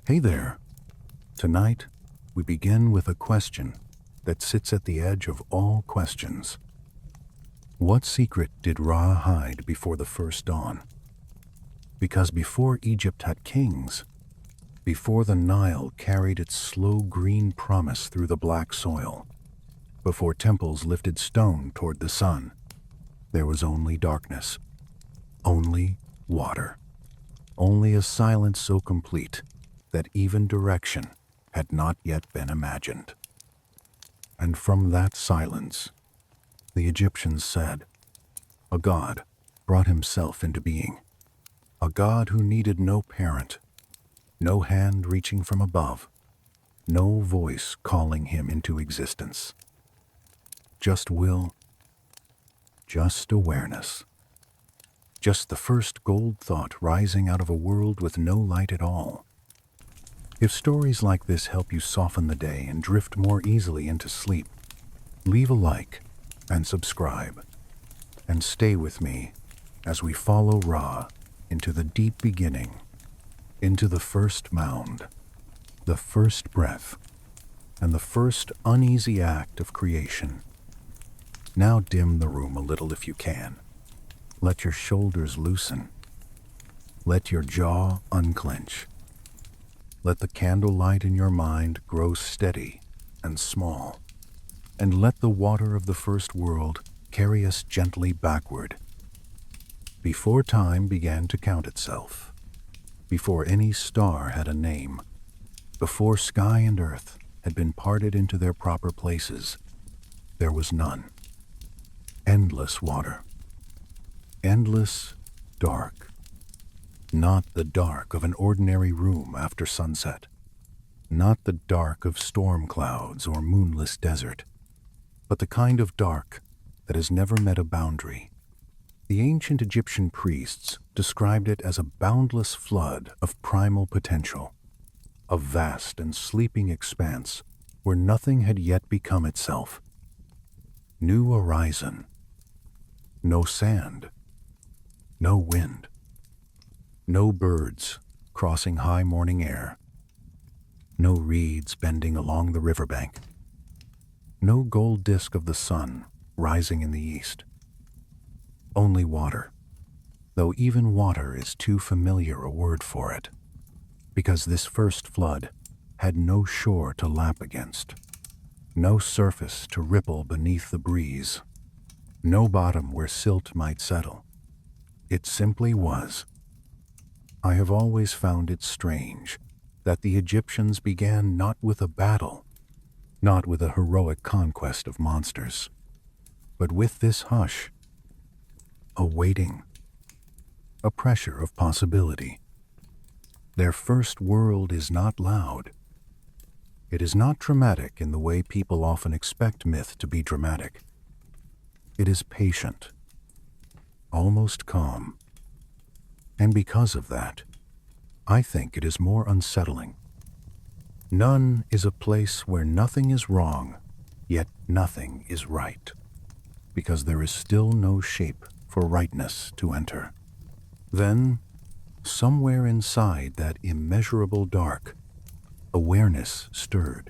Hey there. Tonight, we begin with a question that sits at the edge of all questions. What secret did Ra hide before the first dawn? Because before Egypt had kings, before the Nile carried its slow green promise through the black soil, before temples lifted stone toward the sun, there was only darkness, only water, only a silence so complete that even direction had not yet been imagined. And from that silence, the Egyptians said, a god brought himself into being, a god who needed no parent, no hand reaching from above, no voice calling him into existence. Just will, just awareness, just the first gold thought rising out of a world with no light at all. If stories like this help you soften the day and drift more easily into sleep, leave a like and subscribe, and stay with me as we follow Ra into the deep beginning, into the first mound, the first breath, and the first uneasy act of creation. Now dim the room a little if you can. Let your shoulders loosen. Let your jaw unclench. Let the candlelight in your mind grow steady and small, and let the water of the first world carry us gently backward. Before time began to count itself, before any star had a name, before sky and earth had been parted into their proper places, there was none. Endless water. Endless dark. Not the dark of an ordinary room after sunset. Not the dark of storm clouds or moonless desert, but the kind of dark that has never met a boundary. The ancient Egyptian priests described it as a boundless flood of primal potential, a vast and sleeping expanse where nothing had yet become itself. New horizon. No sand. No wind. No birds crossing high morning air. No reeds bending along the riverbank. No gold disk of the sun rising in the east. Only water, though even water is too familiar a word for it, because this first flood had no shore to lap against, no surface to ripple beneath the breeze, no bottom where silt might settle. It simply was. I have always found it strange that the Egyptians began not with a battle, not with a heroic conquest of monsters, but with this hush, a waiting, a pressure of possibility. Their first world is not loud. It is not dramatic in the way people often expect myth to be dramatic. It is patient, almost calm. And because of that, I think it is more unsettling. None is a place where nothing is wrong, yet nothing is right, because there is still no shape for rightness to enter. Then, somewhere inside that immeasurable dark, awareness stirred.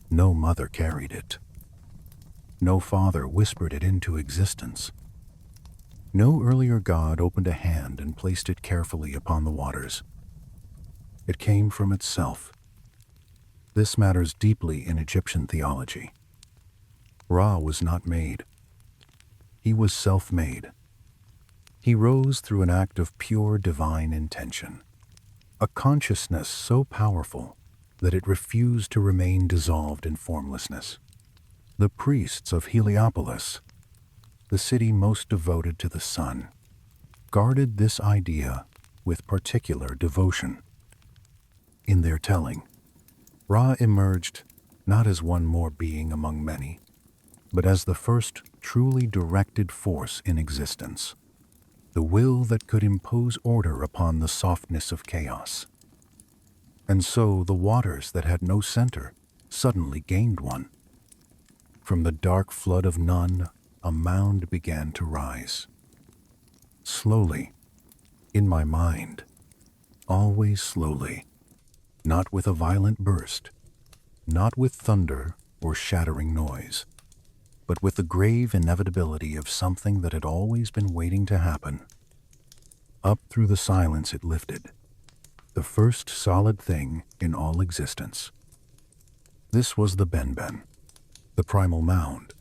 No mother carried it. No father whispered it into existence. No earlier god opened a hand and placed it carefully upon the waters. It came from itself. This matters deeply in Egyptian theology. Ra was not made. He was self-made. He rose through an act of pure divine intention, a consciousness so powerful that it refused to remain dissolved in formlessness. The priests of Heliopolis, the city most devoted to the sun, guarded this idea with particular devotion. In their telling, Ra emerged not as one more being among many, but as the first truly directed force in existence, the will that could impose order upon the softness of chaos. And so the waters that had no center suddenly gained one. From the dark flood of none, a mound began to rise. Slowly, in my mind, always slowly, not with a violent burst, not with thunder or shattering noise, but with the grave inevitability of something that had always been waiting to happen. Up through the silence it lifted, the first solid thing in all existence. This was the Benben, the primal mound,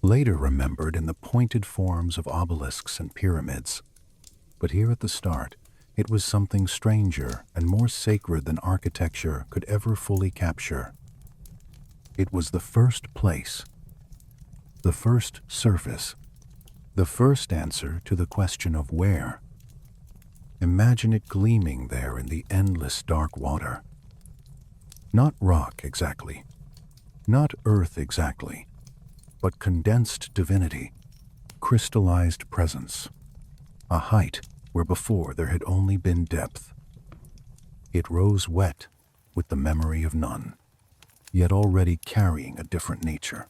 later remembered in the pointed forms of obelisks and pyramids. But here at the start, it was something stranger and more sacred than architecture could ever fully capture. It was the first place, the first surface, the first answer to the question of where. Imagine it gleaming there in the endless dark water. Not rock exactly, not earth exactly, but condensed divinity, crystallized presence, a height where before there had only been depth. It rose wet with the memory of none, yet already carrying a different nature.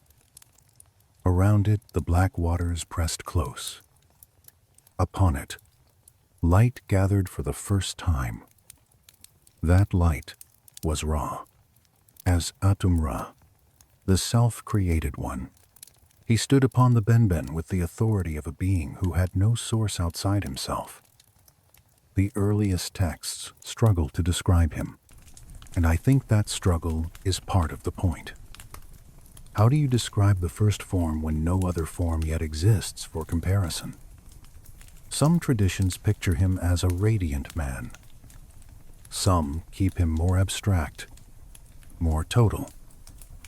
Around it, the black waters pressed close. Upon it, light gathered for the first time. That light was Ra, as Atum-Ra, the self-created one. He stood upon the Benben with the authority of a being who had no source outside himself. The earliest texts struggle to describe him, and I think that struggle is part of the point. How do you describe the first form when no other form yet exists for comparison? Some traditions picture him as a radiant man. Some keep him more abstract, more total,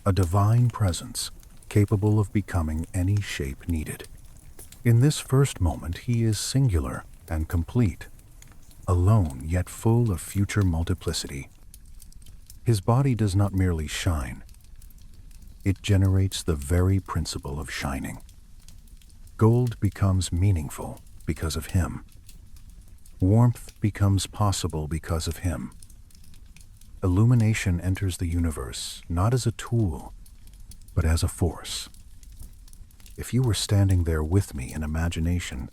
a divine presence capable of becoming any shape needed. In this first moment, he is singular and complete, alone yet full of future multiplicity. His body does not merely shine. It generates the very principle of shining. Gold becomes meaningful because of him. Warmth becomes possible because of him. Illumination enters the universe not as a tool, but as a force. If you were standing there with me in imagination,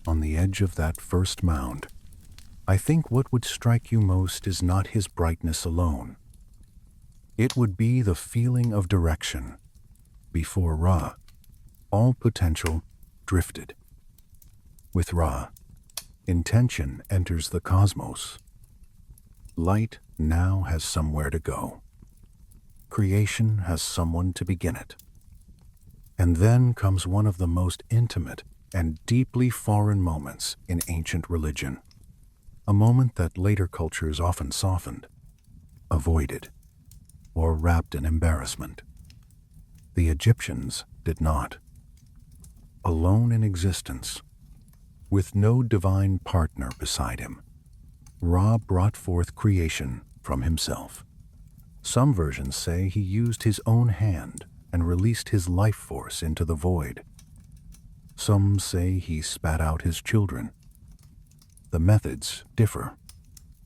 on the edge of that first mound, I think what would strike you most is not his brightness alone. It would be the feeling of direction. Before Ra, all potential drifted. With Ra, intention enters the cosmos. Light now has somewhere to go. Creation has someone to begin it. And then comes one of the most intimate and deeply foreign moments in ancient religion. A moment that later cultures often softened, avoided, or wrapped in embarrassment. The Egyptians did not. Alone in existence, with no divine partner beside him, Ra brought forth creation from himself. Some versions say he used his own hand and released his life force into the void. Some say he spat out his children. The methods differ,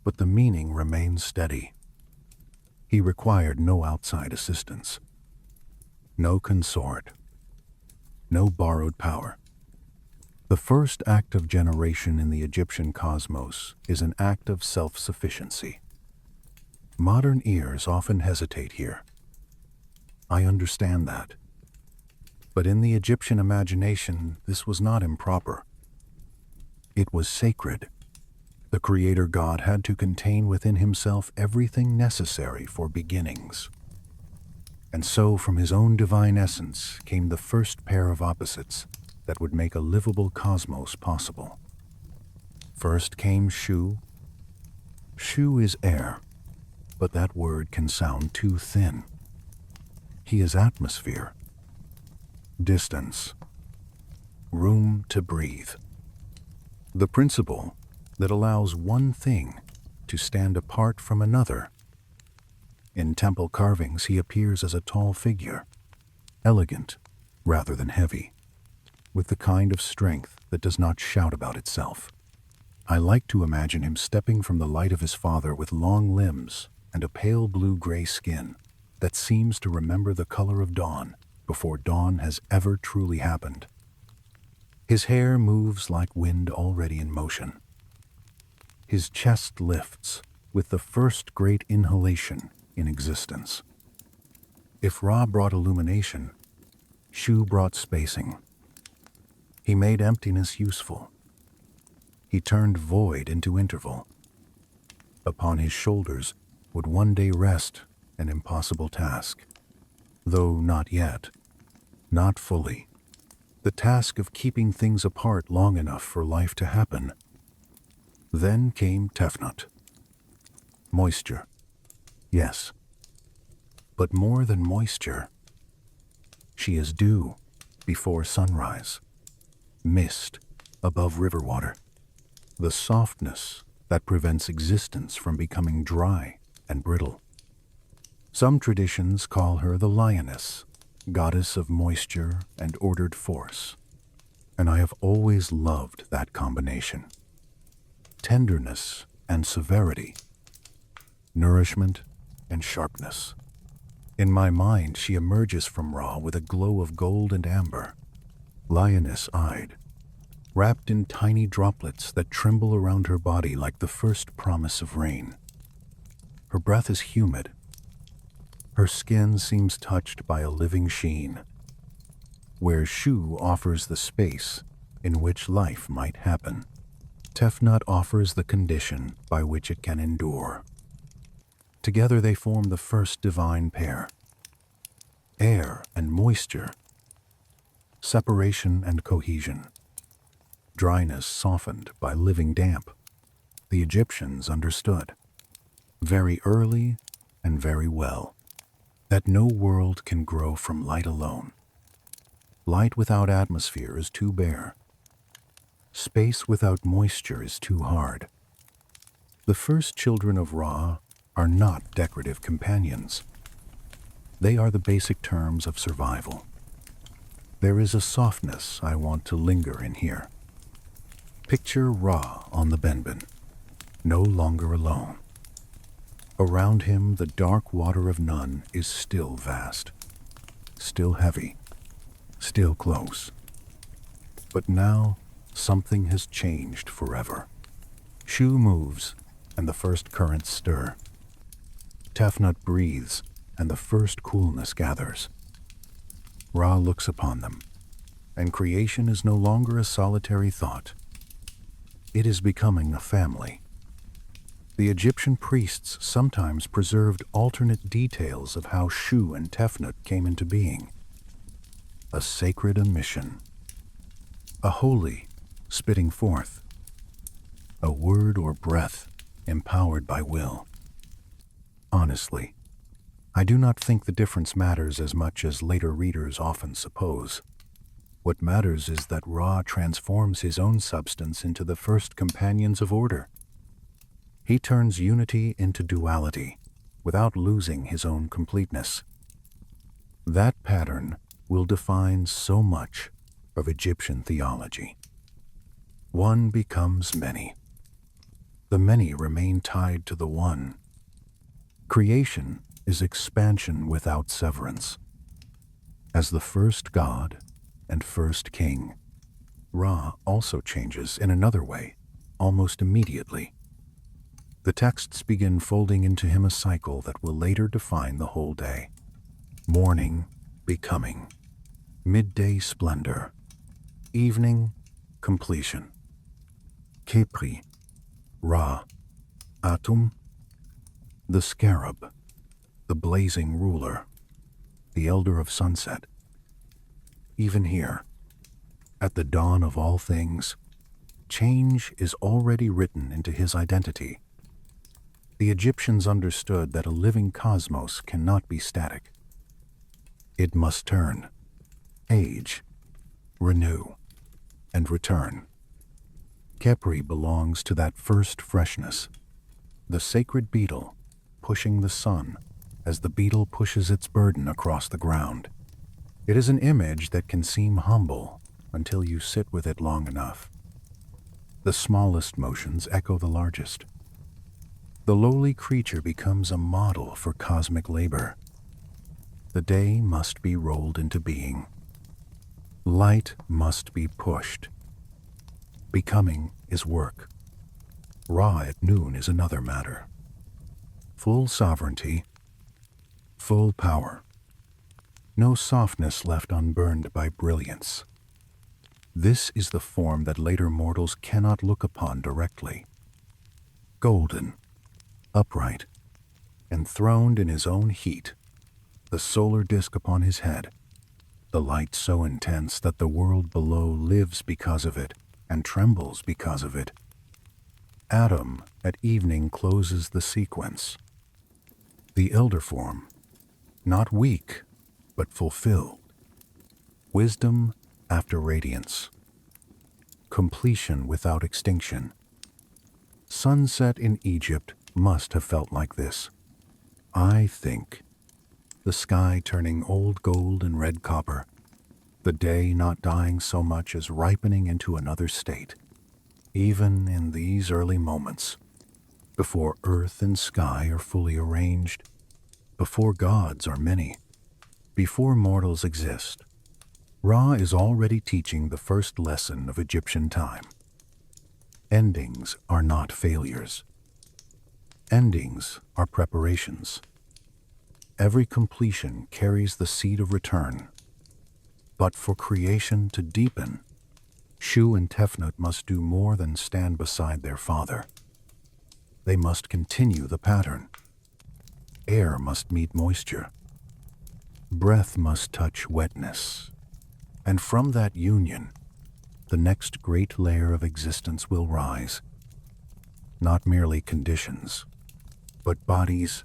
but the meaning remains steady. He required no outside assistance, no consort, no borrowed power. The first act of generation in the Egyptian cosmos is an act of self-sufficiency. Modern ears often hesitate here. I understand that. But in the Egyptian imagination, this was not improper. It was sacred. The Creator God had to contain within himself everything necessary for beginnings. And so from his own divine essence came the first pair of opposites that would make a livable cosmos possible. First came Shu. Shu is air, but that word can sound too thin. He is atmosphere, distance, room to breathe. The principle that allows one thing to stand apart from another. In temple carvings, he appears as a tall figure, elegant rather than heavy, with the kind of strength that does not shout about itself. I like to imagine him stepping from the light of his father with long limbs and a pale blue-gray skin that seems to remember the color of dawn before dawn has ever truly happened. His hair moves like wind already in motion. His chest lifts, with the first great inhalation in existence. If Ra brought illumination, Shu brought spacing. He made emptiness useful. He turned void into interval. Upon his shoulders would one day rest an impossible task, though not yet, not fully. The task of keeping things apart long enough for life to happen. Then came Tefnut. Moisture. Yes. But more than moisture. She is dew before sunrise, mist above river water, the softness that prevents existence from becoming dry and brittle. Some traditions call her the lioness, goddess of moisture and ordered force, and I have always loved that combination. Tenderness and severity, nourishment and sharpness. In my mind, she emerges from Ra with a glow of gold and amber, lioness-eyed, wrapped in tiny droplets that tremble around her body like the first promise of rain. Her breath is humid. Her skin seems touched by a living sheen, where Shu offers the space in which life might happen. Tefnut offers the condition by which it can endure. Together they form the first divine pair. Air and moisture, separation and cohesion, dryness softened by living damp. The Egyptians understood, very early and very well, that no world can grow from light alone. Light without atmosphere is too bare. Space without moisture is too hard. The first children of Ra are not decorative companions. They are the basic terms of survival. There is a softness I want to linger in here. Picture Ra on the Benben, no longer alone. Around him, the dark water of none is still vast, still heavy, still close. But now, something has changed forever. Shu moves, and the first currents stir. Tefnut breathes, and the first coolness gathers. Ra looks upon them, and creation is no longer a solitary thought. It is becoming a family. The Egyptian priests sometimes preserved alternate details of how Shu and Tefnut came into being. A sacred emission. A holy spitting forth. A word or breath empowered by will. Honestly, I do not think the difference matters as much as later readers often suppose. What matters is that Ra transforms his own substance into the first companions of order. He turns unity into duality without losing his own completeness. That pattern will define so much of Egyptian theology. One becomes many. The many remain tied to the one. Creation is expansion without severance. As the first god and first king, Ra also changes in another way, almost immediately. The texts begin folding into him a cycle that will later define the whole day. Morning, becoming. Midday, splendor. Evening, completion. Khepri, Ra. Atum, the scarab, the blazing ruler, the elder of sunset. Even here, at the dawn of all things, change is already written into his identity. The Egyptians understood that a living cosmos cannot be static. It must turn, age, renew, and return. Khepri belongs to that first freshness, the sacred beetle pushing the sun as the beetle pushes its burden across the ground. It is an image that can seem humble until you sit with it long enough. The smallest motions echo the largest. The lowly creature becomes a model for cosmic labor. The day must be rolled into being. Light must be pushed. Becoming is work. Ra at noon is another matter. full sovereignty, full power. No softness left unburned by brilliance. This is the form that later mortals cannot look upon directly. Golden, upright, enthroned in his own heat, the solar disk upon his head, the light so intense that the world below lives because of it and trembles because of it. Adam at evening closes the sequence. The elder form, not weak, but fulfilled. Wisdom after radiance. Completion without extinction. Sunset in Egypt must have felt like this. I think. The sky turning old gold and red copper. The day not dying so much as ripening into another state. Even in these early moments, before earth and sky are fully arranged, before gods are many, before mortals exist, Ra is already teaching the first lesson of Egyptian time. Endings are not failures. Endings are preparations. Every completion carries the seed of return. But for creation to deepen, Shu and Tefnut must do more than stand beside their father. They must continue the pattern. Air must meet moisture. Breath must touch wetness. And from that union, the next great layer of existence will rise. Not merely conditions, but bodies.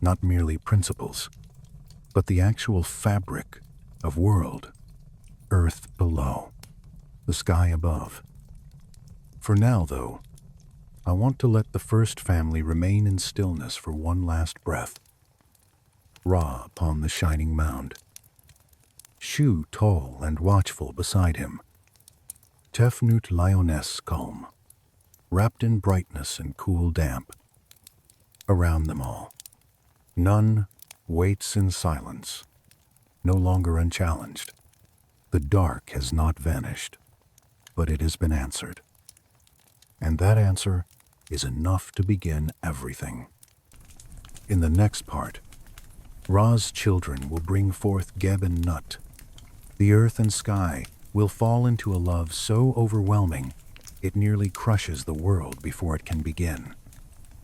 Not merely principles, but the actual fabric of world, earth below, the sky above. For now, though, I want to let the first family remain in stillness for one last breath. Ra upon the shining mound. Shu tall and watchful beside him. Tefnut lioness calm, wrapped in brightness and cool damp. Around them all, none waits in silence, no longer unchallenged. The dark has not vanished, but it has been answered. And that answer is enough to begin everything. In the next part, Ra's children will bring forth Geb and Nut. The earth and sky will fall into a love so overwhelming it nearly crushes the world before it can begin.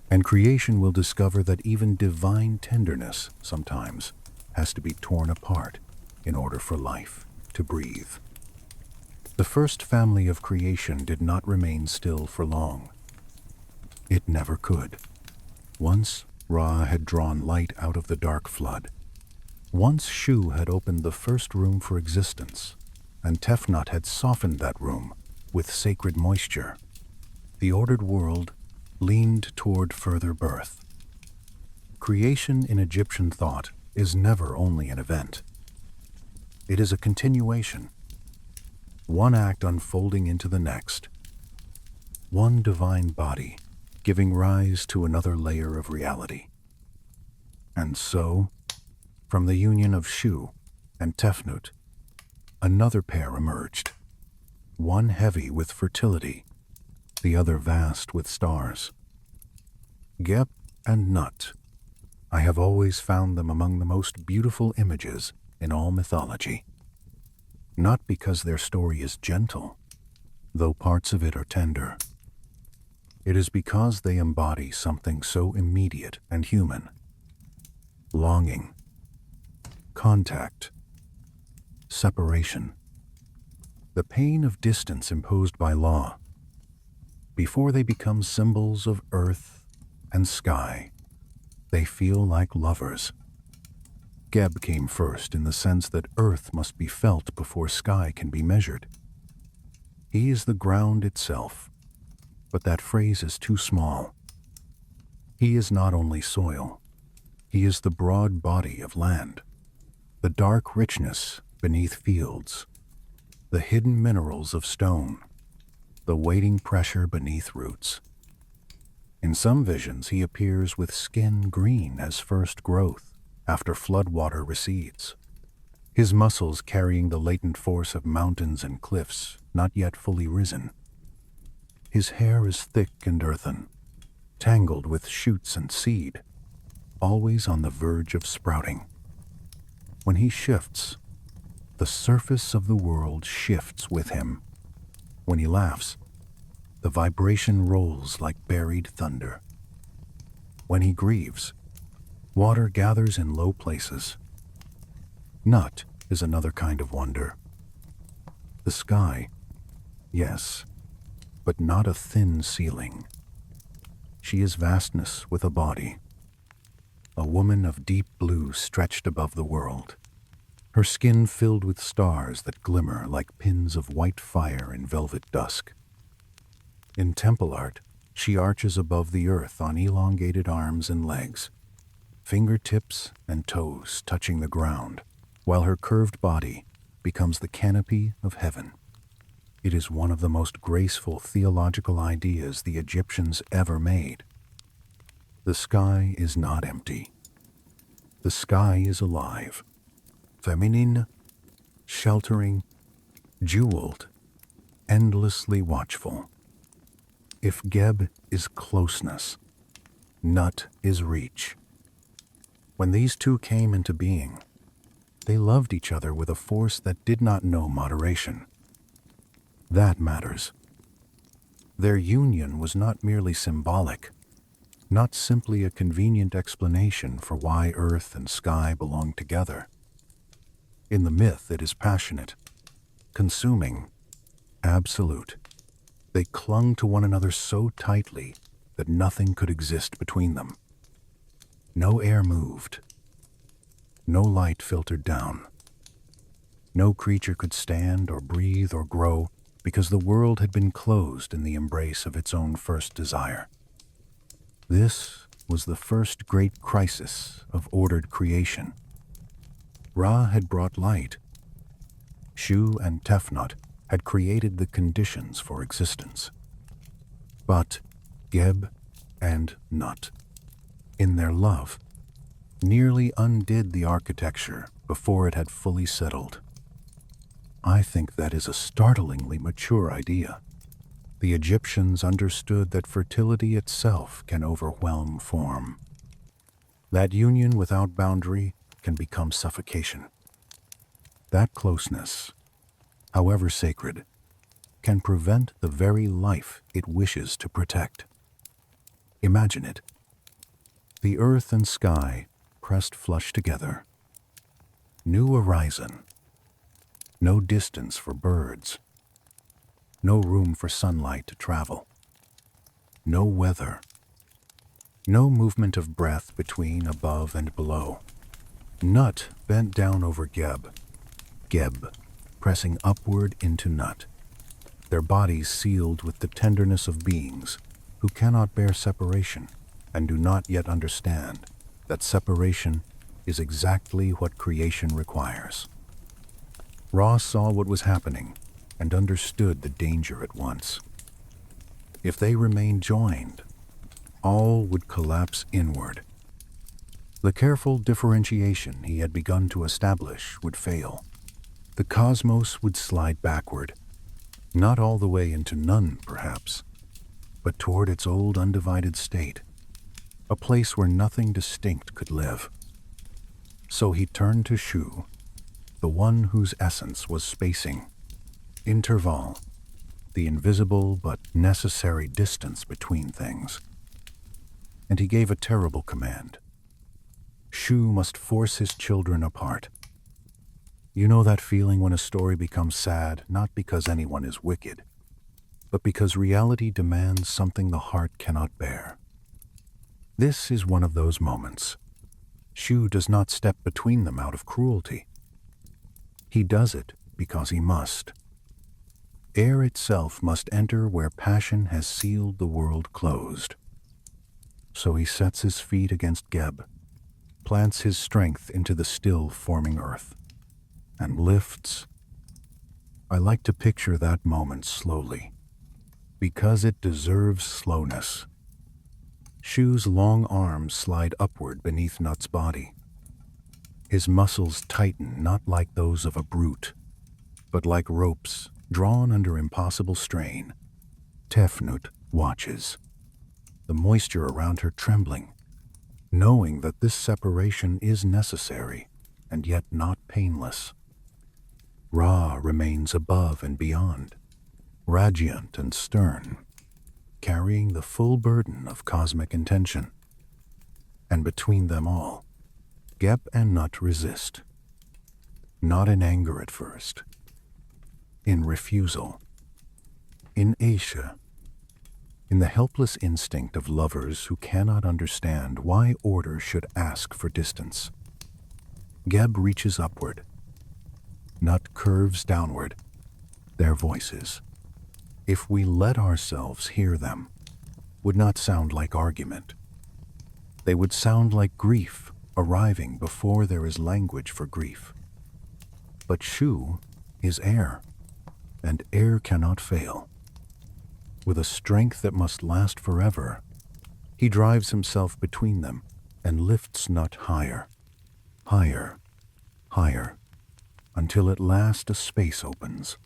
And creation will discover that even divine tenderness sometimes has to be torn apart in order for life to breathe. The first family of creation did not remain still for long. It never could. Once Ra had drawn light out of the dark flood. Once Shu had opened the first room for existence, and Tefnut had softened that room with sacred moisture. The ordered world leaned toward further birth. Creation in Egyptian thought is never only an event. It is a continuation, one act unfolding into the next, one divine body giving rise to another layer of reality. And so, from the union of Shu and Tefnut, another pair emerged, one heavy with fertility, the other vast with stars. Geb and Nut. I have always found them among the most beautiful images in all mythology. Not because their story is gentle, though parts of it are tender. It is because they embody something so immediate and human. Longing, contact, separation, the pain of distance imposed by law. Before they become symbols of earth and sky, they feel like lovers. Geb came first in the sense that earth must be felt before sky can be measured. He is the ground itself, but that phrase is too small. He is not only soil, he is the broad body of land, the dark richness beneath fields, the hidden minerals of stone, the waiting pressure beneath roots. In some visions he appears with skin green as first growth after floodwater recedes, his muscles carrying the latent force of mountains and cliffs not yet fully risen. His hair is thick and earthen, tangled with shoots and seed, always on the verge of sprouting. When he shifts, the surface of the world shifts with him. When he laughs, the vibration rolls like buried thunder. When he grieves, water gathers in low places. Nut is another kind of wonder. The sky, yes, but not a thin ceiling. She is vastness with a body, a woman of deep blue stretched above the world, her skin filled with stars that glimmer like pins of white fire in velvet dusk. In temple art, she arches above the earth on elongated arms and legs, fingertips and toes touching the ground, while her curved body becomes the canopy of heaven. It is one of the most graceful theological ideas the Egyptians ever made. The sky is not empty. The sky is alive, feminine, sheltering, jeweled, endlessly watchful. If Geb is closeness, Nut is reach. When these two came into being, they loved each other with a force that did not know moderation. That matters. Their union was not merely symbolic, not simply a convenient explanation for why earth and sky belong together. In the myth, it is passionate, consuming, absolute. They clung to one another so tightly that nothing could exist between them. No air moved. No light filtered down. No creature could stand or breathe or grow because the world had been closed in the embrace of its own first desire. This was the first great crisis of ordered creation. Ra had brought light. Shu and Tefnut had created the conditions for existence. But Geb and Nut, in their love, nearly undid the architecture before it had fully settled. I think that is a startlingly mature idea. The Egyptians understood that fertility itself can overwhelm form. That union without boundary can become suffocation. That closeness, however sacred, can prevent the very life it wishes to protect. Imagine it. The earth and sky pressed flush together. New horizon. No distance for birds. No room for sunlight to travel. No weather. No movement of breath between above and below. Nut bent down over Geb. Geb pressing upward into Nut, their bodies sealed with the tenderness of beings who cannot bear separation and do not yet understand that separation is exactly what creation requires. Ra saw what was happening and understood the danger at once. If they remained joined, all would collapse inward. The careful differentiation he had begun to establish would fail. The cosmos would slide backward, not all the way into none, perhaps, but toward its old undivided state, a place where nothing distinct could live. So he turned to Shu, the one whose essence was spacing, interval, the invisible but necessary distance between things. And he gave a terrible command. Shu must force his children apart. You know that feeling when a story becomes sad, not because anyone is wicked, but because reality demands something the heart cannot bear. This is one of those moments. Shu does not step between them out of cruelty. He does it because he must. Air itself must enter where passion has sealed the world closed. So he sets his feet against Geb, plants his strength into the still forming earth, and lifts. I like to picture that moment slowly, because it deserves slowness. Shu's long arms slide upward beneath Nut's body. His muscles tighten not like those of a brute, but like ropes drawn under impossible strain. Tefnut watches. the moisture around her trembling, knowing that this separation is necessary and yet not painless. Ra remains above and beyond, radiant and stern, carrying the full burden of cosmic intention. And between them all, Geb and Nut resist. Not in anger at first, in refusal, in Asia, in the helpless instinct of lovers who cannot understand why order should ask for distance. Geb reaches upward. Nut curves downward. Their voices, if we let ourselves hear them, would not sound like argument. They would sound like grief arriving before there is language for grief. But Shu is air, and air cannot fail. With a strength that must last forever, he drives himself between them and lifts Nut higher, higher, higher, until at last a space opens.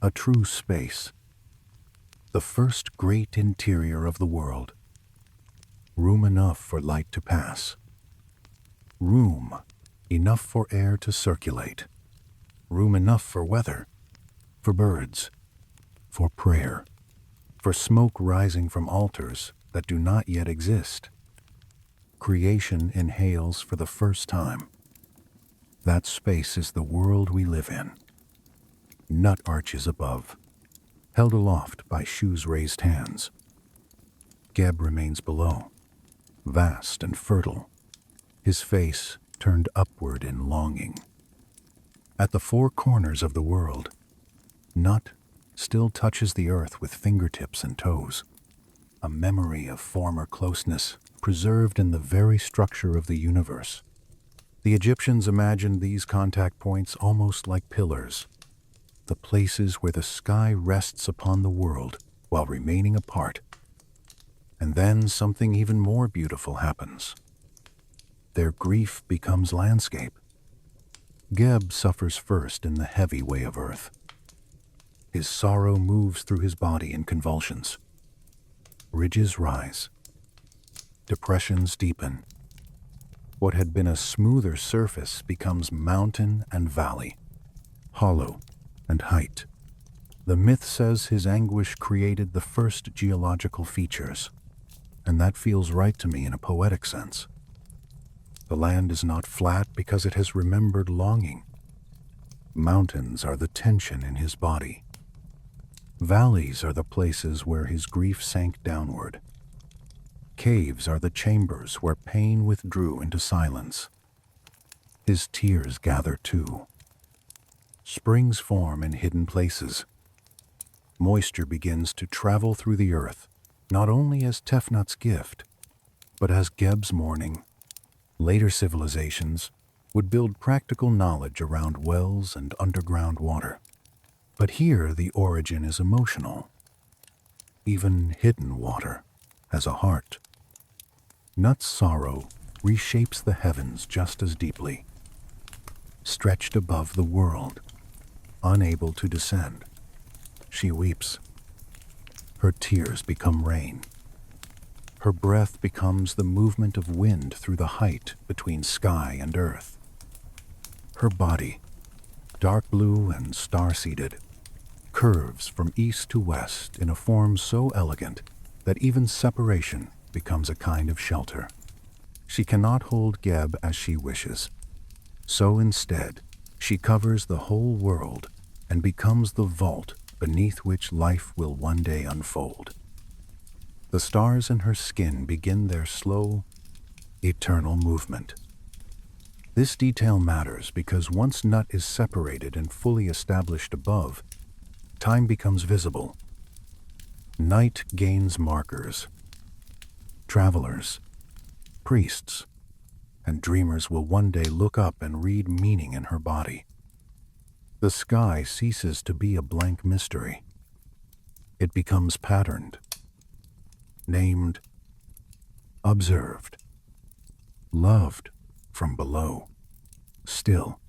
A true space. The first great interior of the world. Room enough for light to pass. Room enough for air to circulate. Room enough for weather, for birds, for prayer, for smoke rising from altars that do not yet exist. Creation inhales for the first time. That space is the world we live in. Nut arches above, held aloft by Shu's raised hands. Geb remains below, vast and fertile, his face turned upward in longing. At the four corners of the world, Nut still touches the earth with fingertips and toes, a memory of former closeness preserved in the very structure of the universe. The Egyptians imagined these contact points almost like pillars, the places where the sky rests upon the world while remaining apart. And then something even more beautiful happens. Their grief becomes landscape. Geb suffers first in the heavy way of earth. His sorrow moves through his body in convulsions. Ridges rise. Depressions deepen. What had been a smoother surface becomes mountain and valley, hollow and height. The myth says his anguish created the first geological features, and that feels right to me in a poetic sense. The land is not flat because it has remembered longing. Mountains are the tension in his body. Valleys are the places where his grief sank downward. Caves are the chambers where pain withdrew into silence. His tears gather too. Springs form in hidden places. Moisture begins to travel through the earth, not only as Tefnut's gift, but as Geb's mourning. Later civilizations would build practical knowledge around wells and underground water. But here the origin is emotional. Even hidden water has a heart. Nut's sorrow reshapes the heavens just as deeply. Stretched above the world, unable to descend, she weeps. Her tears become rain. Her breath becomes the movement of wind through the height between sky and earth. Her body, dark blue and star-seeded, curves from east to west in a form so elegant that even separation becomes a kind of shelter. She cannot hold Geb as she wishes. So instead, she covers the whole world and becomes the vault beneath which life will one day unfold. The stars in her skin begin their slow, eternal movement. This detail matters because once Nut is separated and fully established above, time becomes visible. Night gains markers. Travelers, priests, and dreamers will one day look up and read meaning in her body. The sky ceases to be a blank mystery. It becomes patterned, named, observed, loved from below. Still,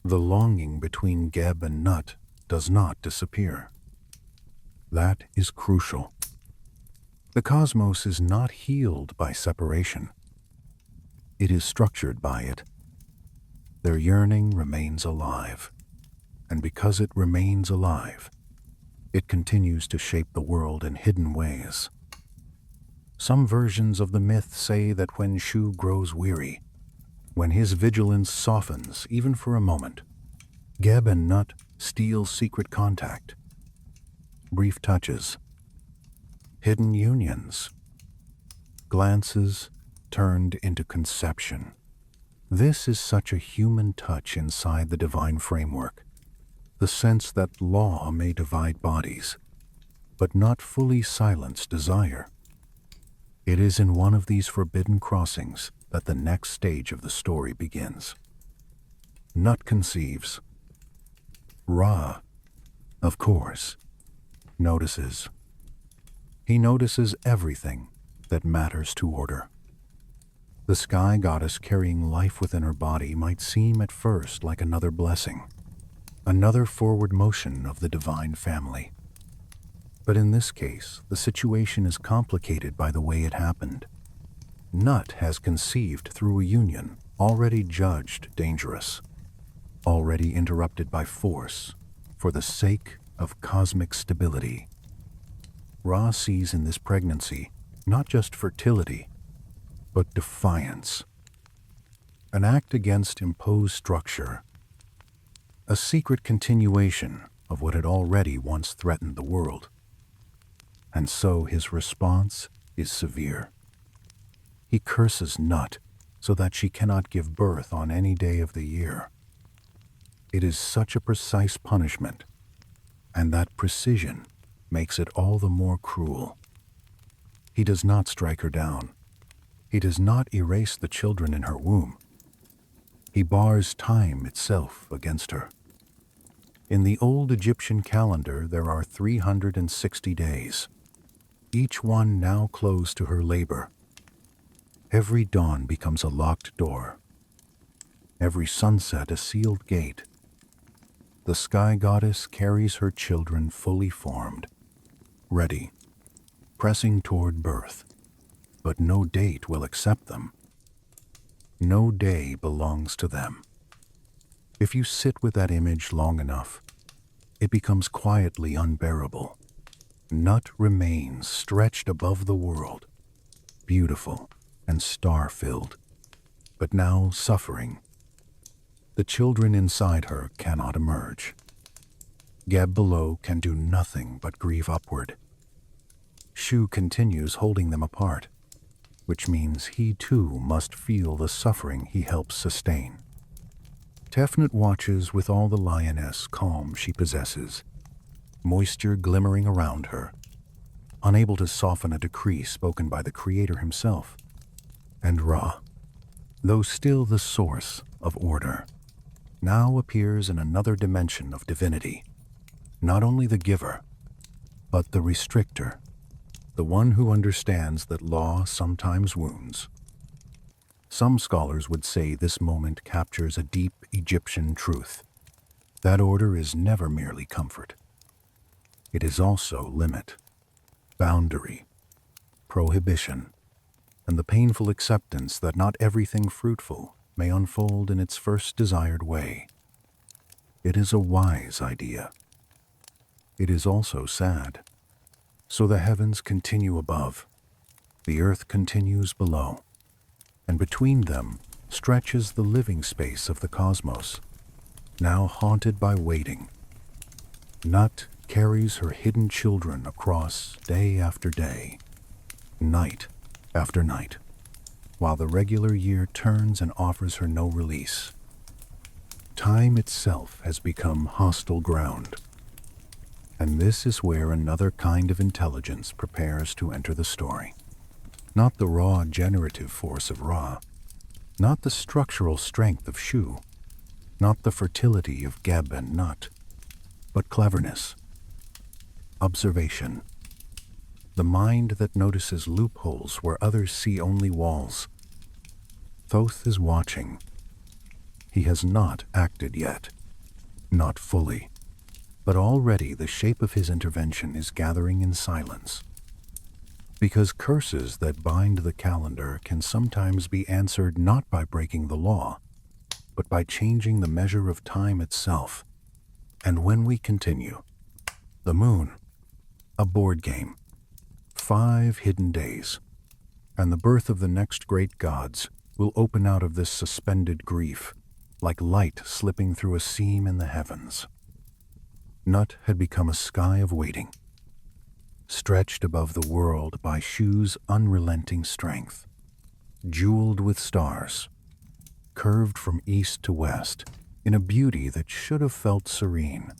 the longing between Geb and Nut does not disappear. That is crucial. The cosmos is not healed by separation. It is structured by it. Their yearning remains alive, and because it remains alive, it continues to shape the world in hidden ways. Some versions of the myth say that when Shu grows weary, when his vigilance softens even for a moment, Geb and Nut steal secret contact. Brief touches, hidden unions, glances turned into conception. This is such a human touch inside the divine framework, the sense that law may divide bodies, but not fully silence desire. It is in one of these forbidden crossings that the next stage of the story begins. Nut conceives. Ra, of course, notices. He notices everything that matters to order. The sky goddess carrying life within her body might seem at first like another blessing, another forward motion of the divine family. But in this case, the situation is complicated by the way it happened. Nut has conceived through a union already judged dangerous, already interrupted by force for the sake of cosmic stability. Ra sees in this pregnancy not just fertility, but defiance. An act against imposed structure, a secret continuation of what had already once threatened the world. And so his response is severe. He curses Nut so that she cannot give birth on any day of the year. It is such a precise punishment, and that precision makes it all the more cruel. He does not strike her down. He does not erase the children in her womb. He bars time itself against her. In the old Egyptian calendar, there are 360 days, each one now closed to her labor. Every dawn becomes a locked door. Every sunset a sealed gate. The sky goddess carries her children fully formed, ready, pressing toward birth, but no date will accept them. No day belongs to them. If you sit with that image long enough, it becomes quietly unbearable. Nut remains stretched above the world, beautiful and star-filled, but now suffering. The children inside her cannot emerge. Geb below can do nothing but grieve upward. Shu continues holding them apart, which means he too must feel the suffering he helps sustain. Tefnut watches with all the lioness calm she possesses, moisture glimmering around her, unable to soften a decree spoken by the Creator himself. And Ra, though still the source of order, now appears in another dimension of divinity, not only the giver, but the restrictor, the one who understands that law sometimes wounds. Some scholars would say this moment captures a deep Egyptian truth. That order is never merely comfort. It is also limit, boundary, prohibition, and the painful acceptance that not everything fruitful may unfold in its first desired way. It is a wise idea. It is also sad. So the heavens continue above, the earth continues below, and between them stretches the living space of the cosmos, now haunted by waiting. Nut carries her hidden children across day after day, night after night, while the regular year turns and offers her no release. Time itself has become hostile ground. And this is where another kind of intelligence prepares to enter the story. Not the raw generative force of Ra, not the structural strength of Shu, not the fertility of Geb and Nut, but cleverness, observation, the mind that notices loopholes where others see only walls. Thoth is watching. He has not acted yet, not fully. But already the shape of his intervention is gathering in silence. Because curses that bind the calendar can sometimes be answered not by breaking the law, but by changing the measure of time itself. And when we continue, the moon, a board game, 5 hidden days, and the birth of the next great gods will open out of this suspended grief, like light slipping through a seam in the heavens. Nut had become a sky of waiting, stretched above the world by Shu's unrelenting strength, jeweled with stars, curved from east to west in a beauty that should have felt serene.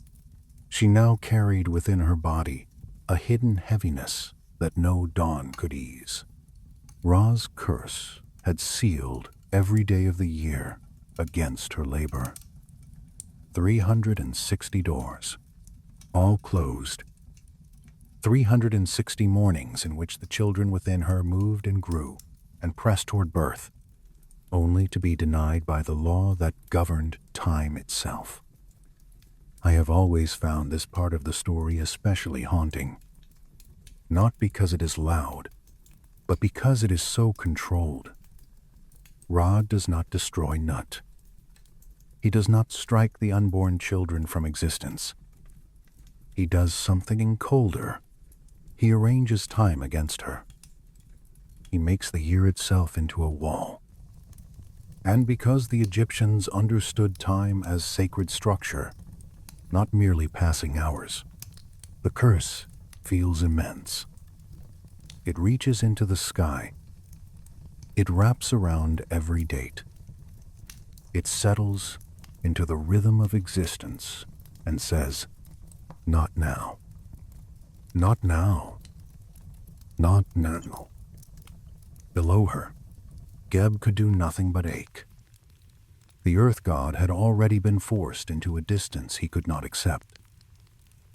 She now carried within her body a hidden heaviness that no dawn could ease. Ra's curse had sealed every day of the year against her labor. 360 doors, all closed. 360 mornings in which the children within her moved and grew and pressed toward birth, only to be denied by the law that governed time itself. I have always found this part of the story especially haunting, not because it is loud, but because it is so controlled. Ra does not destroy Nut. He does not strike the unborn children from existence. He does something colder. He arranges time against her. He makes the year itself into a wall. And because the Egyptians understood time as sacred structure, not merely passing hours, the curse feels immense. It reaches into the sky. It wraps around every date. It settles into the rhythm of existence and says, "Not now. Not now. Not now." Below her, Geb could do nothing but ache. The earth god had already been forced into a distance he could not accept.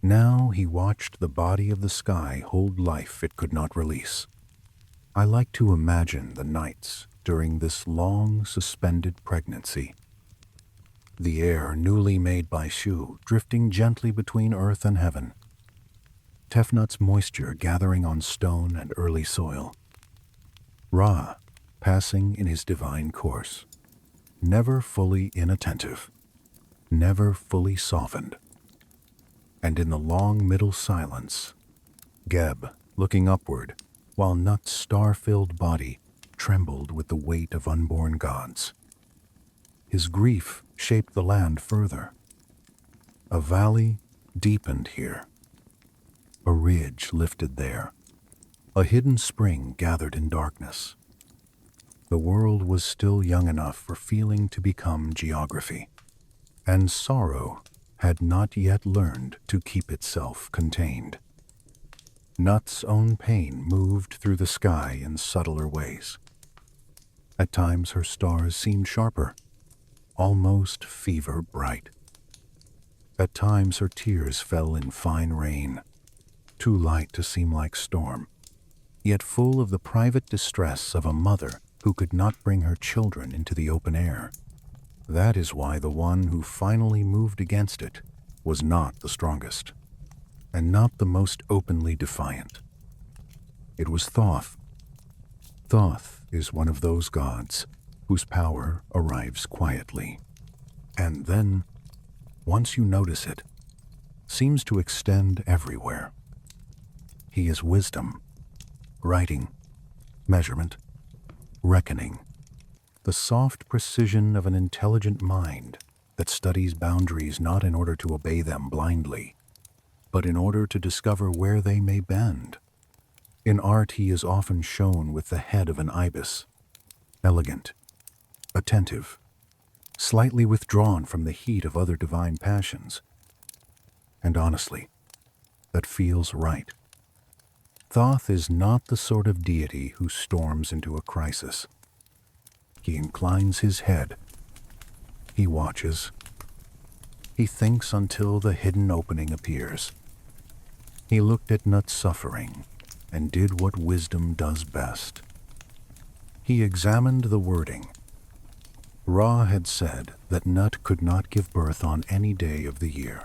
Now he watched the body of the sky hold life it could not release. I like to imagine the nights during this long, suspended pregnancy. The air newly made by Shu drifting gently between earth and heaven. Tefnut's moisture gathering on stone and early soil. Ra passing in his divine course, never fully inattentive, never fully softened. And in the long middle silence, Geb looking upward, while Nut's star-filled body trembled with the weight of unborn gods. His grief shaped the land further. A valley deepened here. A ridge lifted there. A hidden spring gathered in darkness. The world was still young enough for feeling to become geography, and sorrow had not yet learned to keep itself contained. Nut's own pain moved through the sky in subtler ways. At times her stars seemed sharper, almost fever bright. At times her tears fell in fine rain, too light to seem like storm, yet full of the private distress of a mother who could not bring her children into the open air. That is why the one who finally moved against it was not the strongest, and not the most openly defiant. It was Thoth. Thoth is one of those gods whose power arrives quietly, and then, once you notice it, seems to extend everywhere. He is wisdom, writing, measurement, reckoning, the soft precision of an intelligent mind that studies boundaries not in order to obey them blindly, but in order to discover where they may bend. In art he is often shown with the head of an ibis, elegant, attentive, slightly withdrawn from the heat of other divine passions. And honestly, that feels right. Thoth is not the sort of deity who storms into a crisis. He inclines his head. He watches. He thinks until the hidden opening appears. He looked at Nut's suffering and did what wisdom does best. He examined the wording. Ra had said that Nut could not give birth on any day of the year.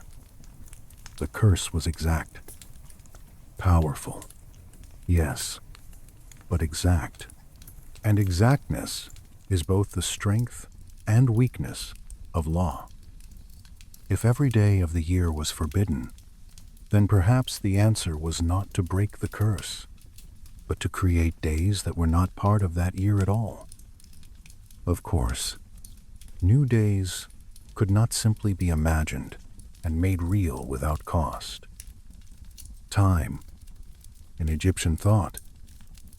The curse was exact, powerful, yes, but exact. And exactness is both the strength and weakness of law. If every day of the year was forbidden, then perhaps the answer was not to break the curse, but to create days that were not part of that year at all. Of course, new days could not simply be imagined and made real without cost. Time, in Egyptian thought,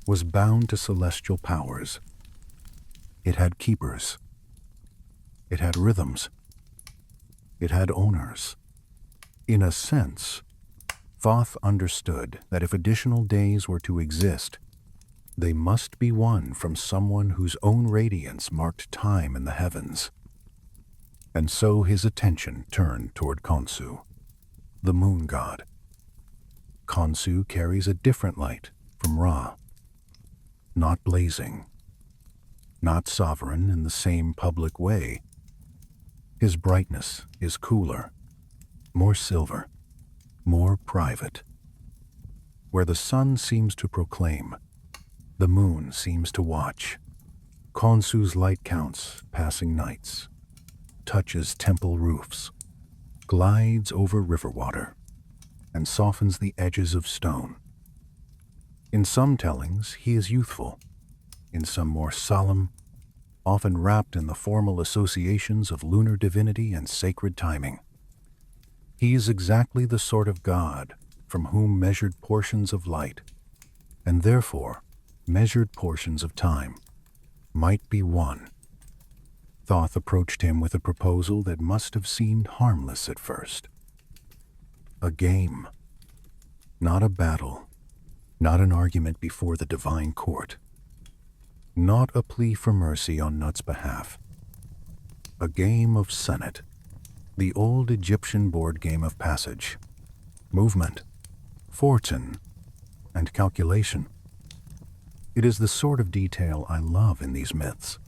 was bound to celestial powers. It had keepers. It had rhythms. It had owners. In a sense, Thoth understood that if additional days were to exist, they must be won from someone whose own radiance marked time in the heavens. And so his attention turned toward Khonsu, the moon god. Khonsu carries a different light from Ra, not blazing, not sovereign in the same public way. His brightness is cooler, more silver, more private. Where the sun seems to proclaim, the moon seems to watch. Khonsu's light counts passing nights, touches temple roofs, glides over river water, and softens the edges of stone. In some tellings, he is youthful, in some more solemn, often wrapped in the formal associations of lunar divinity and sacred timing. He is exactly the sort of god from whom measured portions of light, and therefore measured portions of time, might be won. Thoth approached him with a proposal that must have seemed harmless at first. A game, not a battle, not an argument before the divine court, not a plea for mercy on Nut's behalf. A game of Senate, the old Egyptian board game of passage, movement, fortune, and calculation. It is the sort of detail I love in these myths.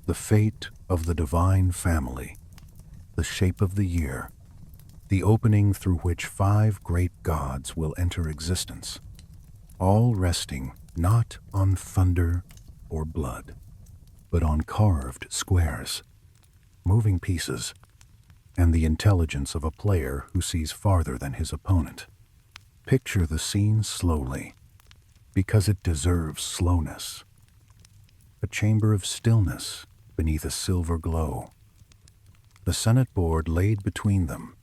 The fate of the divine family, the shape of the year, the opening through which 5 great gods will enter existence, all resting not on thunder or blood, but on carved squares, moving pieces, and the intelligence of a player who sees farther than his opponent. Picture the scene slowly, because it deserves slowness. A chamber of stillness beneath a silver glow. The Senate board laid between them,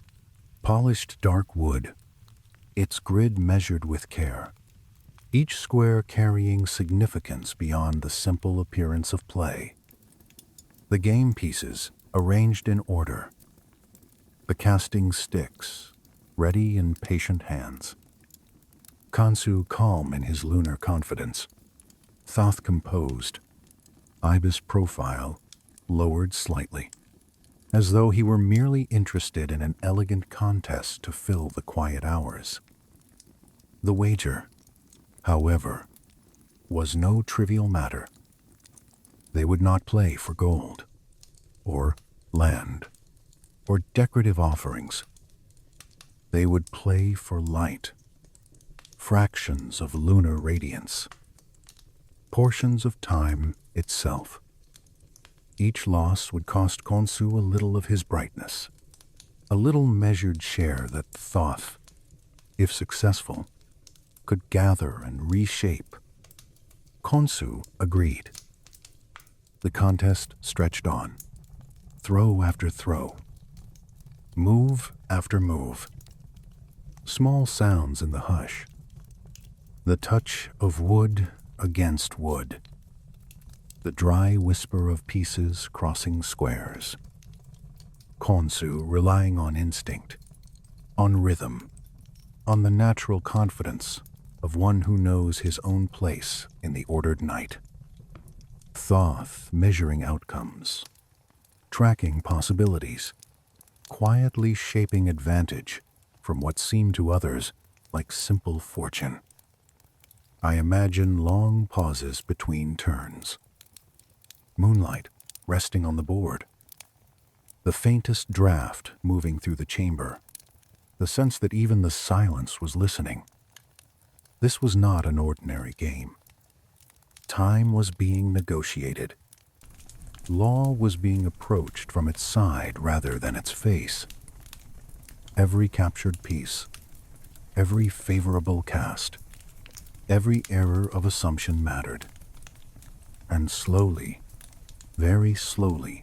polished dark wood, its grid measured with care, each square carrying significance beyond the simple appearance of play. The game pieces arranged in order, the casting sticks ready in patient hands. Khonsu calm in his lunar confidence, Thoth composed, ibis profile lowered slightly, as though he were merely interested in an elegant contest to fill the quiet hours. The wager, however, was no trivial matter. They would not play for gold, or land, or decorative offerings. They would play for light, fractions of lunar radiance, portions of time itself. Each loss would cost Khonsu a little of his brightness, a little measured share that Thoth, if successful, could gather and reshape. Khonsu agreed. The contest stretched on, throw after throw, move after move. Small sounds in the hush, the touch of wood against wood, the dry whisper of pieces crossing squares. Khonsu relying on instinct, on rhythm, on the natural confidence of one who knows his own place in the ordered night. Thoth measuring outcomes, tracking possibilities, quietly shaping advantage from what seemed to others like simple fortune. I imagine long pauses between turns. Moonlight resting on the board. The faintest draft moving through the chamber. The sense that even the silence was listening. This was not an ordinary game. time was being negotiated. Law was being approached from its side rather than its face. Every captured piece, every favorable cast, every error of assumption mattered. And slowly, very slowly,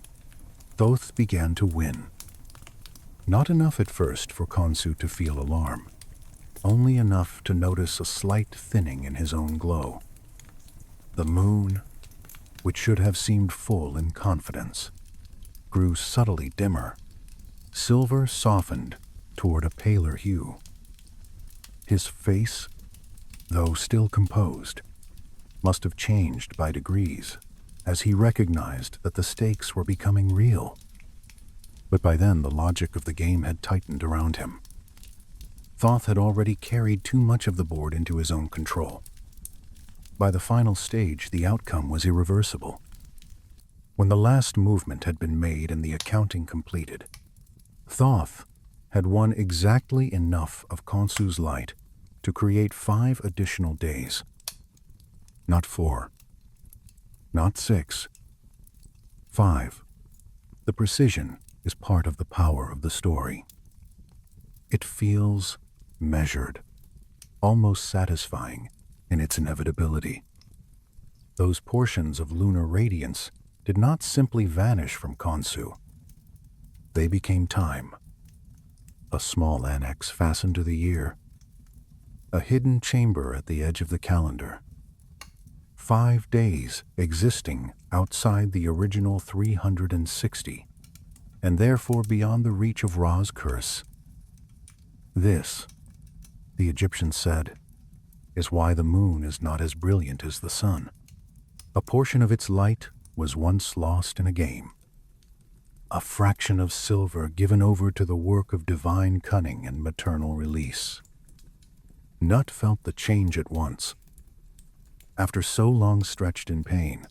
Thoth began to win. Not enough at first for Khonsu to feel alarm, only enough to notice a slight thinning in his own glow. The moon, which should have seemed full in confidence, grew subtly dimmer. Silver softened toward a paler hue. His face, though still composed, must have changed by degrees as he recognized that the stakes were becoming real. But by then the logic of the game had tightened around him. Thoth had already carried too much of the board into his own control. By the final stage, the outcome was irreversible. When the last movement had been made and the accounting completed, Thoth had won exactly enough of Khonsu's light to create 5 additional days. Not 4, not 6, 5. The precision is part of the power of the story. It feels measured, almost satisfying in its inevitability. Those portions of lunar radiance did not simply vanish from Khonsu. They became time, a small annex fastened to the year, a hidden chamber at the edge of the calendar. 5 days existing outside the original 360, and therefore beyond the reach of Ra's curse. This, the Egyptians said, is why the moon is not as brilliant as the sun. A portion of its light was once lost in a game. A fraction of silver given over to the work of divine cunning and maternal release. Nut felt the change at once. After so long stretched in pain,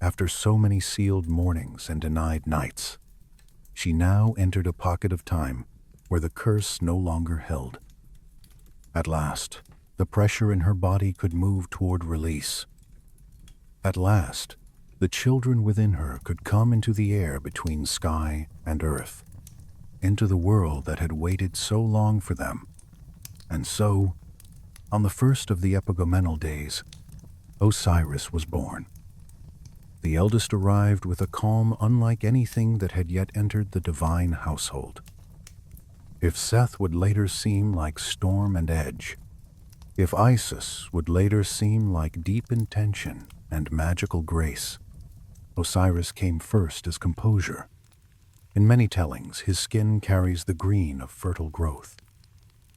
after so many sealed mornings and denied nights, she now entered a pocket of time where the curse no longer held. At last, the pressure in her body could move toward release. At last, the children within her could come into the air between sky and earth, into the world that had waited so long for them. And so, on the first of the epigomenal days, Osiris was born. The eldest arrived with a calm unlike anything that had yet entered the divine household. If Seth would later seem like storm and edge, if Isis would later seem like deep intention and magical grace, Osiris came first as composure. In many tellings, his skin carries the green of fertile growth,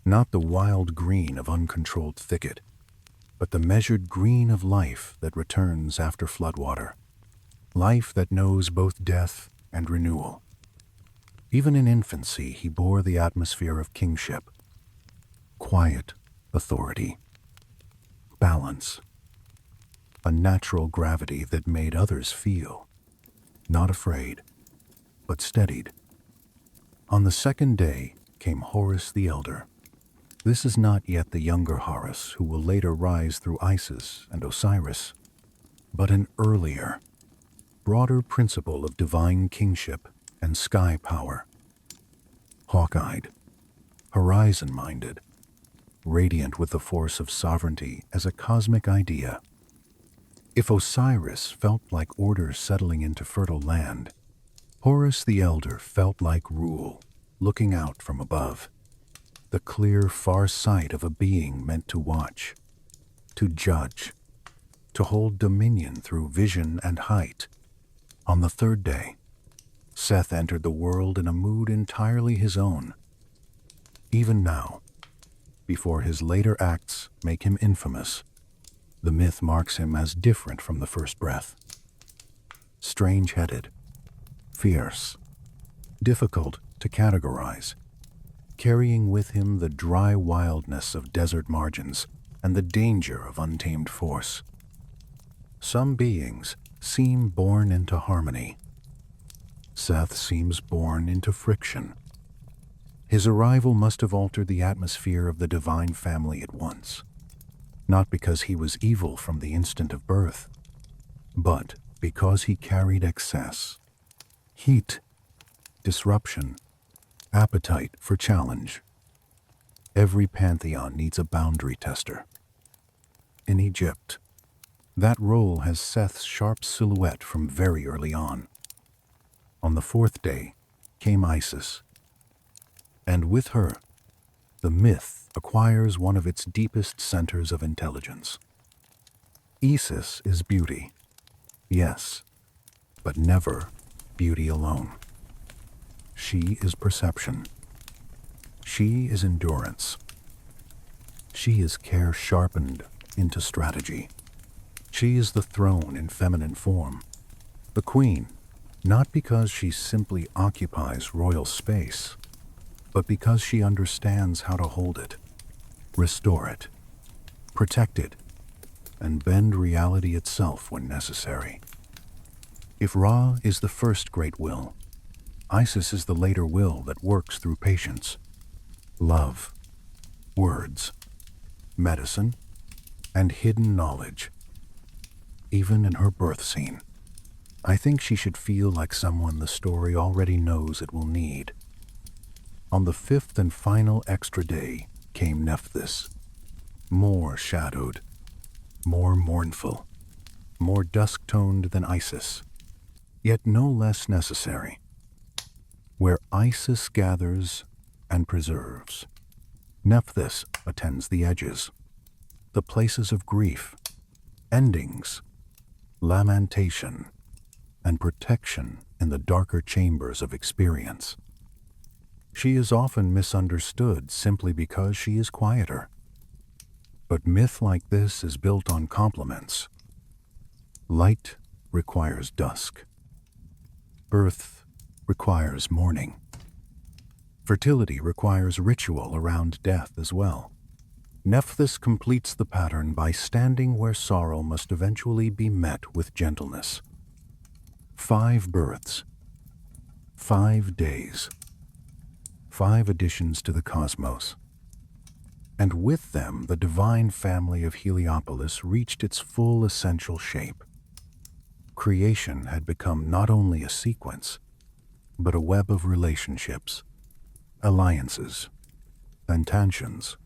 not the wild green of uncontrolled thicket, but the measured green of life that returns after floodwater, life that knows both death and renewal. Even in infancy, he bore the atmosphere of kingship, quiet authority, balance, a natural gravity that made others feel, not afraid, but steadied. On the second day came Horus the Elder. This is not yet the younger Horus who will later rise through Isis and Osiris, but an earlier, broader principle of divine kingship and sky power. Hawk-eyed, horizon-minded, radiant with the force of sovereignty as a cosmic idea. If Osiris felt like order settling into fertile land, Horus the Elder felt like rule, looking out from above. The clear, far sight of a being meant to watch, to judge, to hold dominion through vision and height. On the third day, Seth entered the world in a mood entirely his own. Even now, before his later acts make him infamous, the myth marks him as different from the first breath. Strange-headed, fierce, difficult to categorize, carrying with him the dry wildness of desert margins and the danger of untamed force. Some beings seem born into harmony. Seth seems born into friction. His arrival must have altered the atmosphere of the divine family at once, not because he was evil from the instant of birth, But because he carried excess, heat, disruption, appetite for challenge, every pantheon needs a boundary tester. In Egypt, that role has Seth's sharp silhouette from very early on. On the fourth day came Isis, and with her, the myth acquires one of its deepest centers of intelligence. Isis is beauty, yes, but never beauty alone. She is perception. She is endurance. She is care sharpened into strategy. She is the throne in feminine form, the queen, not because she simply occupies royal space, but because she understands how to hold it, restore it, protect it, and bend reality itself when necessary. If Ra is the first great will, Isis is the later will that works through patience, love, words, medicine, and hidden knowledge. Even in her birth scene, I think she should feel like someone the story already knows it will need. On the fifth and final extra day came Nephthys, more shadowed, more mournful, more dusk-toned than Isis, yet no less necessary. Where Isis gathers and preserves, Nephthys attends the edges, the places of grief, endings, lamentation, and protection in the darker chambers of experience. She is often misunderstood simply because she is quieter. But myth like this is built on complements. Light requires dusk. Birth requires mourning. Fertility requires ritual around death as well. Nephthys completes the pattern by standing where sorrow must eventually be met with gentleness. 5 births, 5 days, 5 additions to the cosmos. And with them, the divine family of Heliopolis reached its full essential shape. Creation had become not only a sequence, but a web of relationships, alliances, intentions,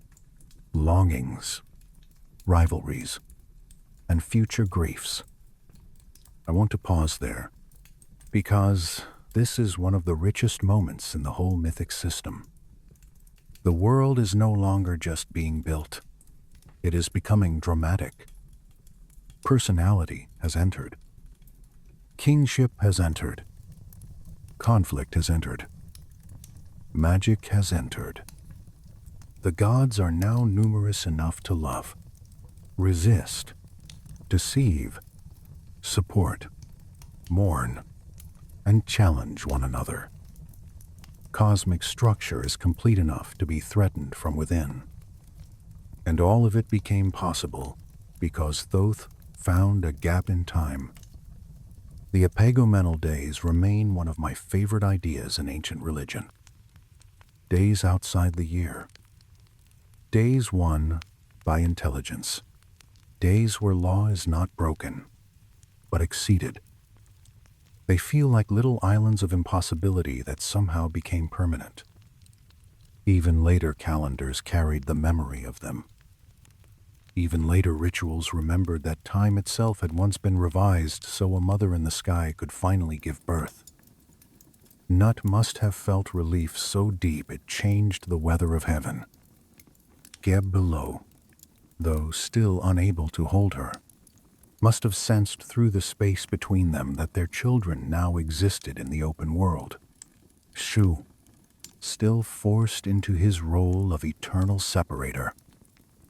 longings, rivalries, and future griefs. I want to pause there, because this is one of the richest moments in the whole mythic system. The world is no longer just being built. It is becoming dramatic. Personality has entered. Kingship has entered. Conflict has entered. Magic has entered. The gods are now numerous enough to love, resist, deceive, support, mourn, and challenge one another. Cosmic structure is complete enough to be threatened from within. And all of it became possible because Thoth found a gap in time. The epagomenal days remain one of my favorite ideas in ancient religion. Days outside the year. Days won by intelligence. Days where law is not broken, but exceeded. They feel like little islands of impossibility that somehow became permanent. Even later calendars carried the memory of them. Even later rituals remembered that time itself had once been revised so a mother in the sky could finally give birth. Nut must have felt relief so deep it changed the weather of heaven. Geb below, though still unable to hold her, must have sensed through the space between them that their children now existed in the open world. Shu, still forced into his role of eternal separator,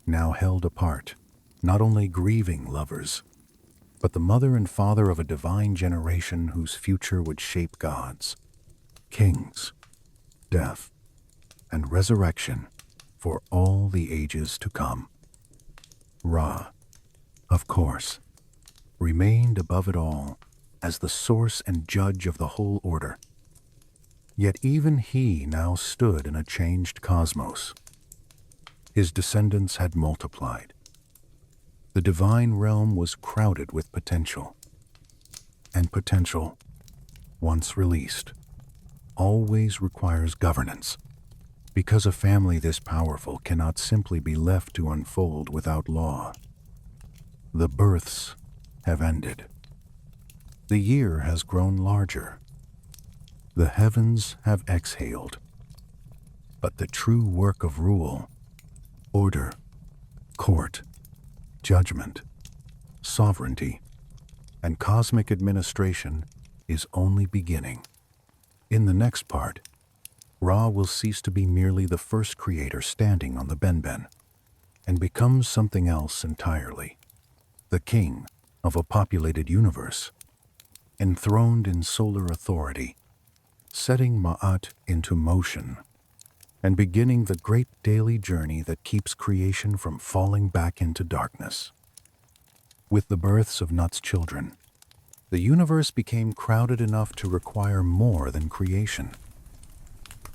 now held apart, not only grieving lovers, but the mother and father of a divine generation whose future would shape gods, kings, death, and resurrection for all the ages to come. Ra, of course, remained above it all as the source and judge of the whole order. Yet even he now stood in a changed cosmos. His descendants had multiplied. The divine realm was crowded with potential. and potential, once released, always requires governance, because a family this powerful cannot simply be left to unfold without law. The births have ended. The year has grown larger. The heavens have exhaled. But the true work of rule, order, court, judgment, sovereignty, and cosmic administration is only beginning. In the next part, Ra will cease to be merely the first creator standing on the Benben and becomes something else entirely, the king of a populated universe, enthroned in solar authority, setting Ma'at into motion and beginning the great daily journey that keeps creation from falling back into darkness. With the births of Nut's children, the universe became crowded enough to require more than creation.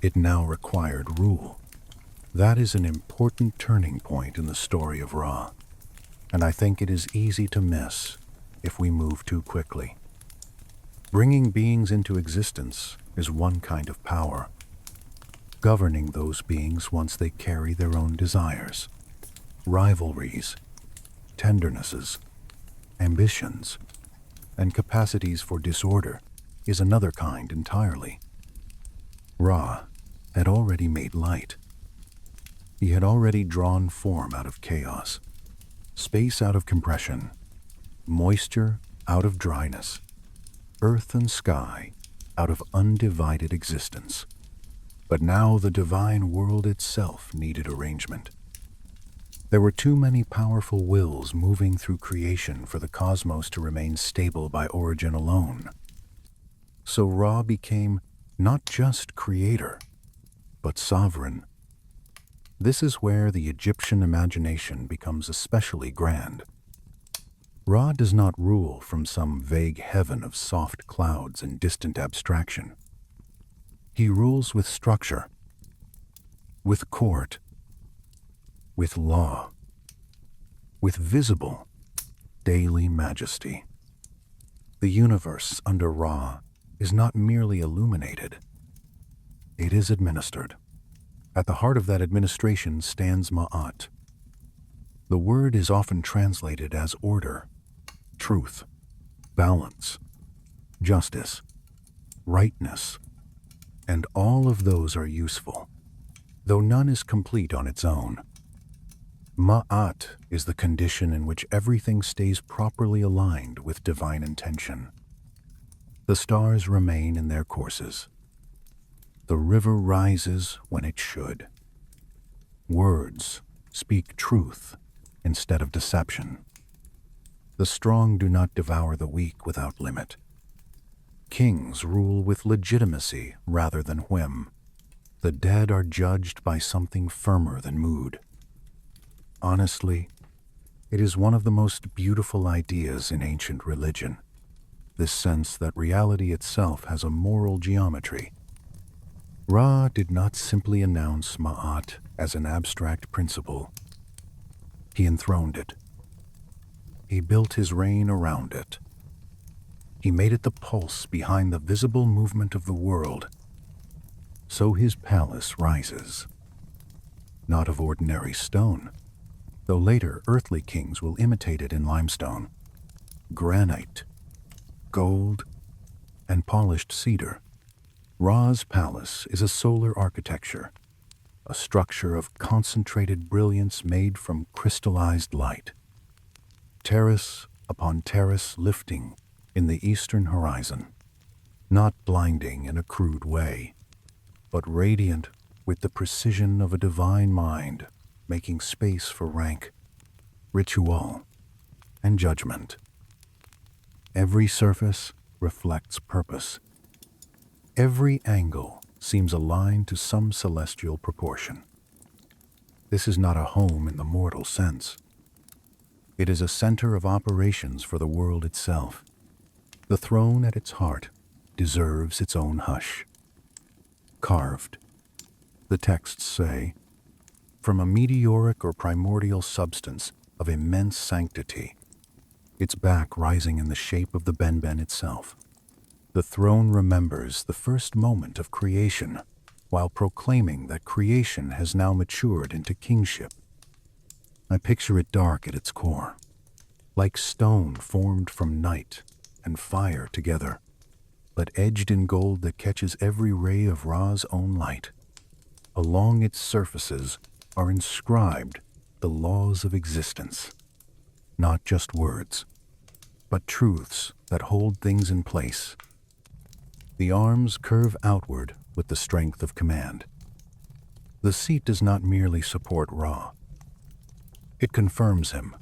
It now required rule. That is an important turning point in the story of Ra, and I think it is easy to miss if we move too quickly. Bringing beings into existence is one kind of power. Governing those beings once they carry their own desires, rivalries, tendernesses, ambitions, and capacities for disorder is another kind entirely. Ra had already made light. He had already drawn form out of chaos, space out of compression, moisture out of dryness, earth and sky out of undivided existence. But now the divine world itself needed arrangement. There were too many powerful wills moving through creation for the cosmos to remain stable by origin alone. So Ra became not just creator, but sovereign. This is where the Egyptian imagination becomes especially grand. Ra does not rule from some vague heaven of soft clouds and distant abstraction. He rules with structure, with court, with law, with visible, daily majesty. The universe under Ra is not merely illuminated, it is administered. At the heart of that administration stands Ma'at. The word is often translated as order, truth, balance, justice, rightness, and all of those are useful, though none is complete on its own. Ma'at is the condition in which everything stays properly aligned with divine intention. The stars remain in their courses. The river rises when it should. Words speak truth instead of deception. The strong do not devour the weak without limit. Kings rule with legitimacy rather than whim. The dead are judged by something firmer than mood. Honestly, it is one of the most beautiful ideas in ancient religion, this sense that reality itself has a moral geometry. Ra did not simply announce Ma'at as an abstract principle. He enthroned it. He built his reign around it. He made it the pulse behind the visible movement of the world. So his palace rises, not of ordinary stone, though later earthly kings will imitate it in limestone, granite, gold, and polished cedar. Ra's palace is a solar architecture, a structure of concentrated brilliance made from crystallized light. Terrace upon terrace lifting in the eastern horizon, not blinding in a crude way, but radiant with the precision of a divine mind, making space for rank, ritual, and judgment. Every surface reflects purpose. Every angle seems aligned to some celestial proportion. This is not a home in the mortal sense. It is a center of operations for the world itself. The throne at its heart deserves its own hush. Carved, the texts say, from a meteoric or primordial substance of immense sanctity, its back rising in the shape of the Benben itself. The throne remembers the first moment of creation, while proclaiming that creation has now matured into kingship. I picture it dark at its core, like stone formed from night and fire together, but edged in gold that catches every ray of Ra's own light. Along its surfaces are inscribed the laws of existence, not just words, but truths that hold things in place. The arms curve outward with the strength of command. The seat does not merely support Ra. It confirms him.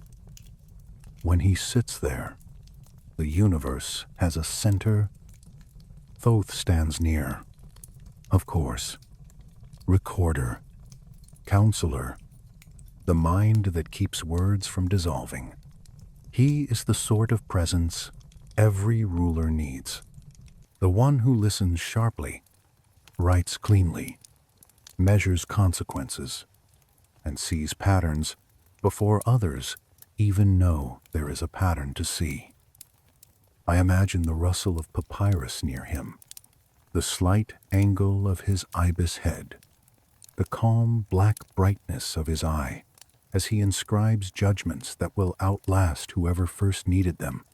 When he sits there, the universe has a center. Thoth stands near, of course. Recorder, counselor, the mind that keeps words from dissolving. He is the sort of presence every ruler needs. The one who listens sharply, writes cleanly, measures consequences, and sees patterns before others even know there is a pattern to see. I imagine the rustle of papyrus near him, the slight angle of his ibis head, the calm black brightness of his eye as he inscribes judgments that will outlast whoever first needed them.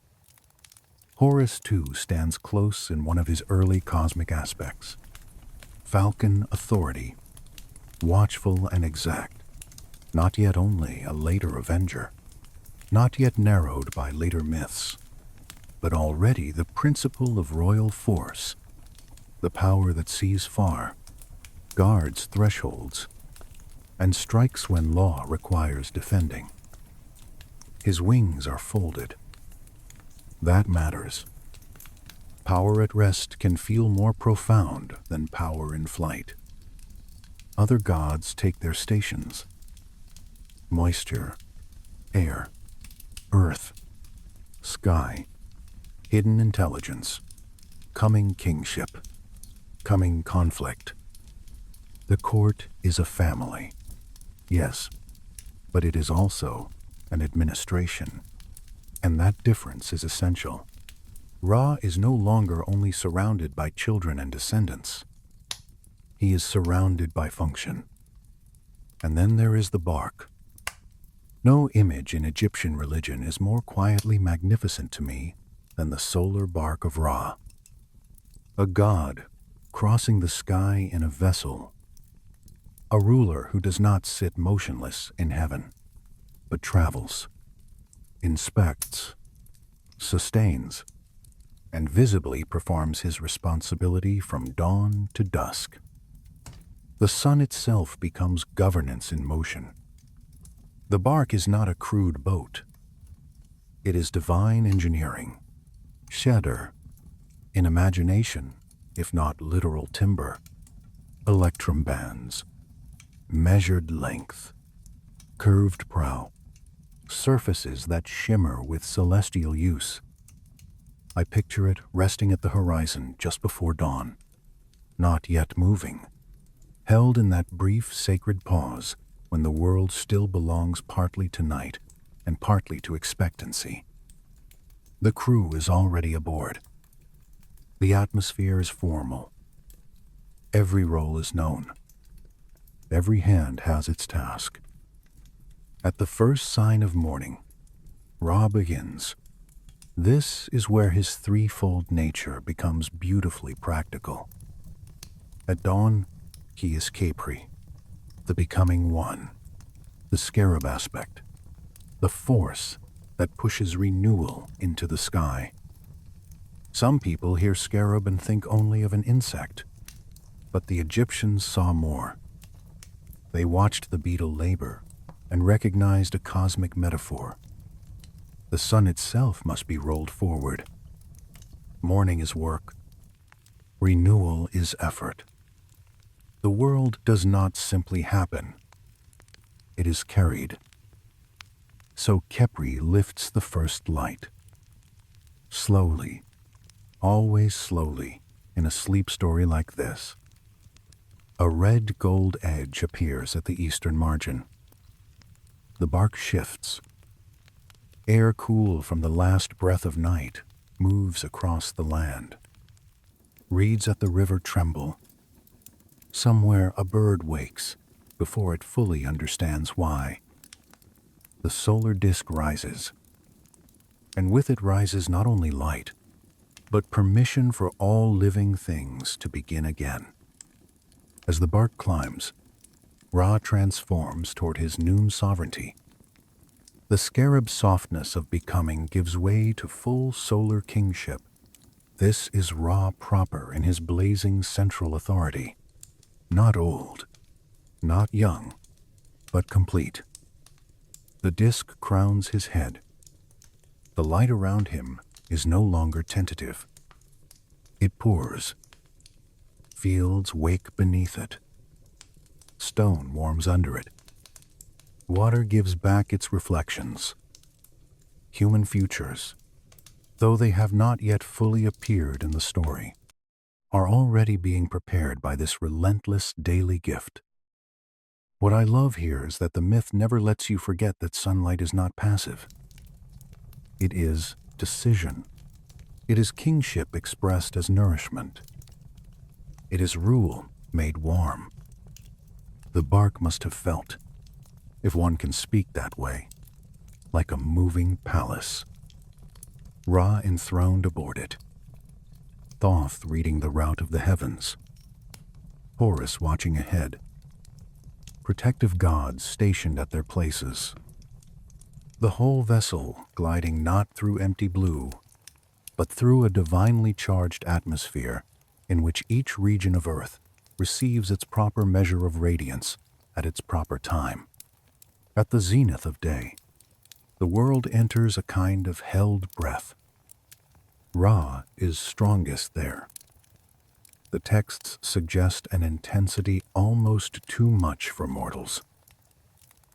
Horus, too, stands close in one of his early cosmic aspects. Falcon authority, watchful and exact, not yet only a later avenger, not yet narrowed by later myths, but already the principle of royal force, the power that sees far, guards thresholds, and strikes when law requires defending. His wings are folded. That matters. Power at rest can feel more profound than power in flight. Other gods take their stations. Moisture, air, earth, sky, hidden intelligence, coming kingship, coming conflict. The court is a family, yes, but it is also an administration, and that difference is essential. Ra is no longer only surrounded by children and descendants. He is surrounded by function. And then there is the bark. No image in Egyptian religion is more quietly magnificent to me than the solar bark of Ra. A god crossing the sky in a vessel. A ruler who does not sit motionless in heaven, but travels, inspects, sustains, and visibly performs his responsibility from dawn to dusk. The sun itself becomes governance in motion. The bark is not a crude boat. It is divine engineering, shedder, in imagination, if not literal timber, electrum bands, measured length, curved prow, surfaces that shimmer with celestial use. I picture it resting at the horizon just before dawn, not yet moving, held in that brief sacred pause when the world still belongs partly to night and partly to expectancy. The crew is already aboard. The atmosphere is formal. Every role is known. Every hand has its task. At the first sign of morning, Ra begins. This is where his threefold nature becomes beautifully practical. At dawn, he is Capri, the becoming one, the scarab aspect, the force that pushes renewal into the sky. Some people hear scarab and think only of an insect, but the Egyptians saw more. They watched the beetle labor and recognized a cosmic metaphor. The sun itself must be rolled forward. Morning is work. Renewal is effort. The world does not simply happen. It is carried. So Khepri lifts the first light. Slowly, always slowly, in a sleep story like this. A red gold edge appears at the eastern margin. The bark shifts. Air cool from the last breath of night moves across the land. Reeds at the river tremble. Somewhere a bird wakes before it fully understands why. The solar disk rises, and with it rises not only light, but permission for all living things to begin again. As the bark climbs, Ra transforms toward his noon sovereignty. The scarab softness of becoming gives way to full solar kingship. This is Ra proper in his blazing central authority. Not old, not young, but complete. The disk crowns his head. The light around him is no longer tentative. It pours. Fields wake beneath it. Stone warms under it. Water gives back its reflections. Human futures, though they have not yet fully appeared in the story, are already being prepared by this relentless daily gift. What I love here is that the myth never lets you forget that sunlight is not passive. It is decision. It is kingship expressed as nourishment. It is rule made warm. The bark must have felt, if one can speak that way, like a moving palace. Ra enthroned aboard it. Thoth reading the route of the heavens. Horus watching ahead. Protective gods stationed at their places. The whole vessel gliding not through empty blue, but through a divinely charged atmosphere in which each region of Earth receives its proper measure of radiance at its proper time. At the zenith of day, the world enters a kind of held breath. Ra is strongest there. The texts suggest an intensity almost too much for mortals.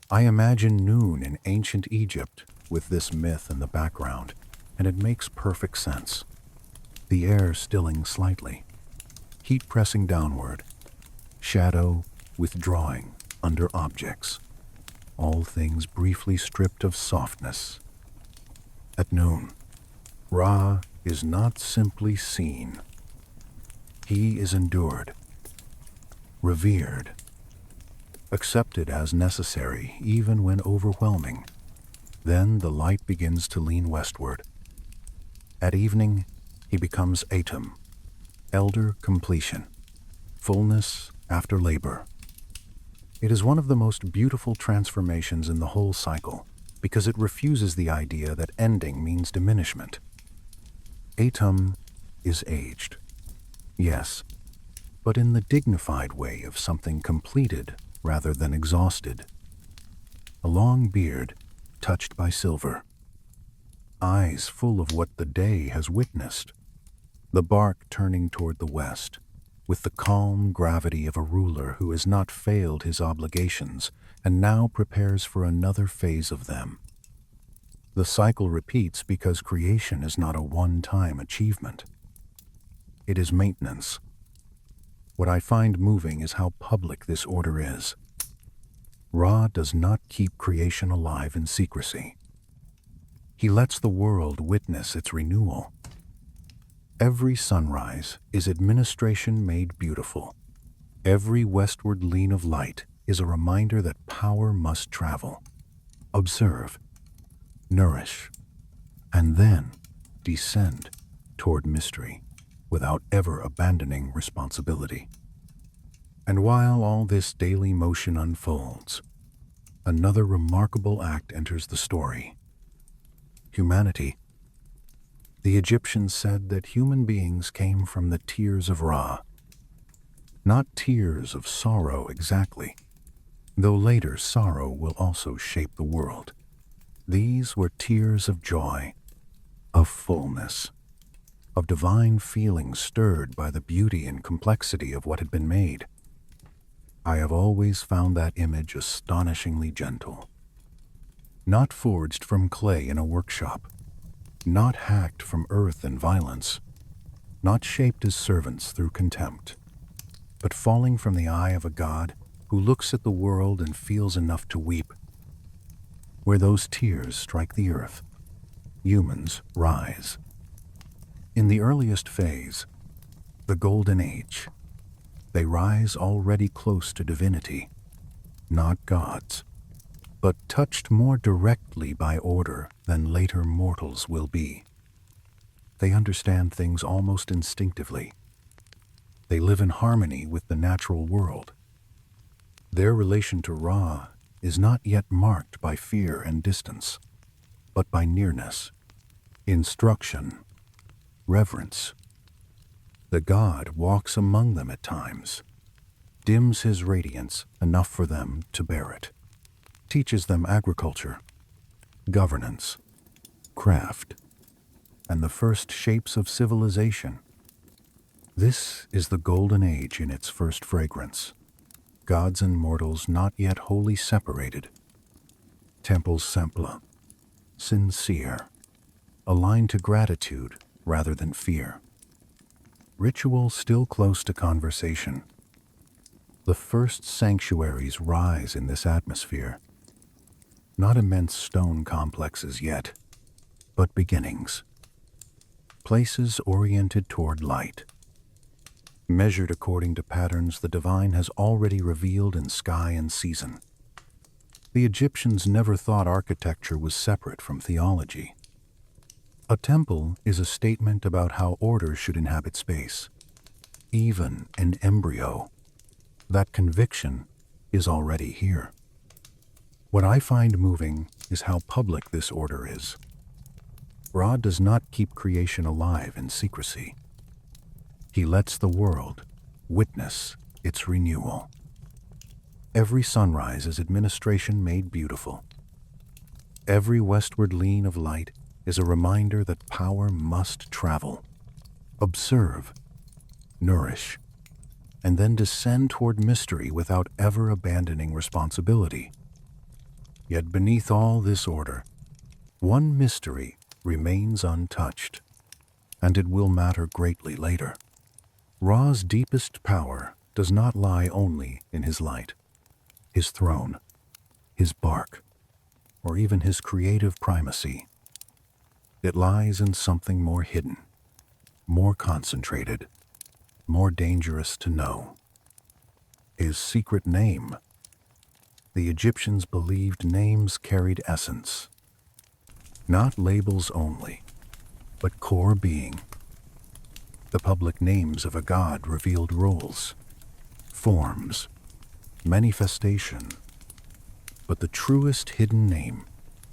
I imagine noon in ancient Egypt with this myth in the background, and it makes perfect sense. The air stilling slightly, heat pressing downward, shadow withdrawing under objects, all things briefly stripped of softness. At noon, Ra is not simply seen. He is endured, revered, accepted as necessary even when overwhelming. Then the light begins to lean westward. At evening, he becomes Atum, elder completion, fullness after labor. It is one of the most beautiful transformations in the whole cycle because it refuses the idea that ending means diminishment. Atum is aged. Yes, but in the dignified way of something completed rather than exhausted. A long beard touched by silver. Eyes full of what the day has witnessed. The bark turning toward the west, with the calm gravity of a ruler who has not failed his obligations and now prepares for another phase of them. The cycle repeats because creation is not a one-time achievement. It is maintenance. What I find moving is how public this order is. Ra does not keep creation alive in secrecy. He lets the world witness its renewal. Every sunrise is administration made beautiful. Every westward lean of light is a reminder that power must travel. Observe, nourish, and then descend toward mystery without ever abandoning responsibility. And while all this daily motion unfolds, another remarkable act enters the story. Humanity. The Egyptians said that human beings came from the tears of Ra. Not tears of sorrow exactly, though later sorrow will also shape the world. These were tears of joy, of fullness, of divine feeling stirred by the beauty and complexity of what had been made. I have always found that image astonishingly gentle. Not forged from clay in a workshop, not hacked from earth and violence, not shaped as servants through contempt, but falling from the eye of a God who looks at the world and feels enough to weep. Where those tears strike the earth, humans rise. In the earliest phase, the Golden Age, they rise already close to divinity, not gods, but touched more directly by order than later mortals will be. They understand things almost instinctively. They live in harmony with the natural world. Their relation to Ra is not yet marked by fear and distance, but by nearness, instruction, reverence. The god walks among them at times, dims his radiance enough for them to bear it, teaches them agriculture, governance, craft, and the first shapes of civilization. This is the Golden Age in its first fragrance. Gods and mortals not yet wholly separated. Temples simple, sincere, aligned to gratitude rather than fear. Ritual still close to conversation. The first sanctuaries rise in this atmosphere. Not immense stone complexes yet, but beginnings. Places oriented toward light. Measured according to patterns the divine has already revealed in sky and season. The Egyptians never thought architecture was separate from theology. A temple is a statement about how order should inhabit space. Even an embryo. That conviction is already here. What I find moving is how public this order is. Ra does not keep creation alive in secrecy. He lets the world witness its renewal. Every sunrise is administration made beautiful. Every westward lean of light is a reminder that power must travel, observe, nourish, and then descend toward mystery without ever abandoning responsibility. Yet beneath all this order, one mystery remains untouched, and it will matter greatly later. Ra's deepest power does not lie only in his light, his throne, his bark, or even his creative primacy. It lies in something more hidden, more concentrated, more dangerous to know. His secret name. The Egyptians believed names carried essence. Not labels only, but core being. The public names of a god revealed roles, forms, manifestation. But the truest hidden name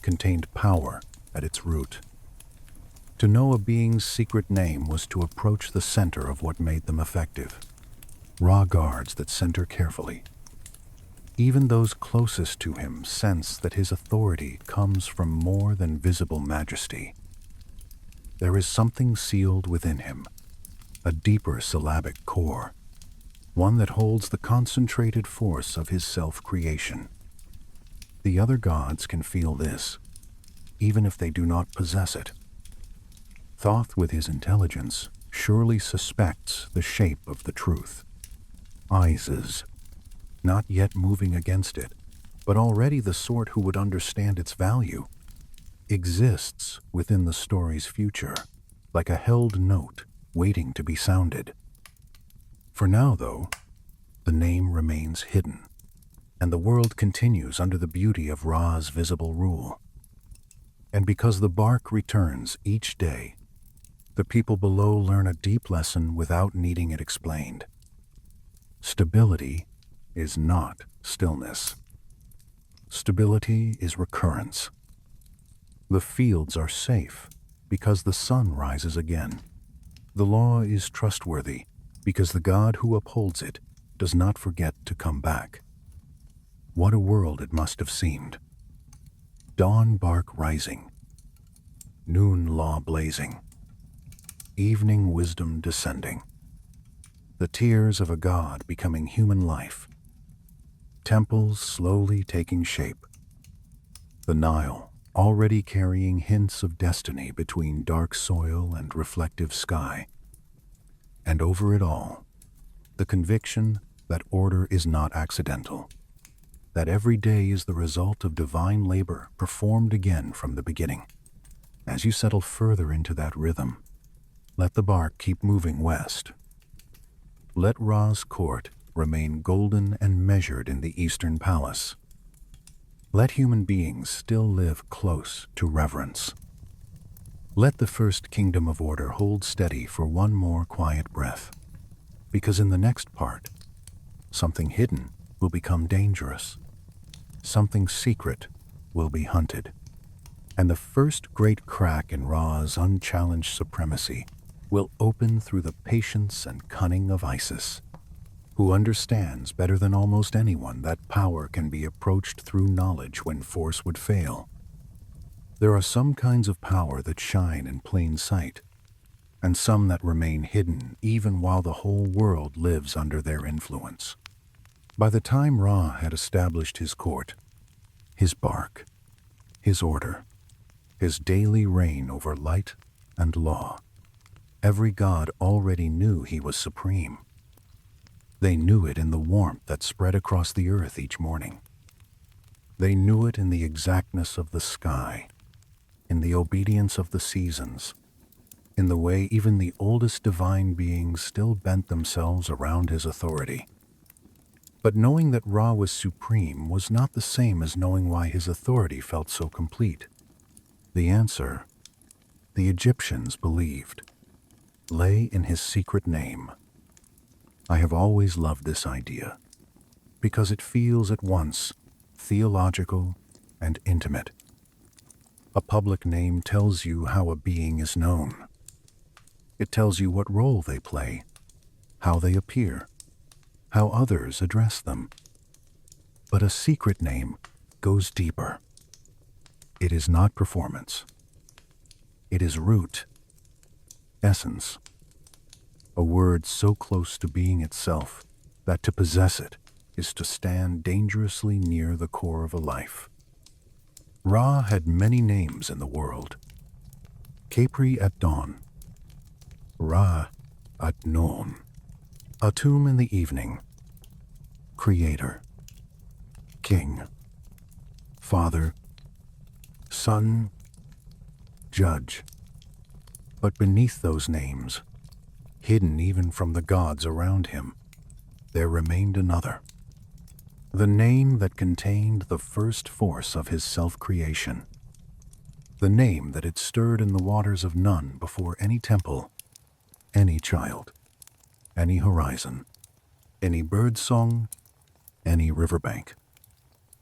contained power at its root. To know a being's secret name was to approach the center of what made them effective. Ra guards that center carefully. Even those closest to him sense that his authority comes from more than visible majesty. There is something sealed within him, a deeper syllabic core, one that holds the concentrated force of his self-creation. The other gods can feel this, even if they do not possess it. Thoth, with his intelligence, surely suspects the shape of the truth. Isis, not yet moving against it, but already the sort who would understand its value, exists within the story's future, like a held note waiting to be sounded. For now, though, the name remains hidden, and the world continues under the beauty of Ra's visible rule. And because the bark returns each day, the people below learn a deep lesson without needing it explained. Stability is not stillness. Stability is recurrence. The fields are safe because the sun rises again. The law is trustworthy because the God who upholds it does not forget to come back. What a world it must have seemed. Dawn bark rising, noon law blazing, evening wisdom descending. The tears of a god becoming human life. Temples slowly taking shape. The Nile already carrying hints of destiny between dark soil and reflective sky. And over it all, the conviction that order is not accidental, that every day is the result of divine labor performed again from the beginning. As you settle further into that rhythm, let the bark keep moving west. Let Ra's court remain golden and measured in the eastern palace. Let human beings still live close to reverence. Let the first kingdom of order hold steady for one more quiet breath, because in the next part, something hidden will become dangerous. Something secret will be hunted. And the first great crack in Ra's unchallenged supremacy will open through the patience and cunning of Isis, who understands better than almost anyone that power can be approached through knowledge when force would fail. There are some kinds of power that shine in plain sight, and some that remain hidden even while the whole world lives under their influence. By the time Ra had established his court, his bark, his order, his daily reign over light and law, every god already knew he was supreme. They knew it in the warmth that spread across the earth each morning. They knew it in the exactness of the sky, in the obedience of the seasons, in the way even the oldest divine beings still bent themselves around his authority. But knowing that Ra was supreme was not the same as knowing why his authority felt so complete. The answer, the Egyptians believed, lay in his secret name. I have always loved this idea, because it feels at once theological and intimate. A public name tells you how a being is known. It tells you what role they play, how they appear, how others address them. But a secret name goes deeper. It is not performance. It is root, essence, a word so close to being itself that to possess it is to stand dangerously near the core of a life. Ra had many names in the world. Capri at dawn, Ra at noon, Atum in the evening, Creator, King, Father, Son, Judge. But beneath those names, hidden even from the gods around him, there remained another. The name that contained the first force of his self-creation. The name that had stirred in the waters of none before any temple, any child, any horizon, any birdsong, any riverbank,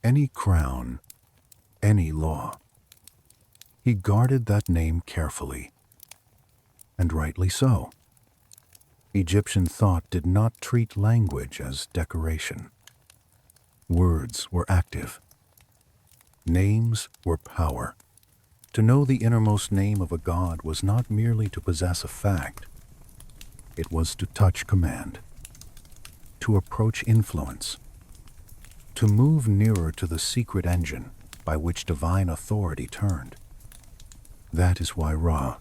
any crown, any law. He guarded that name carefully, and rightly so. Egyptian thought did not treat language as decoration. Words were active. Names were power. To know the innermost name of a god was not merely to possess a fact. It was to touch command, to approach influence, to move nearer to the secret engine by which divine authority turned. That is why Ra,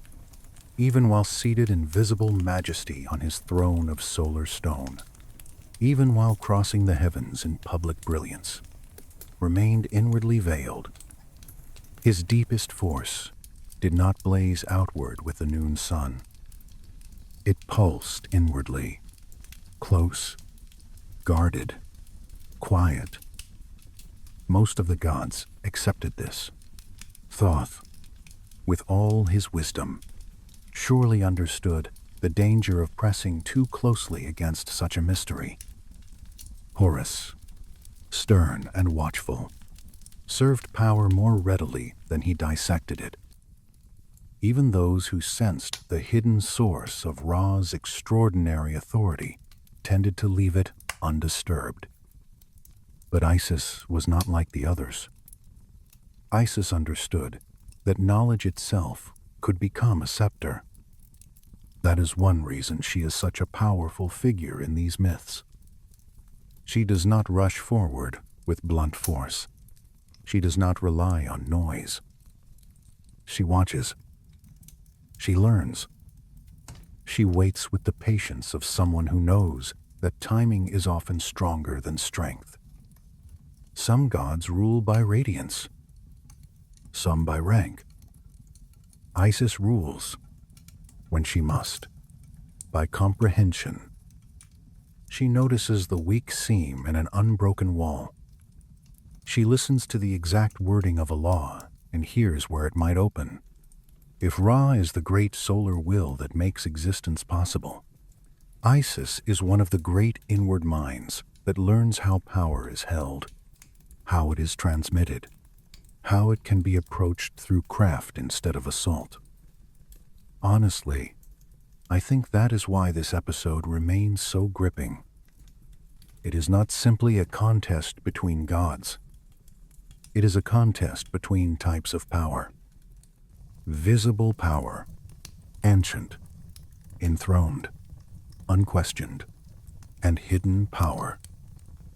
even while seated in visible majesty on his throne of solar stone, even while crossing the heavens in public brilliance, remained inwardly veiled. His deepest force did not blaze outward with the noon sun. It pulsed inwardly, close, guarded, quiet. Most of the gods accepted this. Thoth, with all his wisdom, surely understood the danger of pressing too closely against such a mystery. Horus, stern and watchful, served power more readily than he dissected it. Even those who sensed the hidden source of Ra's extraordinary authority tended to leave it undisturbed. But Isis was not like the others. Isis understood that knowledge itself could become a scepter. That is one reason she is such a powerful figure in these myths. She does not rush forward with blunt force. She does not rely on noise. She watches. She learns. She waits with the patience of someone who knows that timing is often stronger than strength. Some gods rule by radiance, some by rank. Isis rules when she must, by comprehension. She notices the weak seam in an unbroken wall. She listens to the exact wording of a law and hears where it might open. If Ra is the great solar will that makes existence possible, Isis is one of the great inward minds that learns how power is held, how it is transmitted, how it can be approached through craft instead of assault. Honestly, I think that is why this episode remains so gripping. It is not simply a contest between gods. It is a contest between types of power. Visible power, ancient, enthroned, unquestioned, and hidden power,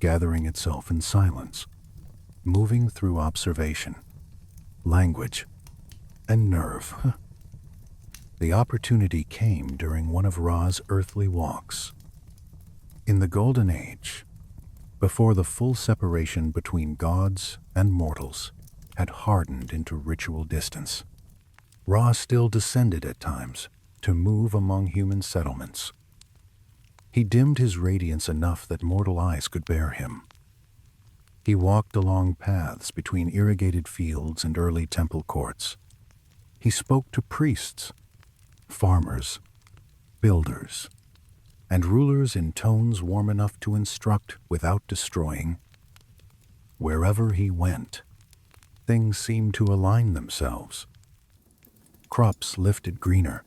gathering itself in silence, moving through observation, language, and nerve. The opportunity came during one of Ra's earthly walks. In the Golden Age, before the full separation between gods and mortals had hardened into ritual distance, Ra still descended at times to move among human settlements. He dimmed his radiance enough that mortal eyes could bear him. He walked along paths between irrigated fields and early temple courts. He spoke to priests, farmers, builders, and rulers in tones warm enough to instruct without destroying. Wherever he went, things seemed to align themselves. Crops lifted greener.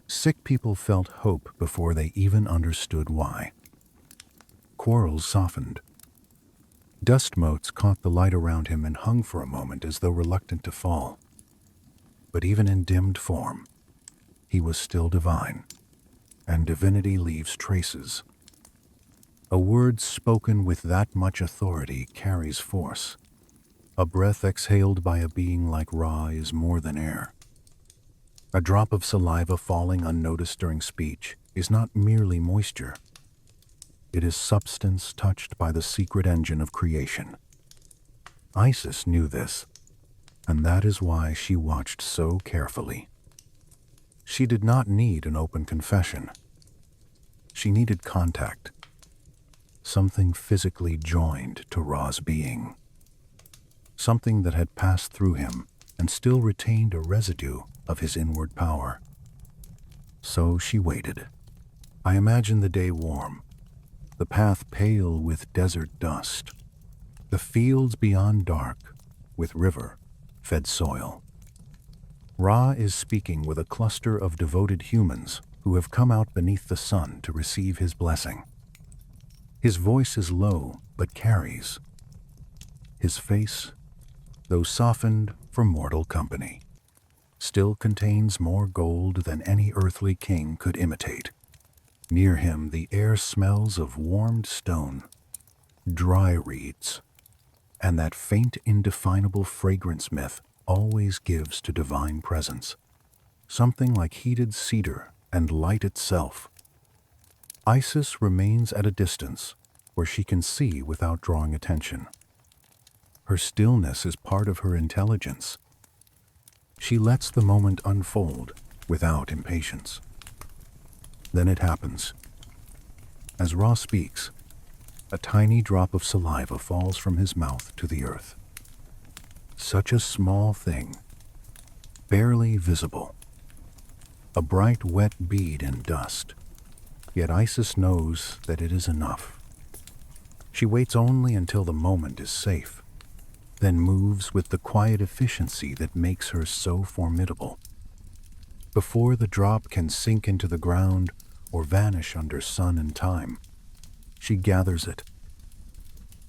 Sick people felt hope before they even understood why. Quarrels softened. Dust motes caught the light around him and hung for a moment as though reluctant to fall. But even in dimmed form, he was still divine, and divinity leaves traces. A word spoken with that much authority carries force. A breath exhaled by a being like Ra is more than air. A drop of saliva falling unnoticed during speech is not merely moisture. It is substance touched by the secret engine of creation. Isis knew this, and that is why she watched so carefully. She did not need an open confession. She needed contact, something physically joined to Ra's being, something that had passed through him and still retained a residue of his inward power. So she waited. I imagine the day warm, the path pale with desert dust, the fields beyond dark with river-fed soil. Ra is speaking with a cluster of devoted humans who have come out beneath the sun to receive his blessing. His voice is low but carries. His face, though softened for mortal company, still contains more gold than any earthly king could imitate. Near him the air smells of warmed stone, dry reeds, and that faint indefinable fragrance myth always gives to divine presence, something like heated cedar and light itself. Isis remains at a distance where she can see without drawing attention. Her stillness is part of her intelligence. She lets the moment unfold without impatience. Then it happens. As Ra speaks, a tiny drop of saliva falls from his mouth to the earth. Such a small thing, barely visible. A bright, wet bead in dust. Yet Isis knows that it is enough. She waits only until the moment is safe, then moves with the quiet efficiency that makes her so formidable. Before the drop can sink into the ground or vanish under sun and time, she gathers it,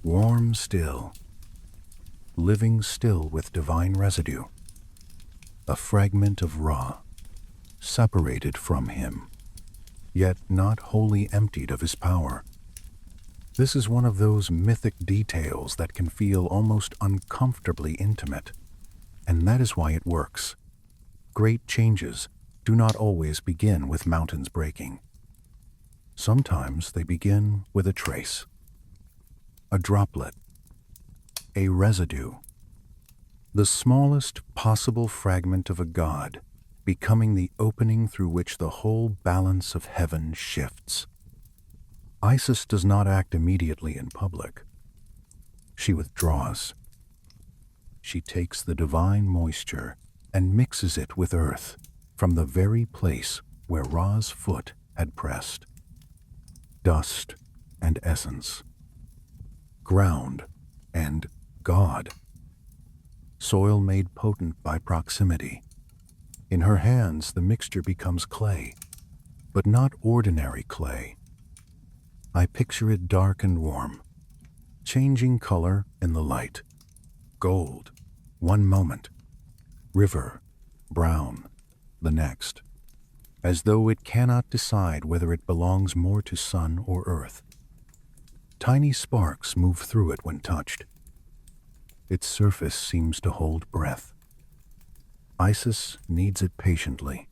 warm still, living still with divine residue, a fragment of Ra, separated from him, yet not wholly emptied of his power. This is one of those mythic details that can feel almost uncomfortably intimate, and that is why it works. Great changes do not always begin with mountains breaking. Sometimes they begin with a trace, a droplet, a residue, The smallest possible fragment of a god, becoming the opening through which the whole balance of heaven shifts. Isis does not act immediately in public. She withdraws. She takes the divine moisture and mixes it with earth from the very place where Ra's foot had pressed. Dust and essence. Ground and God. Soil made potent by proximity. In her hands, the mixture becomes clay, but not ordinary clay. I picture it dark and warm, changing color in the light. Gold, one moment. River, brown, the next. As though it cannot decide whether it belongs more to sun or earth. Tiny sparks move through it when touched. Its surface seems to hold breath. Isis kneads it patiently.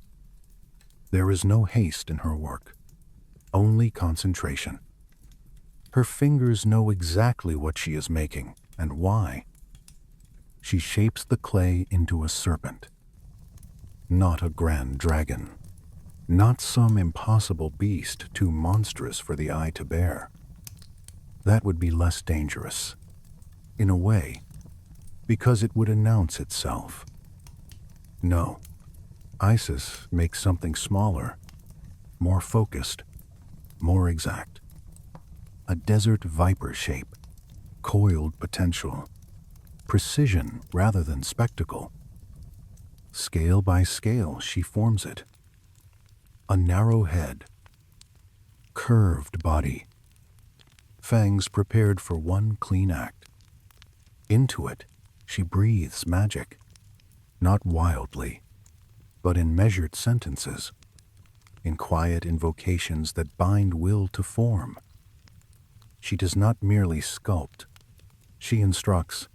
There is no haste in her work, only concentration. Her fingers know exactly what she is making and why. She shapes the clay into a serpent, not a grand dragon, not some impossible beast too monstrous for the eye to bear. That would be less dangerous, in a way, because it would announce itself. No, Isis makes something smaller, more focused, more exact. A desert viper shape, coiled potential, precision rather than spectacle. Scale by scale, she forms it. A narrow head, curved body, fangs prepared for one clean act. Into it, she breathes magic, not wildly, but in measured sentences, in quiet invocations that bind will to form. She does not merely sculpt, she instructs.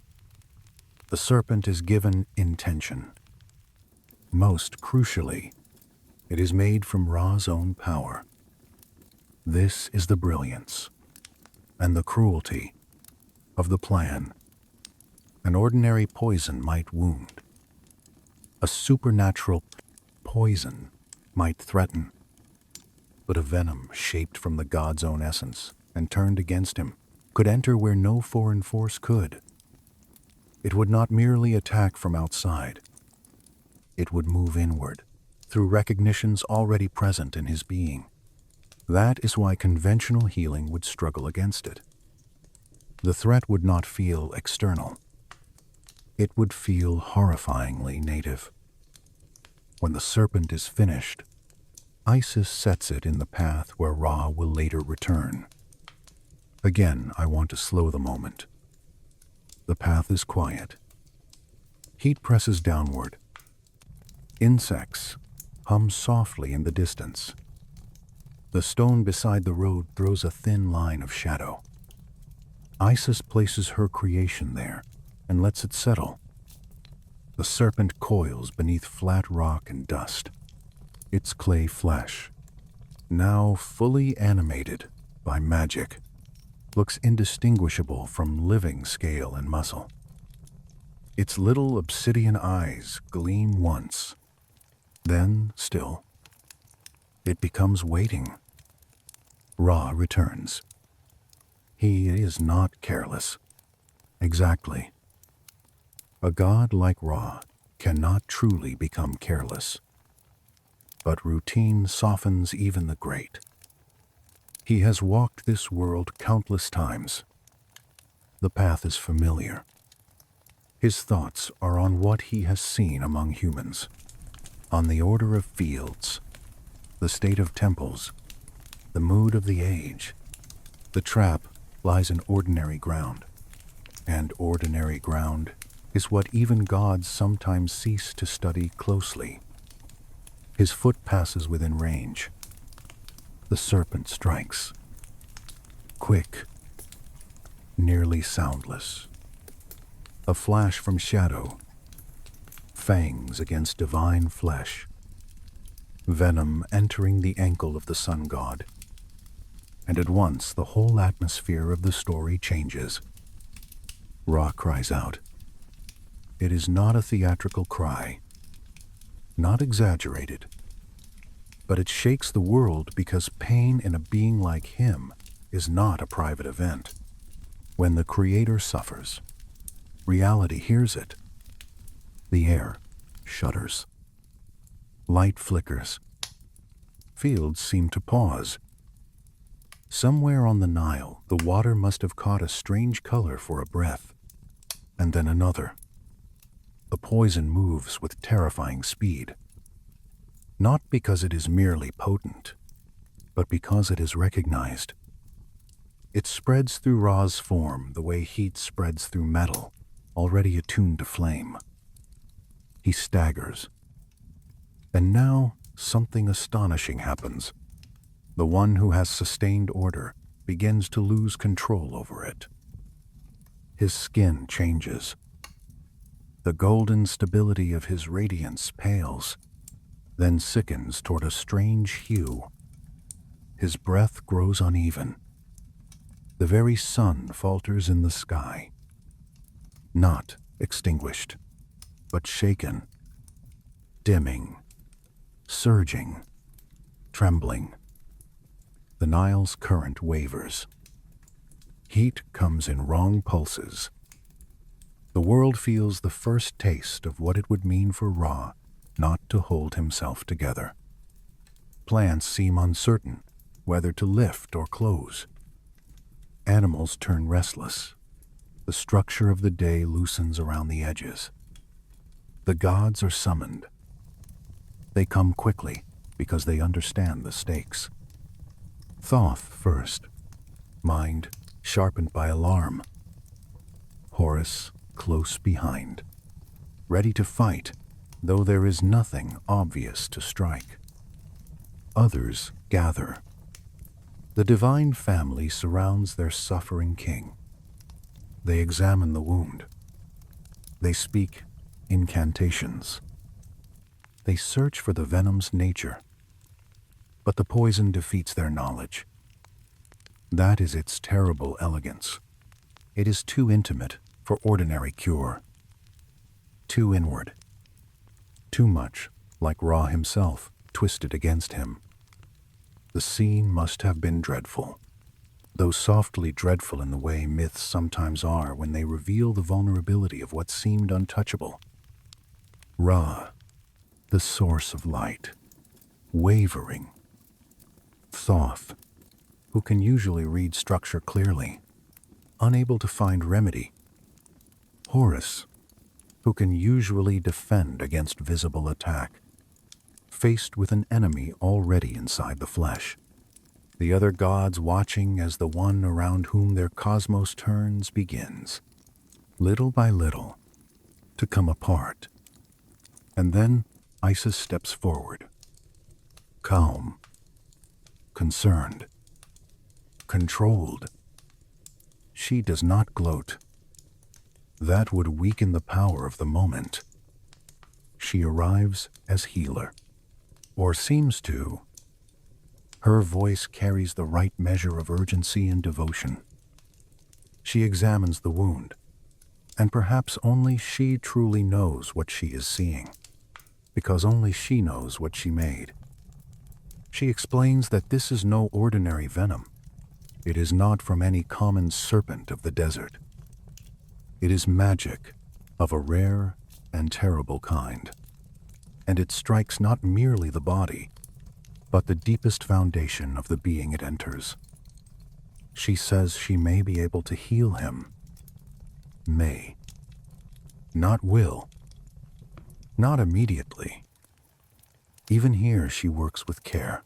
The serpent is given intention. Most crucially, it is made from Ra's own power. This is the brilliance and the cruelty of the plan. An ordinary poison might wound. A supernatural poison might threaten. But a venom shaped from the god's own essence and turned against him could enter where no foreign force could. It would not merely attack from outside. It would move inward, through recognitions already present in his being. That is why conventional healing would struggle against it. The threat would not feel external. It would feel horrifyingly native. When the serpent is finished, Isis sets it in the path where Ra will later return. Again, I want to slow the moment. The path is quiet. Heat presses downward. Insects hum softly in the distance. The stone beside the road throws a thin line of shadow. Isis places her creation there and lets it settle. The serpent coils beneath flat rock and dust. Its clay flesh, now fully animated by magic, looks indistinguishable from living scale and muscle. Its little obsidian eyes gleam once, then still. It becomes waiting. Ra returns. He is not careless. Exactly. A god like Ra cannot truly become careless. But routine softens even the great. He has walked this world countless times. The path is familiar. His thoughts are on what he has seen among humans, on the order of fields, the state of temples, the mood of the age. The trap lies in ordinary ground, and ordinary ground is what even gods sometimes cease to study closely. His foot passes within range. The serpent strikes. Quick, nearly soundless. A flash from shadow. Fangs against divine flesh. Venom entering the ankle of the sun god. And at once the whole atmosphere of the story changes. Ra cries out. It is not a theatrical cry, not exaggerated, but it shakes the world because pain in a being like him is not a private event. When the Creator suffers, reality hears it. The air shudders. Light flickers. Fields seem to pause. Somewhere on the Nile, the water must have caught a strange color for a breath, and then another. The poison moves with terrifying speed, not because it is merely potent, but because it is recognized. It spreads through Ra's form the way heat spreads through metal, already attuned to flame. He staggers. And now something astonishing happens. The one who has sustained order begins to lose control over it. His skin changes. The golden stability of his radiance pales, then sickens toward a strange hue. His breath grows uneven. The very sun falters in the sky. Not extinguished, but shaken, dimming, surging, trembling. The Nile's current wavers. Heat comes in wrong pulses. The world feels the first taste of what it would mean for Ra not to hold himself together. Plants seem uncertain whether to lift or close. Animals turn restless. The structure of the day loosens around the edges. The gods are summoned. They come quickly because they understand the stakes. Thoth first, mind sharpened by alarm. Horus close behind, ready to fight, though there is nothing obvious to strike. Others gather. The divine family surrounds their suffering king. They examine the wound. They speak incantations. They search for the venom's nature. But the poison defeats their knowledge. That is its terrible elegance. It is too intimate for ordinary cure. Too inward. Too much like Ra himself, twisted against him. The scene must have been dreadful, though softly dreadful in the way myths sometimes are when they reveal the vulnerability of what seemed untouchable. Ra, the source of light, wavering. Thoth, who can usually read structure clearly, unable to find remedy. Horus, who can usually defend against visible attack, faced with an enemy already inside the flesh. The other gods watching as the one around whom their cosmos turns begins, little by little, to come apart. And then Isis steps forward, calm, concerned, controlled. She does not gloat. That would weaken the power of the moment. She arrives as healer, or seems to. Her voice carries the right measure of urgency and devotion. She examines the wound, and perhaps only she truly knows what she is seeing, because only she knows what she made. She explains that this is no ordinary venom. It is not from any common serpent of the desert. It is magic of a rare and terrible kind, and it strikes not merely the body, but the deepest foundation of the being it enters. She says she may be able to heal him. May. Not will. Not immediately. Even here she works with care.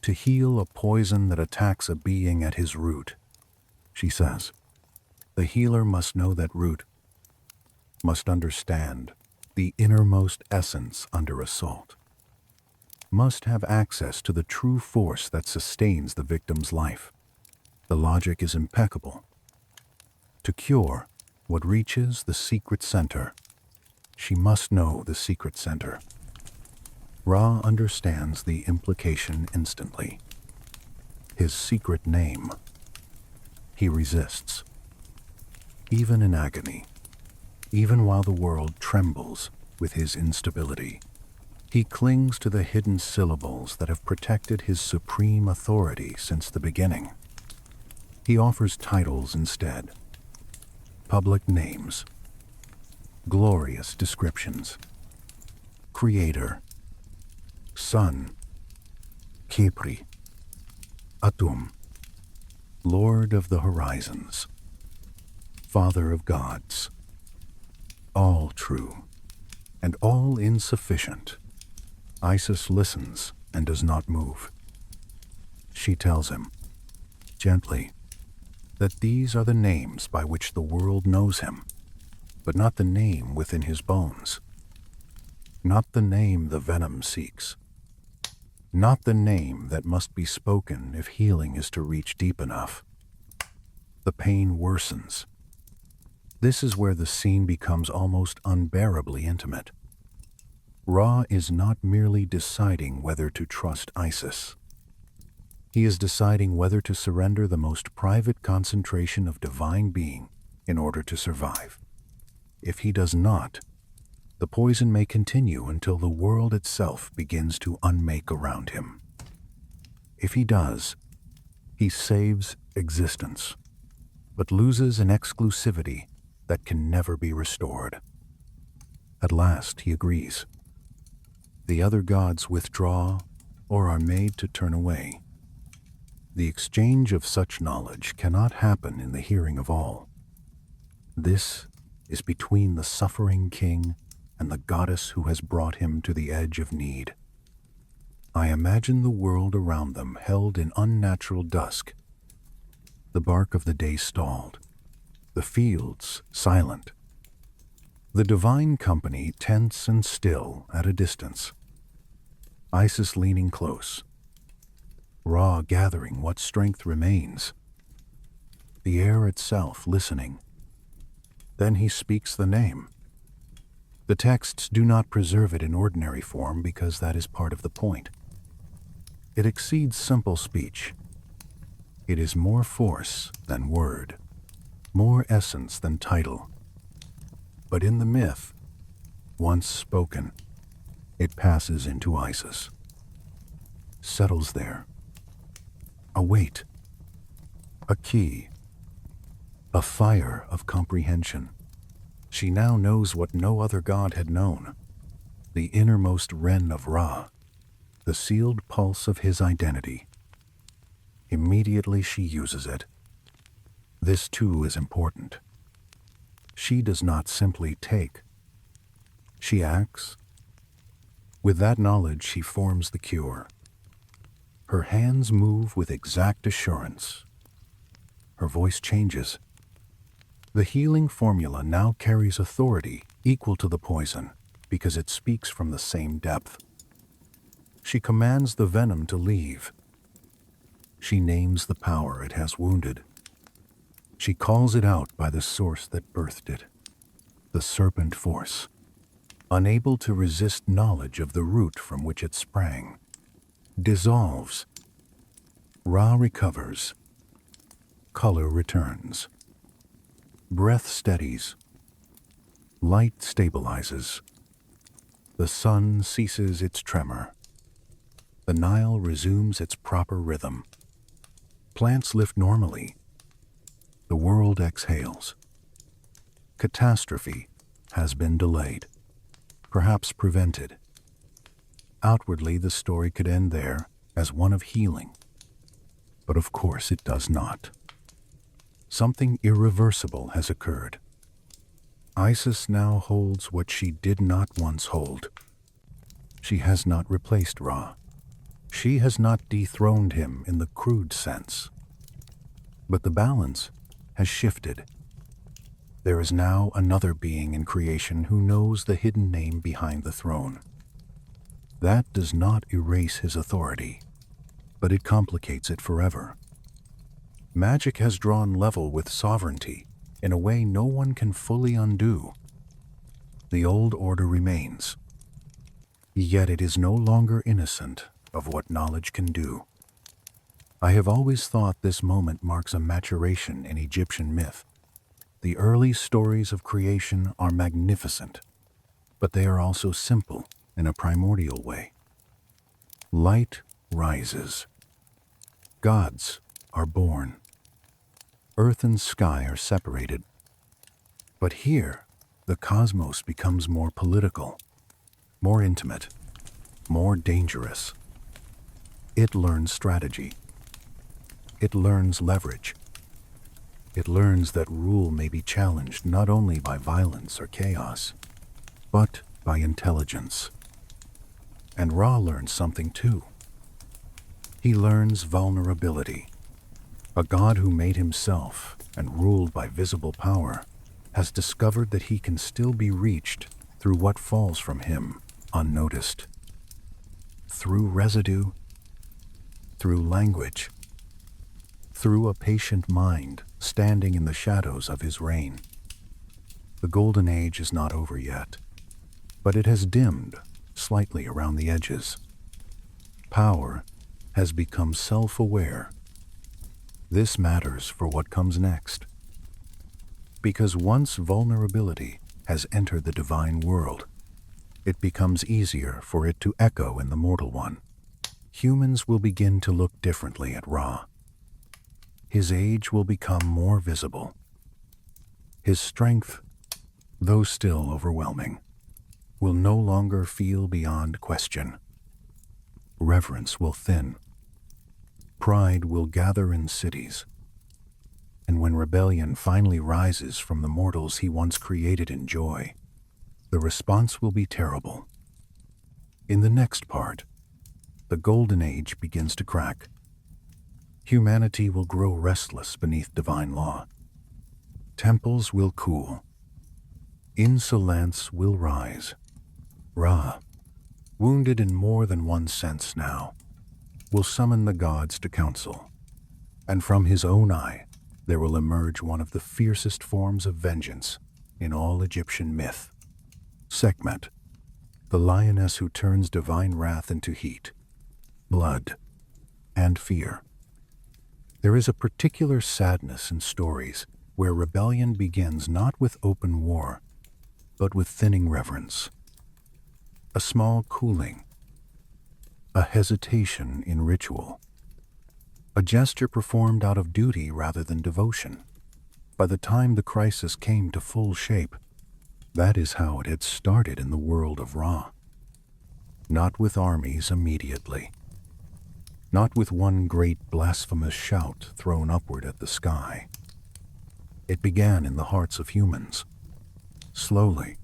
To heal a poison that attacks a being at his root, she says, the healer must know that root, must understand the innermost essence under assault, must have access to the true force that sustains the victim's life. The logic is impeccable. To cure what reaches the secret center, she must know the secret center. Ra understands the implication instantly. His secret name. He resists. Even in agony, even while the world trembles with his instability. He clings to the hidden syllables that have protected his supreme authority since the beginning. He offers titles instead, public names, glorious descriptions: Creator, Son, Kipri, Atum, Lord of the Horizons, Father of Gods. All true, and all insufficient. Isis listens and does not move. She tells him, gently, that these are the names by which the world knows him, but not the name within his bones. Not the name the venom seeks. Not the name that must be spoken if healing is to reach deep enough. The pain worsens. This is where the scene becomes almost unbearably intimate. Ra is not merely deciding whether to trust Isis. He is deciding whether to surrender the most private concentration of divine being in order to survive. If he does not, the poison may continue until the world itself begins to unmake around him. If he does, he saves existence, but loses an exclusivity that can never be restored. At last he agrees. The other gods withdraw or are made to turn away. The exchange of such knowledge cannot happen in the hearing of all. This is between the suffering king and the goddess who has brought him to the edge of need. I imagine the world around them held in unnatural dusk. The bark of the day stalled, the fields silent, the divine company tense and still at a distance. Isis leaning close, Ra gathering what strength remains, the air itself listening. Then he speaks the name. The texts do not preserve it in ordinary form because that is part of the point. It exceeds simple speech. It is more force than word, more essence than title. But in the myth, once spoken, it passes into Isis, settles there. A weight, a key, a fire of comprehension. She now knows what no other god had known, the innermost wren of Ra, the sealed pulse of his identity. Immediately she uses it. This too is important. She does not simply take. She acts. With that knowledge she forms the cure. Her hands move with exact assurance. Her voice changes. The healing formula now carries authority equal to the poison because it speaks from the same depth. She commands the venom to leave. She names the power it has wounded. She calls it out by the source that birthed it, the serpent force, unable to resist knowledge of the root from which it sprang. Dissolves. Ra recovers. Color returns. Breath steadies. Light stabilizes. The sun ceases its tremor. The Nile resumes its proper rhythm. Plants lift normally. The world exhales. Catastrophe has been delayed, perhaps prevented. Outwardly, the story could end there as one of healing. But of course it does not. Something irreversible has occurred. Isis now holds what she did not once hold. She has not replaced Ra. She has not dethroned him in the crude sense. But the balance has shifted. There is now another being in creation who knows the hidden name behind the throne. That does not erase his authority, but it complicates it forever. Magic has drawn level with sovereignty in a way no one can fully undo. The old order remains, yet it is no longer innocent of what knowledge can do. I have always thought this moment marks a maturation in Egyptian myth. The early stories of creation are magnificent, but they are also simple in a primordial way. Light rises. Gods are born. Earth and sky are separated. But here, the cosmos becomes more political, more intimate, more dangerous. It learns strategy. It learns leverage. It learns that rule may be challenged not only by violence or chaos, but by intelligence. And Ra learns something too. He learns vulnerability. A god who made himself and ruled by visible power has discovered that he can still be reached through what falls from him unnoticed. Through residue, through language, through a patient mind standing in the shadows of his reign. The Golden Age is not over yet, but it has dimmed slightly around the edges. Power has become self-aware. This matters for what comes next. Because once vulnerability has entered the divine world, it becomes easier for it to echo in the mortal one. Humans will begin to look differently at Ra. His age will become more visible. His strength, though still overwhelming, will no longer feel beyond question. Reverence will thin. Pride will gather in cities. And when rebellion finally rises from the mortals he once created in joy, the response will be terrible. In the next part, the Golden Age begins to crack. Humanity will grow restless beneath divine law. Temples will cool. Insolence will rise. Ra, wounded in more than one sense now, will summon the gods to council, and from his own eye there will emerge one of the fiercest forms of vengeance in all Egyptian myth. Sekhmet, the lioness who turns divine wrath into heat, blood, and fear. There is a particular sadness in stories where rebellion begins not with open war, but with thinning reverence. A small cooling, a hesitation in ritual, a gesture performed out of duty rather than devotion. By the time the crisis came to full shape, that is how it had started in the world of Ra. Not with armies immediately. Not with one great blasphemous shout thrown upward at the sky. It began in the hearts of humans, slowly,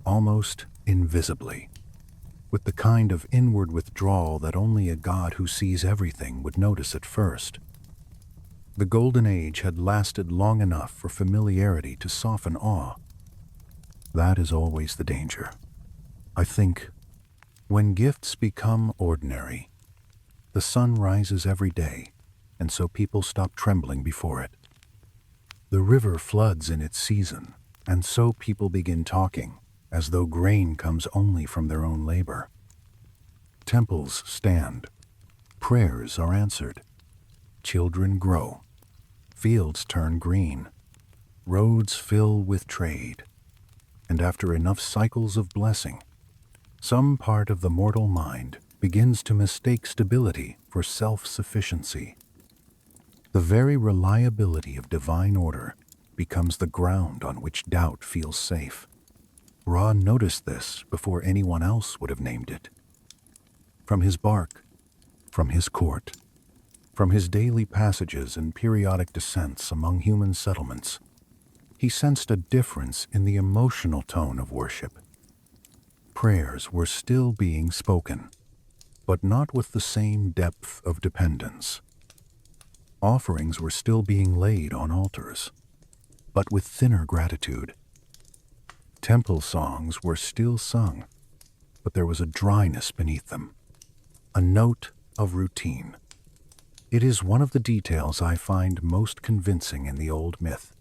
almost invisibly, with the kind of inward withdrawal that only a god who sees everything would notice at first. The Golden Age had lasted long enough for familiarity to soften awe. That is always the danger. I think, when gifts become ordinary, the sun rises every day, and so people stop trembling before it. The river floods in its season, and so people begin talking, as though grain comes only from their own labor. Temples stand. Prayers are answered. Children grow. Fields turn green. Roads fill with trade. And after enough cycles of blessing, some part of the mortal mind begins to mistake stability for self-sufficiency. The very reliability of divine order becomes the ground on which doubt feels safe. Ra noticed this before anyone else would have named it. From his bark, from his court, from his daily passages and periodic descents among human settlements, he sensed a difference in the emotional tone of worship. Prayers were still being spoken, but not with the same depth of dependence. Offerings were still being laid on altars, but with thinner gratitude. Temple songs were still sung, but there was a dryness beneath them, a note of routine. It is one of the details I find most convincing in the old myth.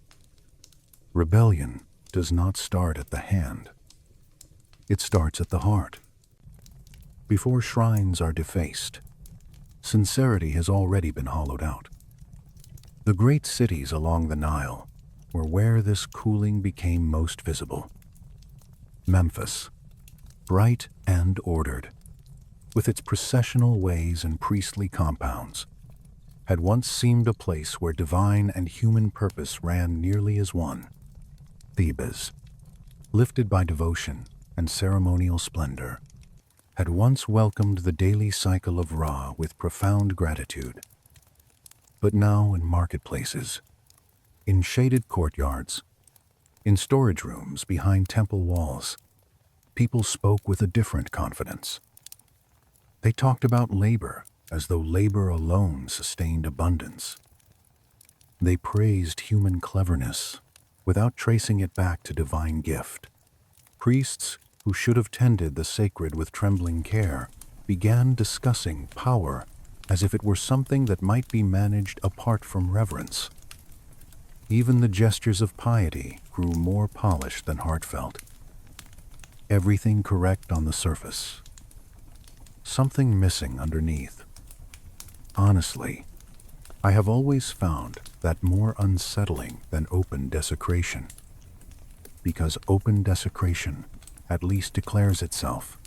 Rebellion does not start at the hand. It starts at the heart. Before shrines are defaced, sincerity has already been hollowed out. The great cities along the Nile, were where this cooling became most visible. Memphis, bright and ordered, with its processional ways and priestly compounds, had once seemed a place where divine and human purpose ran nearly as one. Thebes, lifted by devotion and ceremonial splendor, had once welcomed the daily cycle of Ra with profound gratitude. But now in marketplaces, in shaded courtyards, in storage rooms behind temple walls, people spoke with a different confidence. They talked about labor as though labor alone sustained abundance. They praised human cleverness without tracing it back to divine gift. Priests who should have tended the sacred with trembling care began discussing power as if it were something that might be managed apart from reverence. Even the gestures of piety grew more polished than heartfelt. Everything correct on the surface, something missing underneath. Honestly, I have always found that more unsettling than open desecration, because open desecration at least declares itself.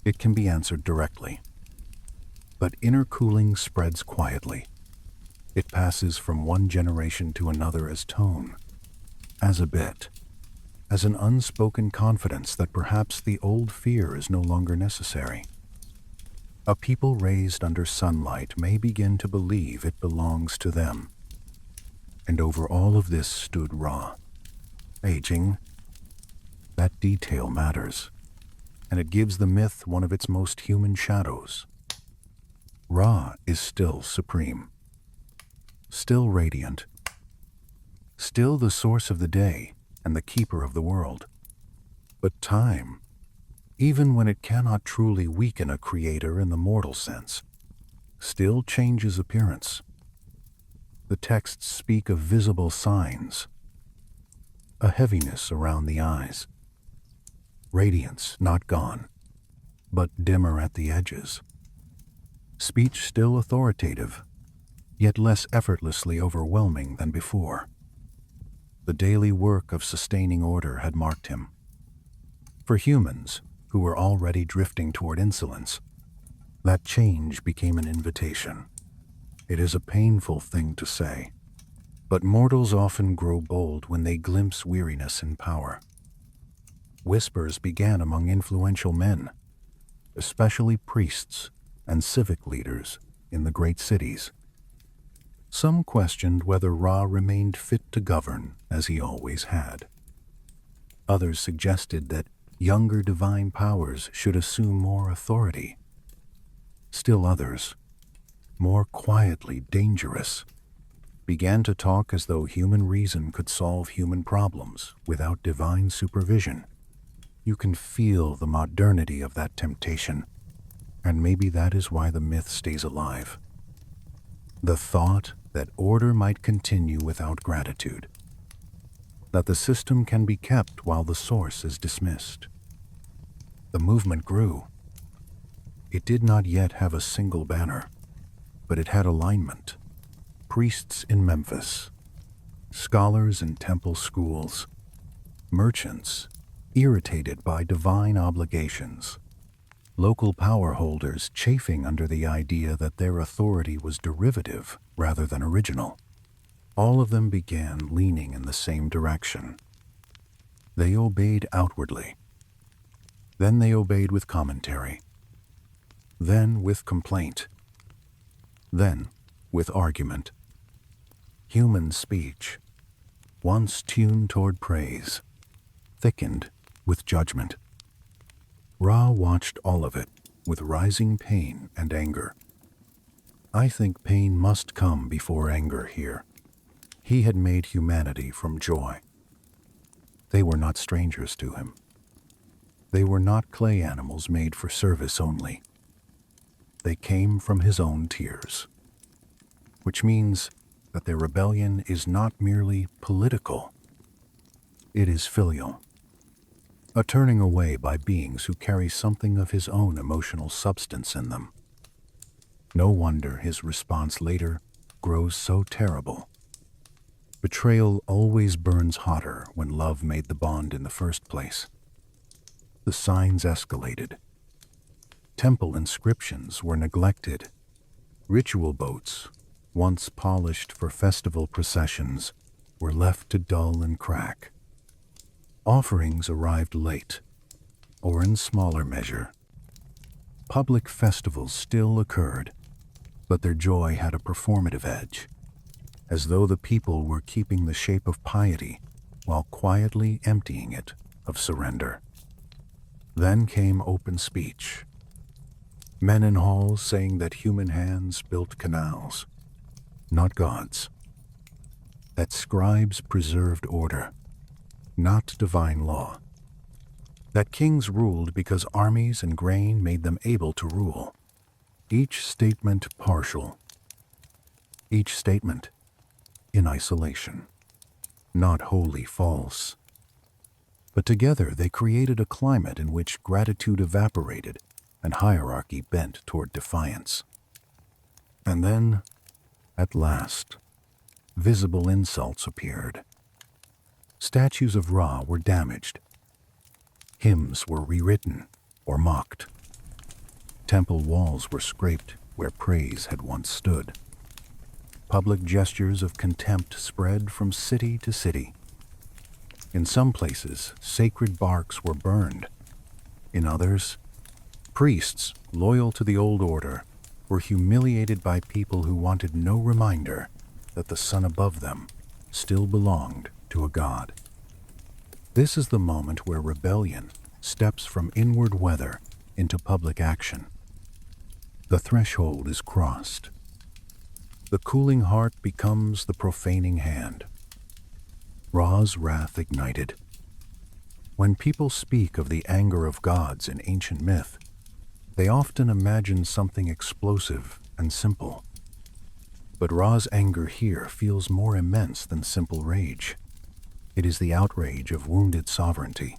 It can be answered directly. But inner cooling spreads quietly. It passes from one generation to another as tone, as a bit, as an unspoken confidence that perhaps the old fear is no longer necessary. A people raised under sunlight may begin to believe it belongs to them. And over all of this stood Ra, aging. That detail matters, and it gives the myth one of its most human shadows. Ra is still supreme, still radiant, still the source of the day and the keeper of the world. But time, even when it cannot truly weaken a creator in the mortal sense, still changes appearance. The texts speak of visible signs, a heaviness around the eyes, radiance not gone, but dimmer at the edges, speech still authoritative, yet less effortlessly overwhelming than before. The daily work of sustaining order had marked him. For humans, who were already drifting toward insolence, that change became an invitation. It is a painful thing to say, but mortals often grow bold when they glimpse weariness in power. Whispers began among influential men, especially priests and civic leaders in the great cities. Some questioned whether Ra remained fit to govern as he always had. Others suggested that younger divine powers should assume more authority. Still others, more quietly dangerous, began to talk as though human reason could solve human problems without divine supervision. You can feel the modernity of that temptation, and maybe that is why the myth stays alive. The thought that order might continue without gratitude, that the system can be kept while the source is dismissed. The movement grew. It did not yet have a single banner, but it had alignment. Priests in Memphis, scholars in temple schools, merchants irritated by divine obligations, local power holders chafing under the idea that their authority was derivative rather than original. All of them began leaning in the same direction. They obeyed outwardly. Then they obeyed with commentary. Then with complaint. Then with argument. Human speech, once tuned toward praise, thickened with judgment. Ra watched all of it with rising pain and anger. I think pain must come before anger here. He had made humanity from joy. They were not strangers to him. They were not clay animals made for service only. They came from his own tears, which means that their rebellion is not merely political. It is filial, a turning away by beings who carry something of his own emotional substance in them. No wonder his response later grows so terrible. Betrayal always burns hotter when love made the bond in the first place. The signs escalated. Temple inscriptions were neglected. Ritual boats, once polished for festival processions, were left to dull and crack. Offerings arrived late, or in smaller measure. Public festivals still occurred, but their joy had a performative edge, as though the people were keeping the shape of piety while quietly emptying it of surrender. Then came open speech. Men in halls saying that human hands built canals, not gods. That scribes preserved order, not divine law. That kings ruled because armies and grain made them able to rule. Each statement partial. Each statement in isolation, not wholly false. But together they created a climate in which gratitude evaporated and hierarchy bent toward defiance. And then, at last, visible insults appeared. Statues of Ra were damaged. Hymns were rewritten or mocked. Temple walls were scraped where praise had once stood. Public gestures of contempt spread from city to city. In some places, sacred barks were burned. In others, priests, loyal to the old order, were humiliated by people who wanted no reminder that the sun above them still belonged to a god. This is the moment where rebellion steps from inward weather into public action. The threshold is crossed. The cooling heart becomes the profaning hand. Ra's wrath ignited. When people speak of the anger of gods in ancient myth, they often imagine something explosive and simple. But Ra's anger here feels more immense than simple rage. It is the outrage of wounded sovereignty.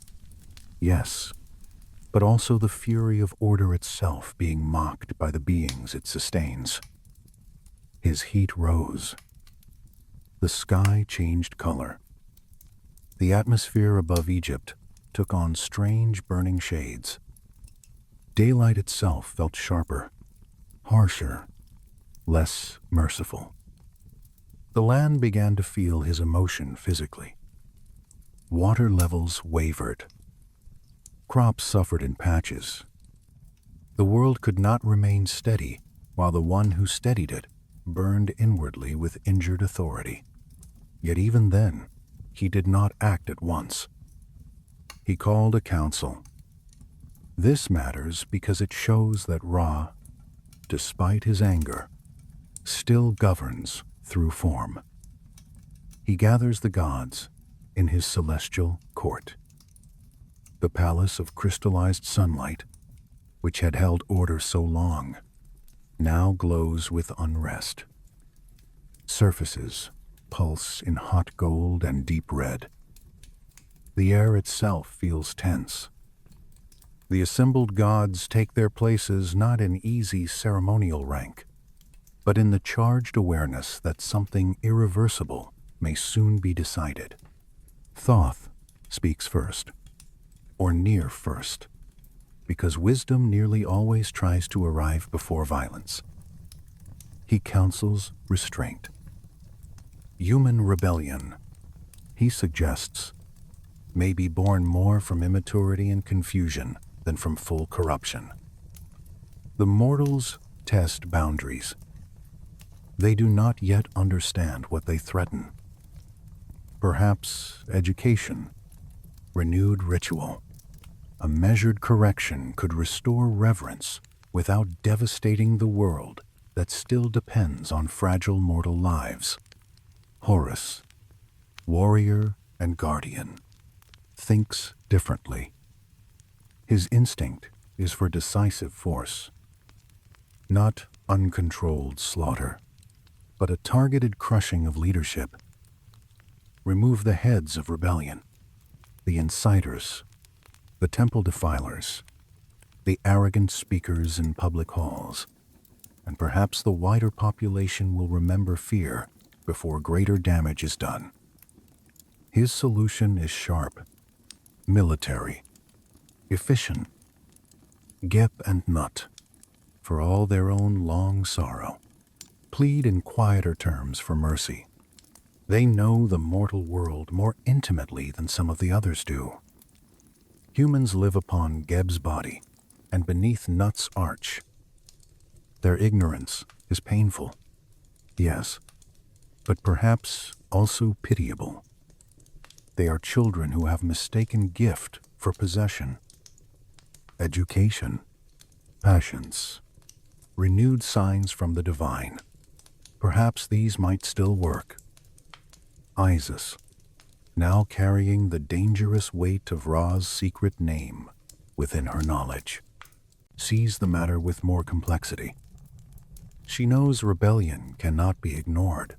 Yes, but also the fury of order itself being mocked by the beings it sustains. His heat rose. The sky changed color. The atmosphere above Egypt took on strange burning shades. Daylight itself felt sharper, harsher, less merciful. The land began to feel his emotion physically. Water levels wavered. Crops suffered in patches. The world could not remain steady while the one who steadied it burned inwardly with injured authority. Yet even then, he did not act at once. He called a council. This matters because it shows that Ra, despite his anger, still governs through form. He gathers the gods in his celestial court. The palace of crystallized sunlight, which had held order so long, now glows with unrest. Surfaces pulse in hot gold and deep red. The air itself feels tense. The assembled gods take their places not in easy ceremonial rank, but in the charged awareness that something irreversible may soon be decided. Thoth speaks first, or near first, because wisdom nearly always tries to arrive before violence. He counsels restraint. Human rebellion, he suggests, may be born more from immaturity and confusion than from full corruption. The mortals test boundaries. They do not yet understand what they threaten. Perhaps education, renewed ritual, a measured correction could restore reverence without devastating the world that still depends on fragile mortal lives. Horus, warrior and guardian, thinks differently. His instinct is for decisive force, not uncontrolled slaughter, but a targeted crushing of leadership. Remove the heads of rebellion, the inciters, the temple defilers, the arrogant speakers in public halls, and perhaps the wider population will remember fear before greater damage is done. His solution is sharp, military, efficient. Geb and Nut, for all their own long sorrow, plead in quieter terms for mercy. They know the mortal world more intimately than some of the others do. Humans live upon Geb's body and beneath Nut's arch. Their ignorance is painful, yes, but perhaps also pitiable. They are children who have mistaken gift for possession. Education, passions, renewed signs from the divine. Perhaps these might still work. Isis, now carrying the dangerous weight of Ra's secret name within her knowledge, sees the matter with more complexity. She knows rebellion cannot be ignored.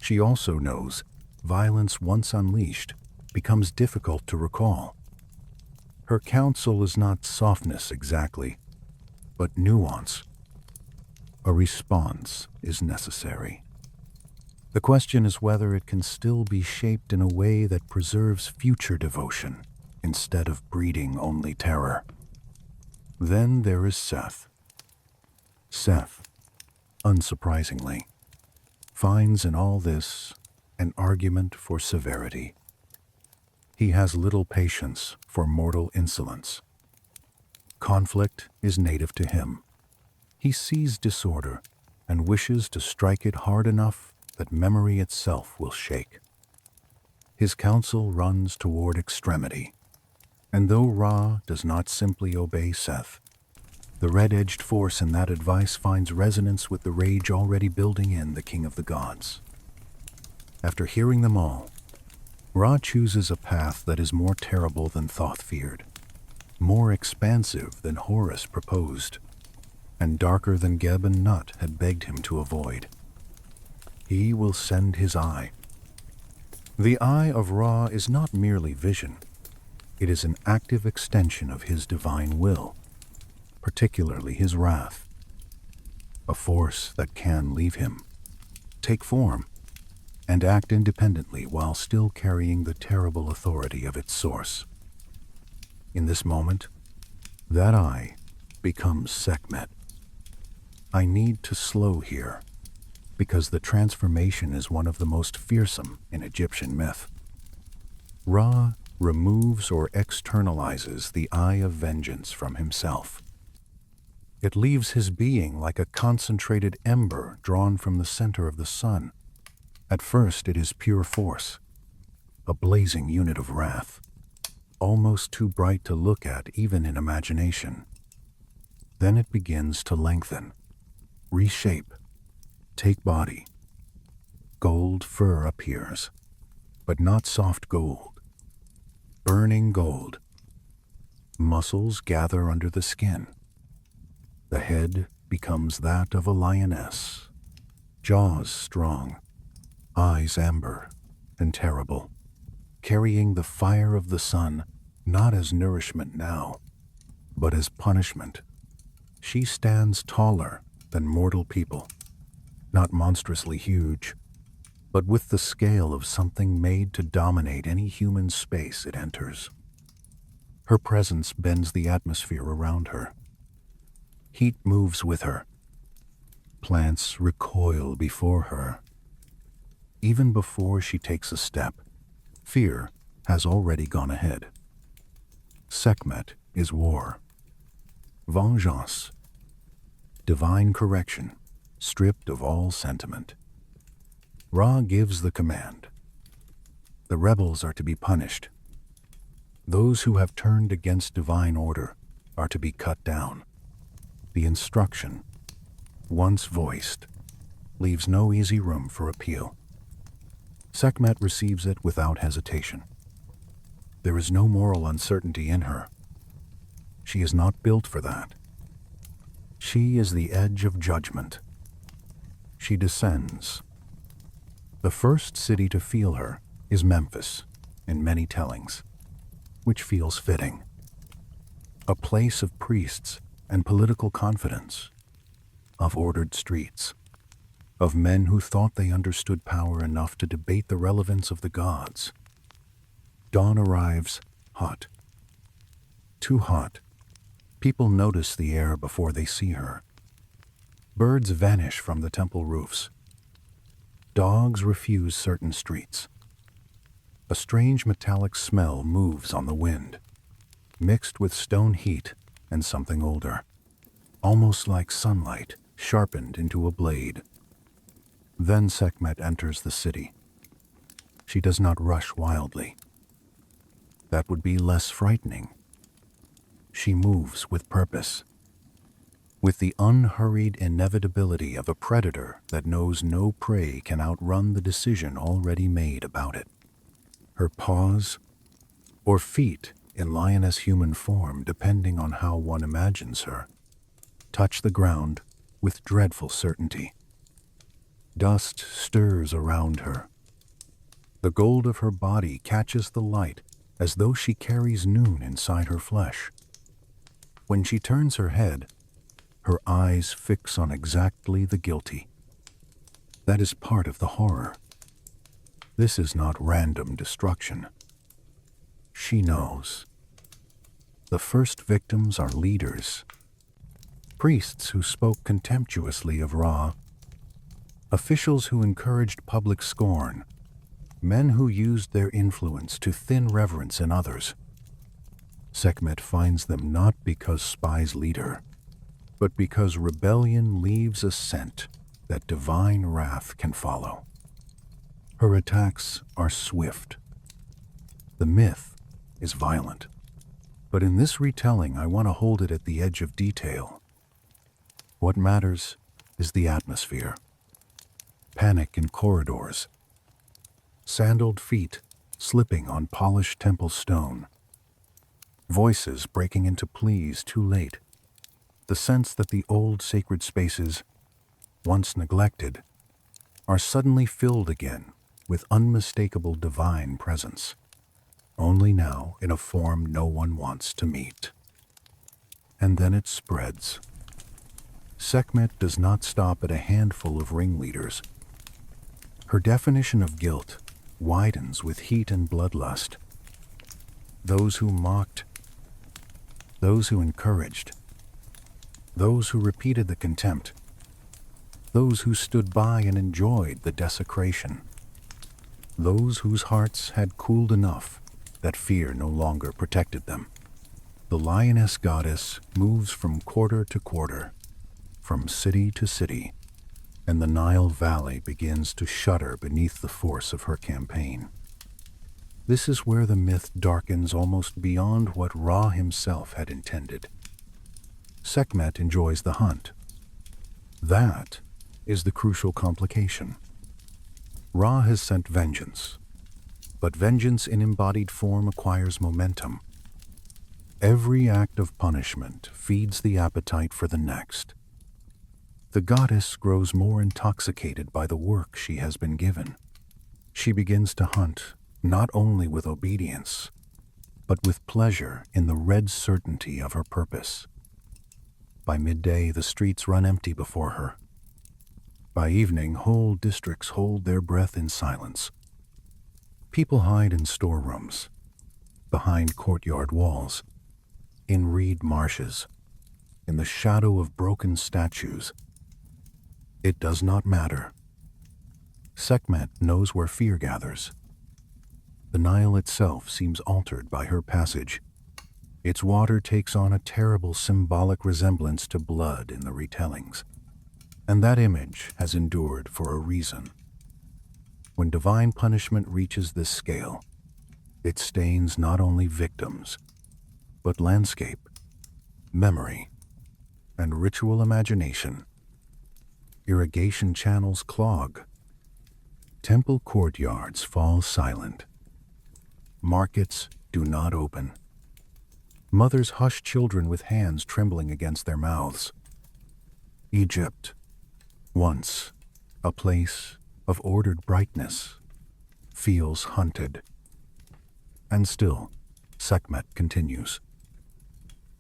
She also knows violence once unleashed becomes difficult to recall. Her counsel is not softness exactly, but nuance. A response is necessary. The question is whether it can still be shaped in a way that preserves future devotion instead of breeding only terror. Then there is Seth. Seth, unsurprisingly, finds in all this an argument for severity. He has little patience for mortal insolence. Conflict is native to him. He sees disorder and wishes to strike it hard enough that memory itself will shake. His counsel runs toward extremity, and though Ra does not simply obey Seth, the red-edged force in that advice finds resonance with the rage already building in the King of the Gods. After hearing them all, Ra chooses a path that is more terrible than Thoth feared, more expansive than Horus proposed, and darker than Geb and Nut had begged him to avoid. He will send his eye. The eye of Ra is not merely vision. It is an active extension of his divine will, particularly his wrath, a force that can leave him, take form, and act independently while still carrying the terrible authority of its source. In this moment, that eye becomes Sekhmet. I need to slow here, because the transformation is one of the most fearsome in Egyptian myth. Ra removes or externalizes the eye of vengeance from himself. It leaves his being like a concentrated ember drawn from the center of the sun. At first it is pure force, a blazing unit of wrath, almost too bright to look at even in imagination. Then it begins to lengthen, reshape, take body. Gold fur appears, but not soft gold. Burning gold. Muscles gather under the skin. The head becomes that of a lioness, jaws strong, eyes amber and terrible, carrying the fire of the sun not as nourishment now, but as punishment. She stands taller than mortal people, not monstrously huge, but with the scale of something made to dominate any human space it enters. Her presence bends the atmosphere around her. Heat moves with her. Plants recoil before her. Even before she takes a step, fear has already gone ahead. Sekhmet is war. Vengeance. Divine correction, stripped of all sentiment. Ra gives the command. The rebels are to be punished. Those who have turned against divine order are to be cut down. The instruction, once voiced, leaves no easy room for appeal. Sekhmet receives it without hesitation. There is no moral uncertainty in her. She is not built for that. She is the edge of judgment. She descends. The first city to feel her is Memphis, in many tellings, which feels fitting. A place of priests and political confidence, of ordered streets. of men who thought they understood power enough to debate the relevance of the gods. Dawn arrives hot. Too hot. People notice the air before they see her. Birds vanish from the temple roofs. Dogs refuse certain streets. A strange metallic smell moves on the wind, mixed with stone heat and something older, almost like sunlight sharpened into a blade. Then Sekhmet enters the city. She does not rush wildly. That would be less frightening. She moves with purpose, with the unhurried inevitability of a predator that knows no prey can outrun the decision already made about it. Her paws, or feet in lioness human form depending on how one imagines her, touch the ground with dreadful certainty. Dust stirs around her. The gold of her body catches the light as though she carries noon inside her flesh. When she turns her head, her eyes fix on exactly the guilty. That is part of the horror. This is not random destruction. She knows. The first victims are leaders, priests who spoke contemptuously of Ra, officials who encouraged public scorn, men who used their influence to thin reverence in others. Sekhmet finds them not because spies lead her, but because rebellion leaves a scent that divine wrath can follow. Her attacks are swift. The myth is violent, but in this retelling I want to hold it at the edge of detail. What matters is the atmosphere. Panic in corridors, sandaled feet slipping on polished temple stone, voices breaking into pleas too late, the sense that the old sacred spaces, once neglected, are suddenly filled again with unmistakable divine presence, only now in a form no one wants to meet. And then it spreads. Sekhmet does not stop at a handful of ringleaders. Her definition of guilt widens with heat and bloodlust. Those who mocked, those who encouraged, those who repeated the contempt, those who stood by and enjoyed the desecration, those whose hearts had cooled enough that fear no longer protected them. The lioness goddess moves from quarter to quarter, from city to city, and the Nile Valley begins to shudder beneath the force of her campaign. This is where the myth darkens almost beyond what Ra himself had intended. Sekhmet enjoys the hunt. That is the crucial complication. Ra has sent vengeance, but vengeance in embodied form acquires momentum. Every act of punishment feeds the appetite for the next. The goddess grows more intoxicated by the work she has been given. She begins to hunt not only with obedience, but with pleasure in the red certainty of her purpose. By midday, the streets run empty before her. By evening, whole districts hold their breath in silence. People hide in storerooms, behind courtyard walls, in reed marshes, in the shadow of broken statues. It does not matter. Sekhmet knows where fear gathers. The Nile itself seems altered by her passage. Its water takes on a terrible symbolic resemblance to blood in the retellings. And that image has endured for a reason. When divine punishment reaches this scale, it stains not only victims, but landscape, memory, and ritual imagination. Irrigation channels clog. Temple courtyards fall silent. Markets do not open. Mothers hush children with hands trembling against their mouths. Egypt, once a place of ordered brightness, feels hunted. And still, Sekhmet continues.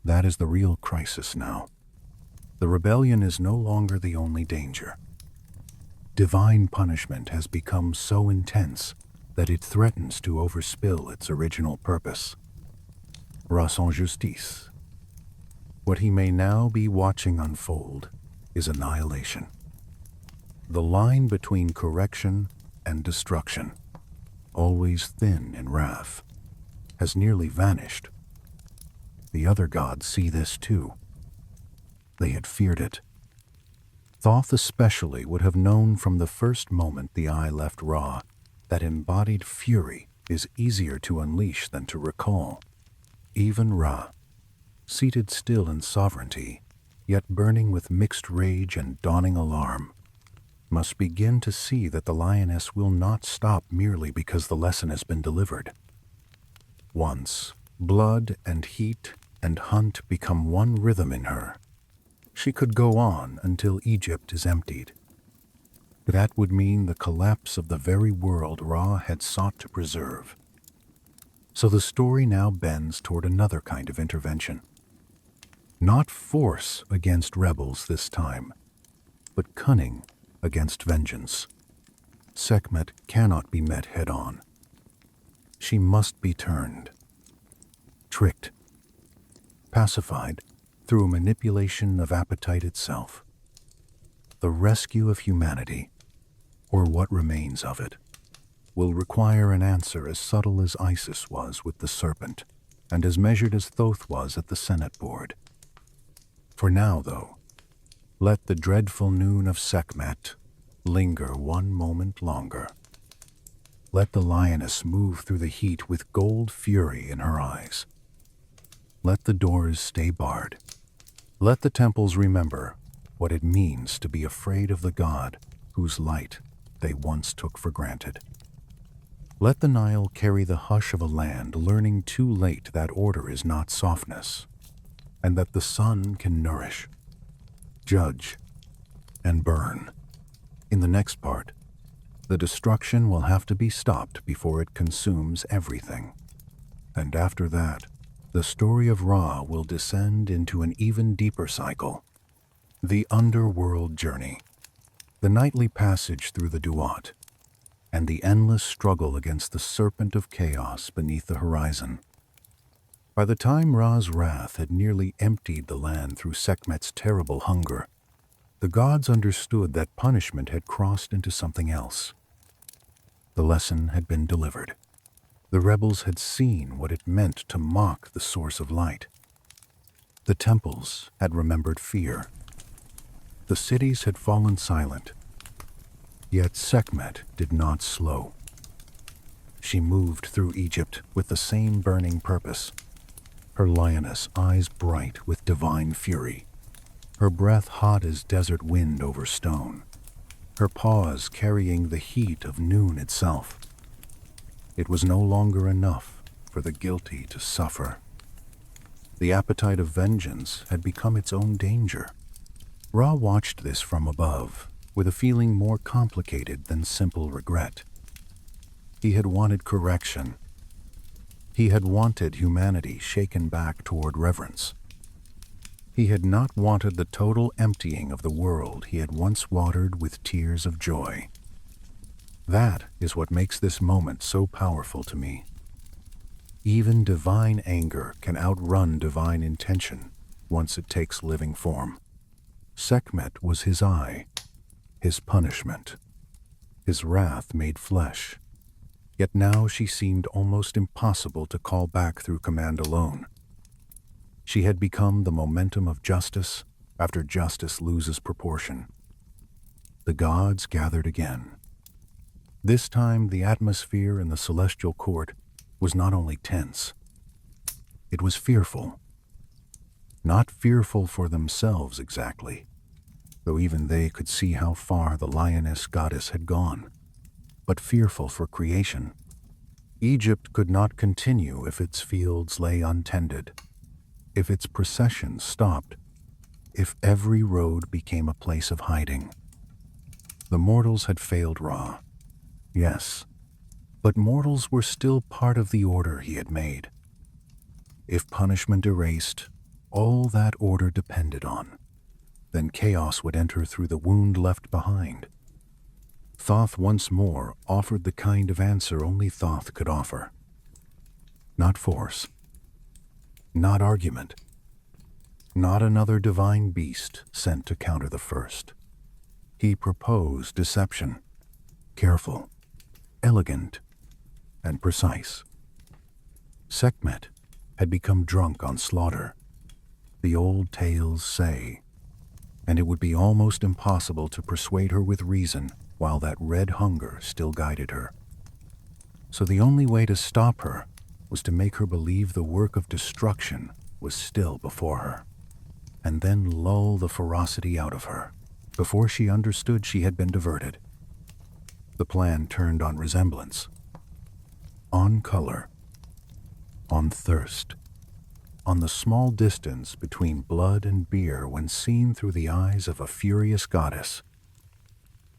That is the real crisis now. The rebellion is no longer the only danger. divine punishment has become so intense that it threatens to overspill its original purpose. Ra sans justice. What he may now be watching unfold is annihilation. The line between correction and destruction, always thin in wrath, has nearly vanished. The other gods see this too. They had feared it. Thoth especially would have known from the first moment the eye left Ra that embodied fury is easier to unleash than to recall. Even Ra, seated still in sovereignty, yet burning with mixed rage and dawning alarm, must begin to see that the lioness will not stop merely because the lesson has been delivered. Once, blood and heat and hunt become one rhythm in her, she could go on until Egypt is emptied. That would mean the collapse of the very world Ra had sought to preserve. So the story now bends toward another kind of intervention. Not force against rebels this time, but cunning against vengeance. Sekhmet cannot be met head-on. She must be turned, tricked, pacified through a manipulation of appetite itself. The rescue of humanity, or what remains of it, will require an answer as subtle as Isis was with the serpent, and as measured as Thoth was at the Senate board. For now, though, let the dreadful noon of Sekhmet linger one moment longer. Let the lioness move through the heat with gold fury in her eyes. Let the doors stay barred. Let the temples remember what it means to be afraid of the god whose light they once took for granted. Let the Nile carry the hush of a land learning too late that order is not softness, and that the sun can nourish, judge, and burn. In the next part, the destruction will have to be stopped before it consumes everything. And after that, the story of Ra will descend into an even deeper cycle. The underworld journey, the nightly passage through the Duat, and the endless struggle against the serpent of chaos beneath the horizon. By the time Ra's wrath had nearly emptied the land through Sekhmet's terrible hunger, the gods understood that punishment had crossed into something else. The lesson had been delivered. The rebels had seen what it meant to mock the source of light. The temples had remembered fear. The cities had fallen silent. Yet Sekhmet did not slow. She moved through Egypt with the same burning purpose, her lioness eyes bright with divine fury, her breath hot as desert wind over stone, her paws carrying the heat of noon itself. It was no longer enough for the guilty to suffer. The appetite of vengeance had become its own danger. Ra watched this from above, with a feeling more complicated than simple regret. He had wanted correction. He had wanted humanity shaken back toward reverence. He had not wanted the total emptying of the world he had once watered with tears of joy. That is what makes this moment so powerful to me. Even divine anger can outrun divine intention once it takes living form. Sekhmet was his eye, his punishment, his wrath made flesh. Yet now she seemed almost impossible to call back through command alone. She had become the momentum of justice after justice loses proportion. The gods gathered again. This time the atmosphere in the celestial court was not only tense, it was fearful. Not fearful for themselves exactly, though even they could see how far the lioness goddess had gone, but fearful for creation. Egypt could not continue if its fields lay untended, if its processions stopped, if every road became a place of hiding. The mortals had failed Ra, yes, but mortals were still part of the order he had made. If punishment erased all that order depended on, then chaos would enter through the wound left behind. Thoth once more offered the kind of answer only Thoth could offer. Not force, not argument, not another divine beast sent to counter the first. He proposed deception, careful, elegant, and precise. Sekhmet had become drunk on slaughter, the old tales say, and it would be almost impossible to persuade her with reason while that red hunger still guided her. So the only way to stop her was to make her believe the work of destruction was still before her, and then lull the ferocity out of her before she understood she had been diverted. The plan turned on resemblance, on color, on thirst, on the small distance between blood and beer when seen through the eyes of a furious goddess.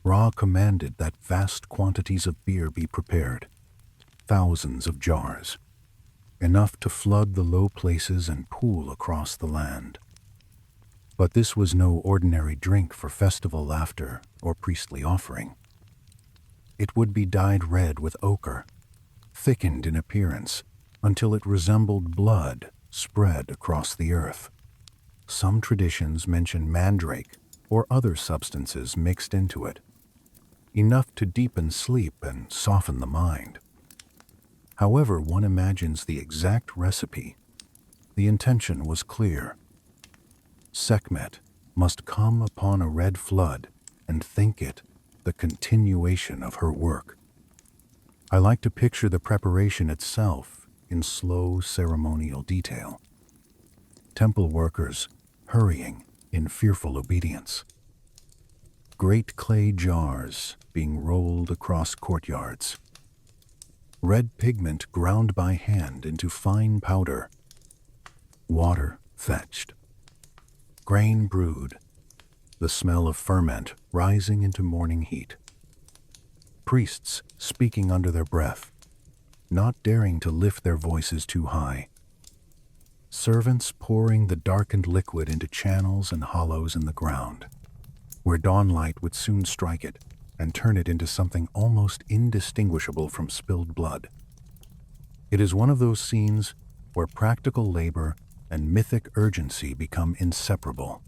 Ra commanded that vast quantities of beer be prepared, thousands of jars, enough to flood the low places and pool across the land. But this was no ordinary drink for festival laughter or priestly offering. It would be dyed red with ochre, thickened in appearance until it resembled blood spread across the earth. Some traditions mention mandrake or other substances mixed into it, enough to deepen sleep and soften the mind. However one imagines the exact recipe, the intention was clear. Sekhmet must come upon a red flood and think it the continuation of her work. I like to picture the preparation itself in slow ceremonial detail. Temple workers hurrying in fearful obedience. Great clay jars being rolled across courtyards. Red pigment ground by hand into fine powder. Water fetched. Grain brewed. The smell of ferment rising into morning heat. Priests speaking under their breath, not daring to lift their voices too high. Servants pouring the darkened liquid into channels and hollows in the ground, where dawnlight would soon strike it and turn it into something almost indistinguishable from spilled blood. It is one of those scenes where practical labor and mythic urgency become inseparable.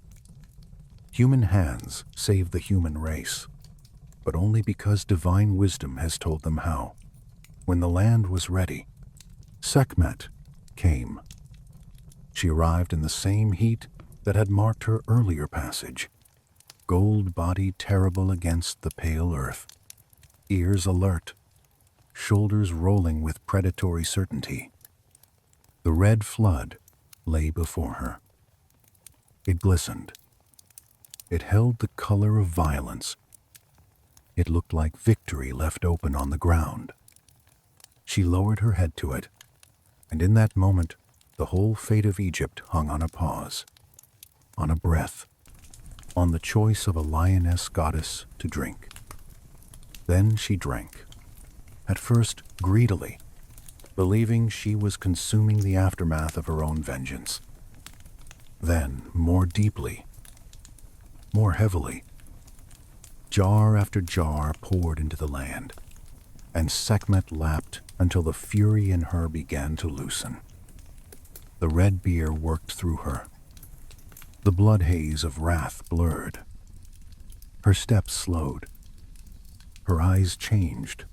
Human hands save the human race, but only because divine wisdom has told them how. When the land was ready, Sekhmet came. She arrived in the same heat that had marked her earlier passage, gold-bodied terrible against the pale earth, ears alert, shoulders rolling with predatory certainty. The red flood lay before her. It glistened. It held the color of violence. It looked like victory left open on the ground. She lowered her head to it, and in that moment, the whole fate of Egypt hung on a pause, on a breath, on the choice of a lioness goddess to drink. Then she drank, at first greedily, believing she was consuming the aftermath of her own vengeance. Then, more deeply, more heavily, jar after jar poured into the land, and Sekhmet lapped until the fury in her began to loosen. The red beer worked through her. The blood haze of wrath blurred. Her steps slowed. Her eyes changed.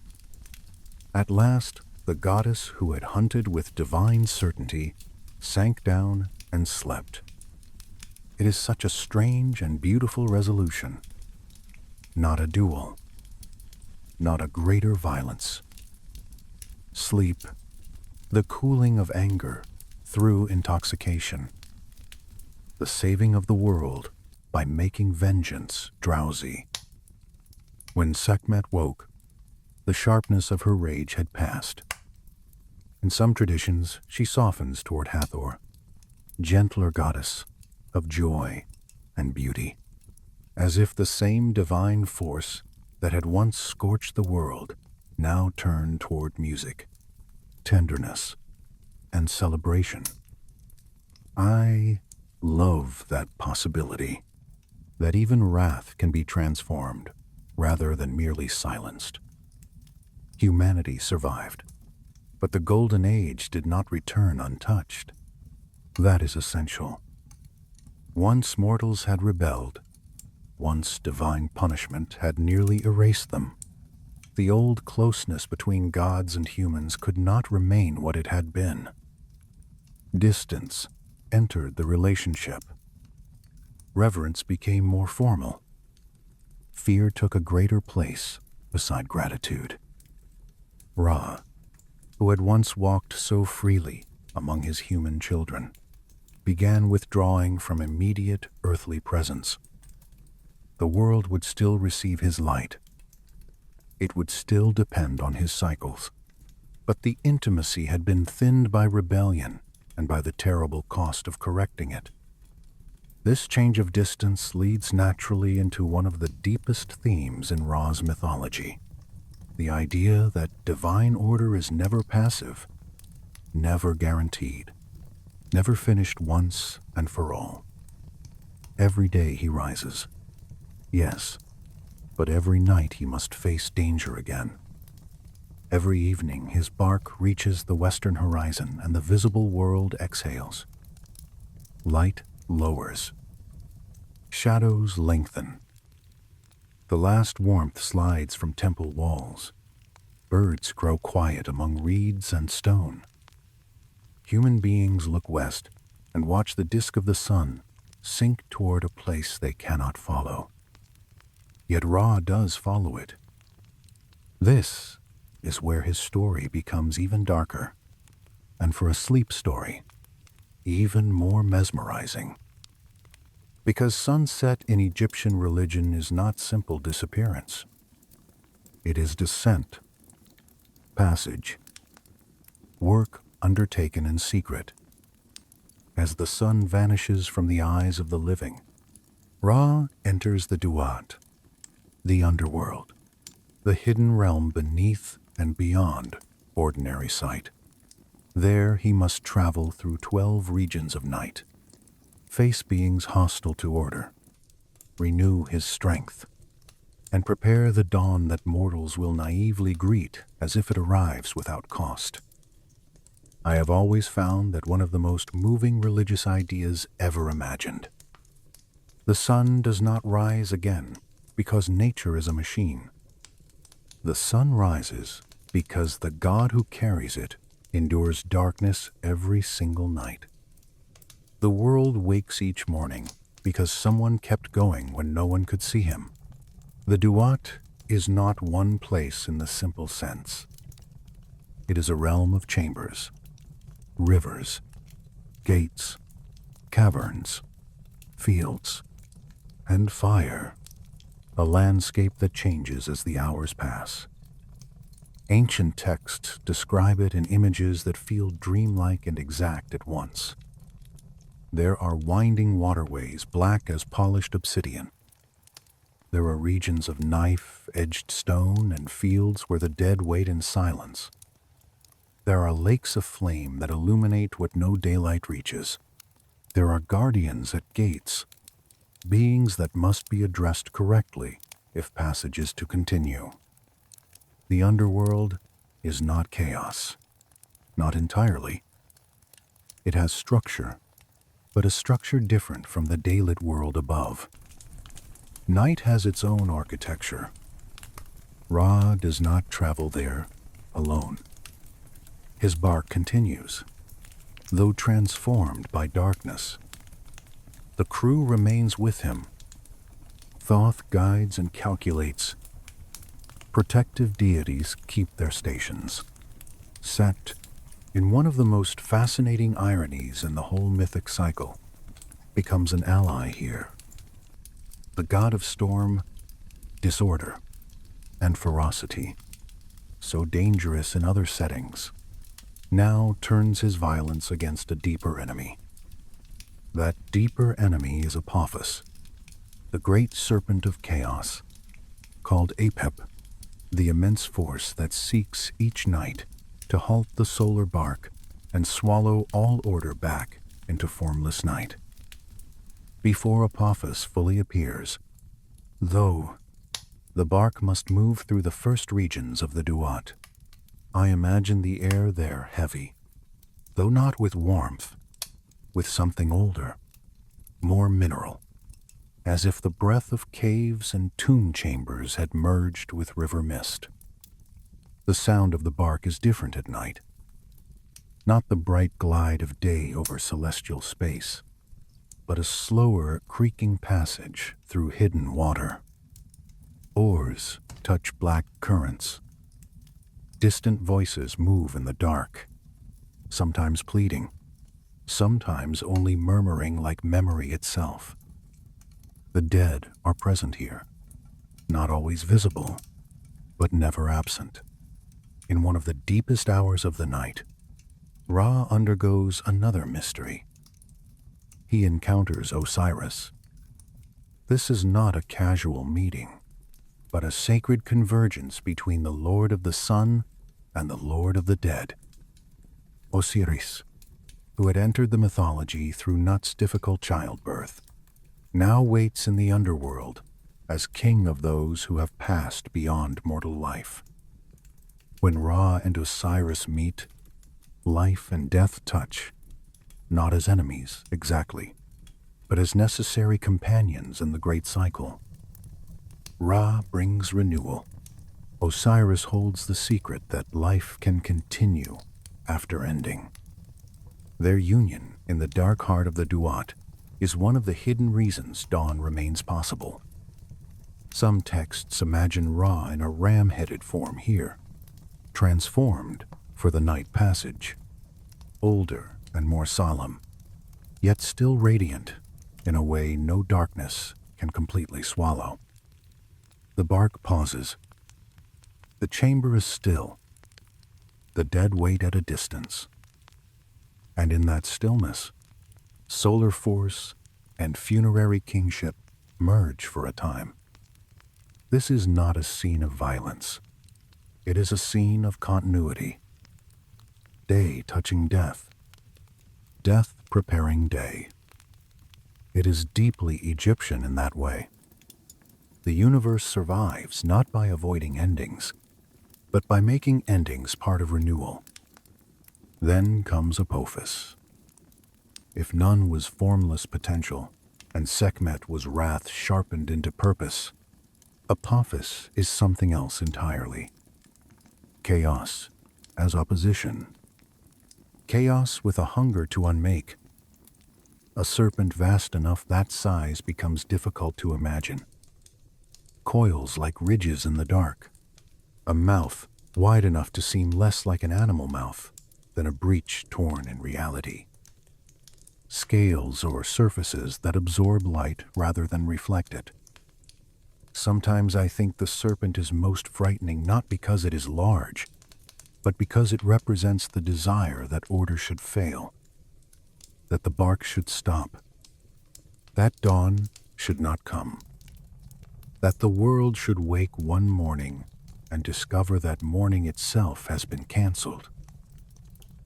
At last, the goddess who had hunted with divine certainty sank down and slept. It is such a strange and beautiful resolution. Not a duel. Not a greater violence. Sleep, the cooling of anger through intoxication. The saving of the world by making vengeance drowsy. When Sekhmet woke, the sharpness of her rage had passed. In some traditions, she softens toward Hathor, gentler goddess of joy and beauty, as if the same divine force that had once scorched the world now turned toward music, tenderness, and celebration. I love that possibility, that even wrath can be transformed, rather than merely silenced. Humanity survived, but the Golden Age did not return untouched. That is essential. Once mortals had rebelled, once divine punishment had nearly erased them, the old closeness between gods and humans could not remain what it had been. Distance entered the relationship. Reverence became more formal. Fear took a greater place beside gratitude. Ra, who had once walked so freely among his human children, began withdrawing from immediate earthly presence. The world would still receive his light. It would still depend on his cycles. But the intimacy had been thinned by rebellion and by the terrible cost of correcting it. This change of distance leads naturally into one of the deepest themes in Ra's mythology, the idea that divine order is never passive, never guaranteed, never finished once and for all. Every day he rises. Yes, but every night he must face danger again. Every evening his bark reaches the western horizon and the visible world exhales. Light lowers. Shadows lengthen. The last warmth slides from temple walls. Birds grow quiet among reeds and stone. Human beings look west and watch the disk of the sun sink toward a place they cannot follow. Yet Ra does follow it. This is where his story becomes even darker, and for a sleep story, even more mesmerizing. Because sunset in Egyptian religion is not simple disappearance. It is descent, passage, work undertaken in secret. As the sun vanishes from the eyes of the living, Ra enters the Duat, the underworld, the hidden realm beneath and beyond ordinary sight. There he must travel through 12 regions of night, face beings hostile to order, renew his strength, and prepare the dawn that mortals will naively greet as if it arrives without cost. I have always found that one of the most moving religious ideas ever imagined. The sun does not rise again because nature is a machine. The sun rises because the God who carries it endures darkness every single night. The world wakes each morning because someone kept going when no one could see him. The Duat is not one place in the simple sense. It is a realm of chambers, rivers, gates, caverns, fields, and fire, a landscape that changes as the hours pass. Ancient texts describe it in images that feel dreamlike and exact at once. There are winding waterways black as polished obsidian. There are regions of knife-edged stone and fields where the dead wait in silence. There are lakes of flame that illuminate what no daylight reaches. There are guardians at gates, beings that must be addressed correctly if passage is to continue. The underworld is not chaos, not entirely. It has structure, but a structure different from the daylit world above. Night has its own architecture. Ra does not travel there alone. His bark continues, though transformed by darkness. The crew remains with him. Thoth guides and calculates. Protective deities keep their stations. Set in one of the most fascinating ironies in the whole mythic cycle, becomes an ally here. The god of storm, disorder, and ferocity, so dangerous in other settings, now turns his violence against a deeper enemy. That deeper enemy is Apophis, the great serpent of chaos, called Apep, the immense force that seeks each night to halt the solar bark and swallow all order back into formless night. Before Apophis fully appears, though, The bark must move through the first regions of the Duat. I imagine the air there heavy, though not with warmth, with something older, more mineral, as if the breath of caves and tomb chambers had merged with river mist. The sound of the bark is different at night, not the bright glide of day over celestial space, but a slower, creaking passage through hidden water. Oars touch black currents. Distant voices move in the dark, sometimes pleading, sometimes only murmuring like memory itself. The dead are present here, not always visible, but never absent. In one of the deepest hours of the night, Ra undergoes another mystery. He encounters Osiris. This is not a casual meeting, but a sacred convergence between the Lord of the Sun and the Lord of the Dead. Osiris, who had entered the mythology through Nut's difficult childbirth, now waits in the underworld as king of those who have passed beyond mortal life. When Ra and Osiris meet, life and death touch, not as enemies exactly, but as necessary companions in the great cycle. Ra brings renewal. Osiris holds the secret that life can continue after ending. Their union in the dark heart of the Duat is one of the hidden reasons dawn remains possible. Some texts imagine Ra in a ram-headed form here, transformed for the night passage, older and more solemn, yet still radiant in a way no darkness can completely swallow. The bark pauses. The chamber is still. The dead wait at a distance. And in that stillness, solar force and funerary kingship merge for a time. This is not a scene of violence. It is a scene of continuity. Day touching death. Death preparing day. It is deeply Egyptian in that way. The universe survives not by avoiding endings, but by making endings part of renewal. Then comes Apophis. If none was formless potential, and Sekhmet was wrath sharpened into purpose, Apophis is something else entirely. Chaos as opposition. Chaos with a hunger to unmake. A serpent vast enough that size becomes difficult to imagine. Coils like ridges in the dark. A mouth wide enough to seem less like an animal mouth than a breach torn in reality. Scales or surfaces that absorb light rather than reflect it. Sometimes I think the serpent is most frightening not because it is large, but because it represents the desire that order should fail, that the bark should stop, that dawn should not come, that the world should wake one morning and discover that morning itself has been canceled.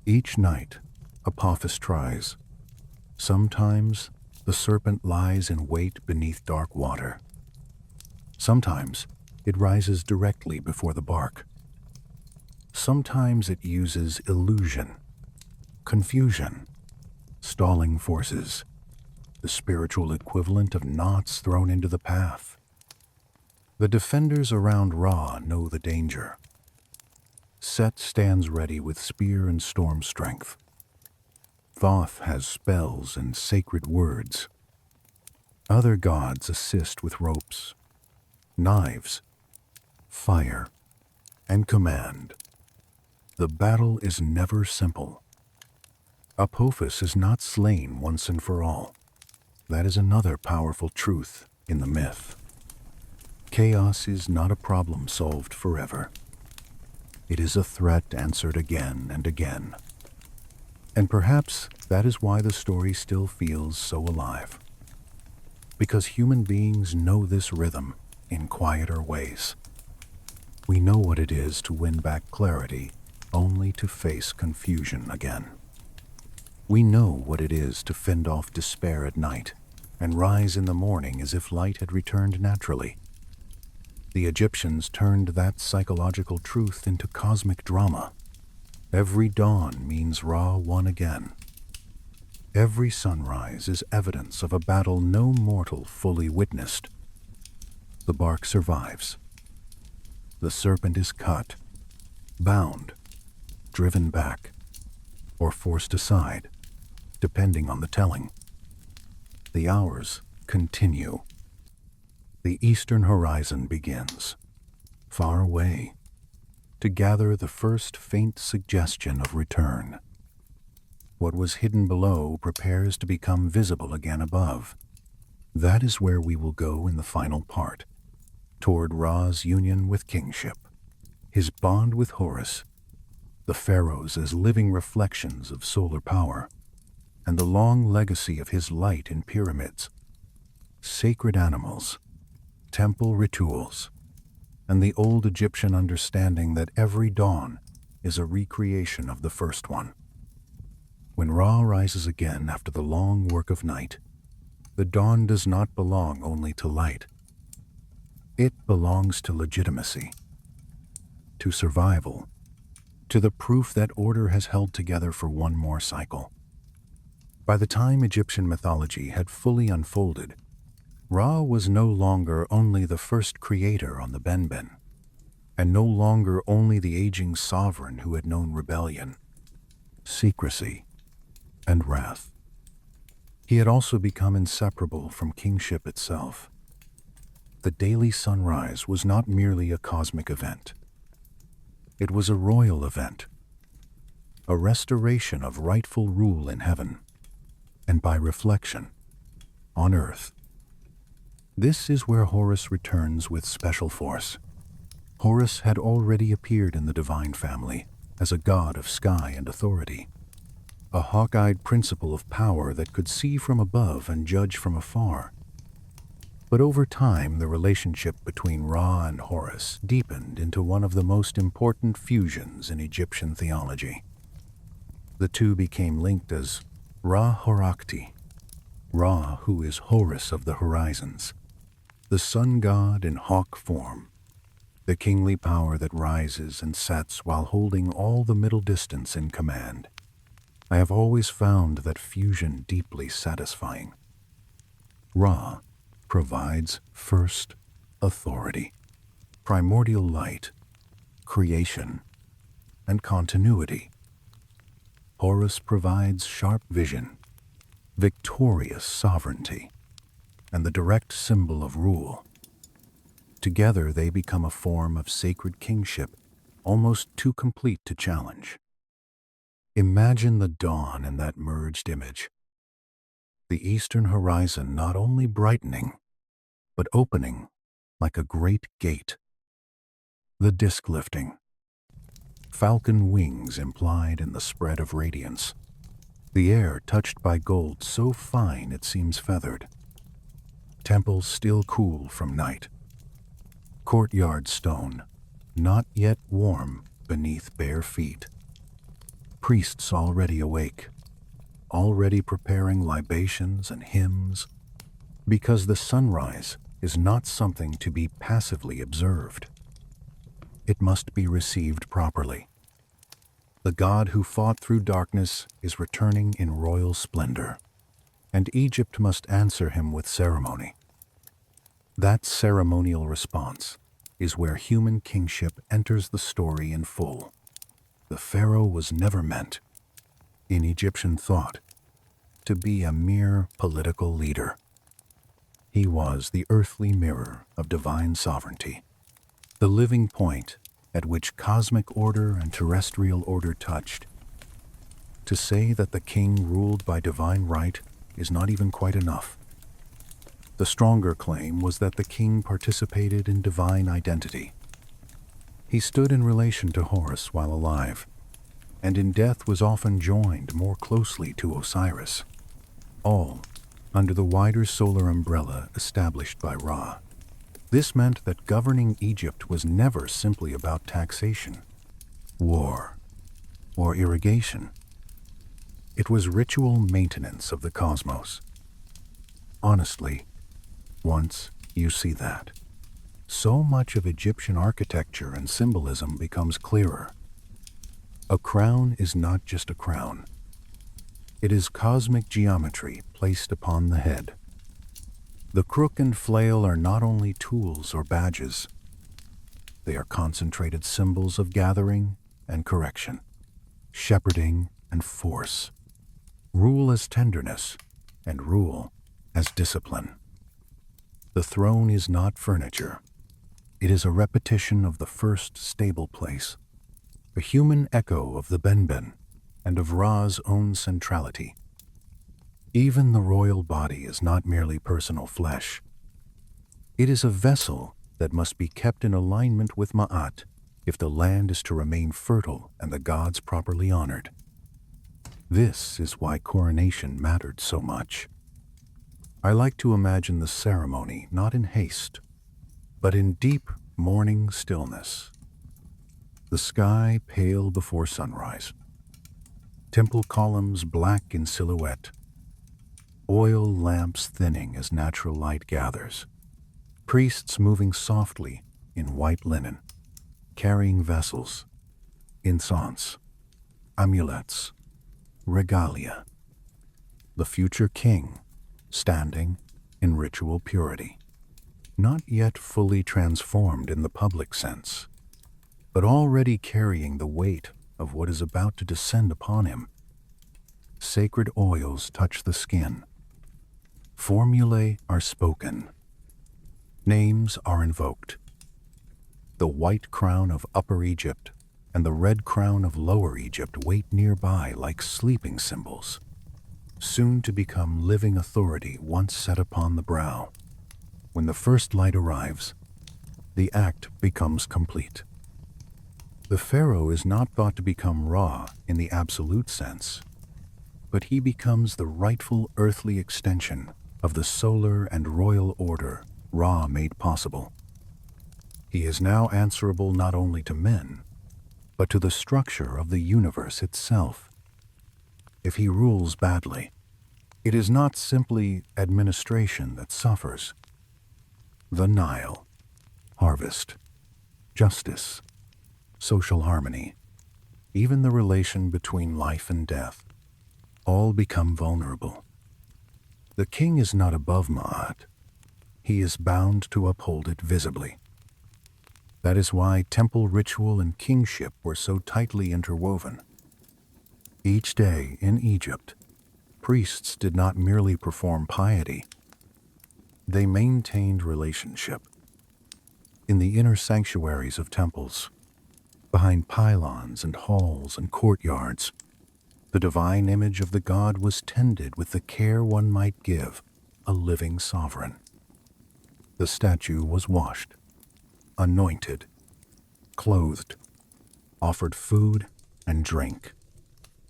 Each night, Apophis tries. Sometimes the serpent lies in wait beneath dark water. Sometimes it rises directly before the bark. Sometimes it uses illusion, confusion, stalling forces, the spiritual equivalent of knots thrown into the path. The defenders around Ra know the danger. Set stands ready with spear and storm strength. Thoth has spells and sacred words. Other gods assist with ropes, knives, fire, and command. The battle is never simple. Apophis is not slain once and for all. That is another powerful truth in the myth. Chaos is not a problem solved forever. It is a threat answered again and again. And perhaps that is why the story still feels so alive. Because human beings know this rhythm in quieter ways. We know what it is to win back clarity only to face confusion again. We know what it is to fend off despair at night and rise in the morning as if light had returned naturally. The Egyptians turned that psychological truth into cosmic drama. Every dawn means Ra won again. Every sunrise is evidence of a battle no mortal fully witnessed. The bark survives. The serpent is cut, bound, driven back, or forced aside, depending on the telling. The hours continue. The eastern horizon begins, far away, to gather the first faint suggestion of return. What was hidden below prepares to become visible again above. That is where we will go in the final part, toward Ra's union with kingship, his bond with Horus, the pharaohs as living reflections of solar power, and the long legacy of his light in pyramids, sacred animals, temple rituals, and the old Egyptian understanding that every dawn is a recreation of the first one. When Ra rises again after the long work of night, the dawn does not belong only to light. It belongs to legitimacy, to survival, to the proof that order has held together for one more cycle. By the time Egyptian mythology had fully unfolded, Ra was no longer only the first creator on the Benben, and no longer only the aging sovereign who had known rebellion, secrecy, and wrath. He had also become inseparable from kingship itself. The daily sunrise was not merely a cosmic event. It was a royal event, a restoration of rightful rule in heaven, and by reflection, on earth. This is where Horus returns with special force. Horus had already appeared in the divine family as a god of sky and authority, a hawk-eyed principle of power that could see from above and judge from afar. But over time, the relationship between Ra and Horus deepened into one of the most important fusions in Egyptian theology. The two became linked as Ra-Horakti, Ra who is Horus of the horizons, the sun god in hawk form, the kingly power that rises and sets while holding all the middle distance in command. I have always found that fusion deeply satisfying. Ra provides first authority, primordial light, creation, and continuity. Horus provides sharp vision, victorious sovereignty, and the direct symbol of rule. Together they become a form of sacred kingship, almost too complete to challenge. Imagine the dawn in that merged image. The eastern horizon not only brightening, but opening like a great gate. The disk lifting, falcon wings implied in the spread of radiance. The air touched by gold so fine it seems feathered. Temples still cool from night. Courtyard stone, not yet warm beneath bare feet. Priests already awake, already preparing libations and hymns, because the sunrise is not something to be passively observed. It must be received properly. The god who fought through darkness is returning in royal splendor, and Egypt must answer him with ceremony. That ceremonial response is where human kingship enters the story in full. The pharaoh was never meant, in Egyptian thought, to be a mere political leader. He was the earthly mirror of divine sovereignty, the living point at which cosmic order and terrestrial order touched. To say that the king ruled by divine right is not even quite enough. The stronger claim was that the king participated in divine identity. He stood in relation to Horus while alive, and in death was often joined more closely to Osiris, all under the wider solar umbrella established by Ra. This meant that governing Egypt was never simply about taxation, war, or irrigation. It was ritual maintenance of the cosmos. Honestly, once you see that, so much of Egyptian architecture and symbolism becomes clearer. A crown is not just a crown. It is cosmic geometry placed upon the head. The crook and flail are not only tools or badges. They are concentrated symbols of gathering and correction, shepherding and force, rule as tenderness, and rule as discipline. The throne is not furniture. It is a repetition of the first stable place, a human echo of the Benben and of Ra's own centrality. Even the royal body is not merely personal flesh. It is a vessel that must be kept in alignment with Ma'at if the land is to remain fertile and the gods properly honored. This is why coronation mattered so much. I like to imagine the ceremony not in haste, but in deep morning stillness. The sky pale before sunrise, temple columns black in silhouette, oil lamps thinning as natural light gathers, priests moving softly in white linen, carrying vessels, incense, amulets, regalia. The future king, standing in ritual purity, not yet fully transformed in the public sense, but already carrying the weight of what is about to descend upon him. Sacred oils touch the skin. Formulae are spoken. Names are invoked. The white crown of Upper Egypt and the red crown of Lower Egypt wait nearby like sleeping symbols, soon to become living authority once set upon the brow. When the first light arrives, the act becomes complete. The pharaoh is not thought to become Ra in the absolute sense, but he becomes the rightful earthly extension of the solar and royal order Ra made possible. He is now answerable not only to men, but to the structure of the universe itself. If he rules badly, it is not simply administration that suffers. The Nile, harvest, justice, social harmony, even the relation between life and death, all become vulnerable. The king is not above Ma'at. He is bound to uphold it visibly. That is why temple ritual and kingship were so tightly interwoven. Each day in Egypt, priests did not merely perform piety. They maintained relationship. In the inner sanctuaries of temples, behind pylons and halls and courtyards, the divine image of the god was tended with the care one might give a living sovereign. The statue was washed, anointed, clothed, offered food and drink,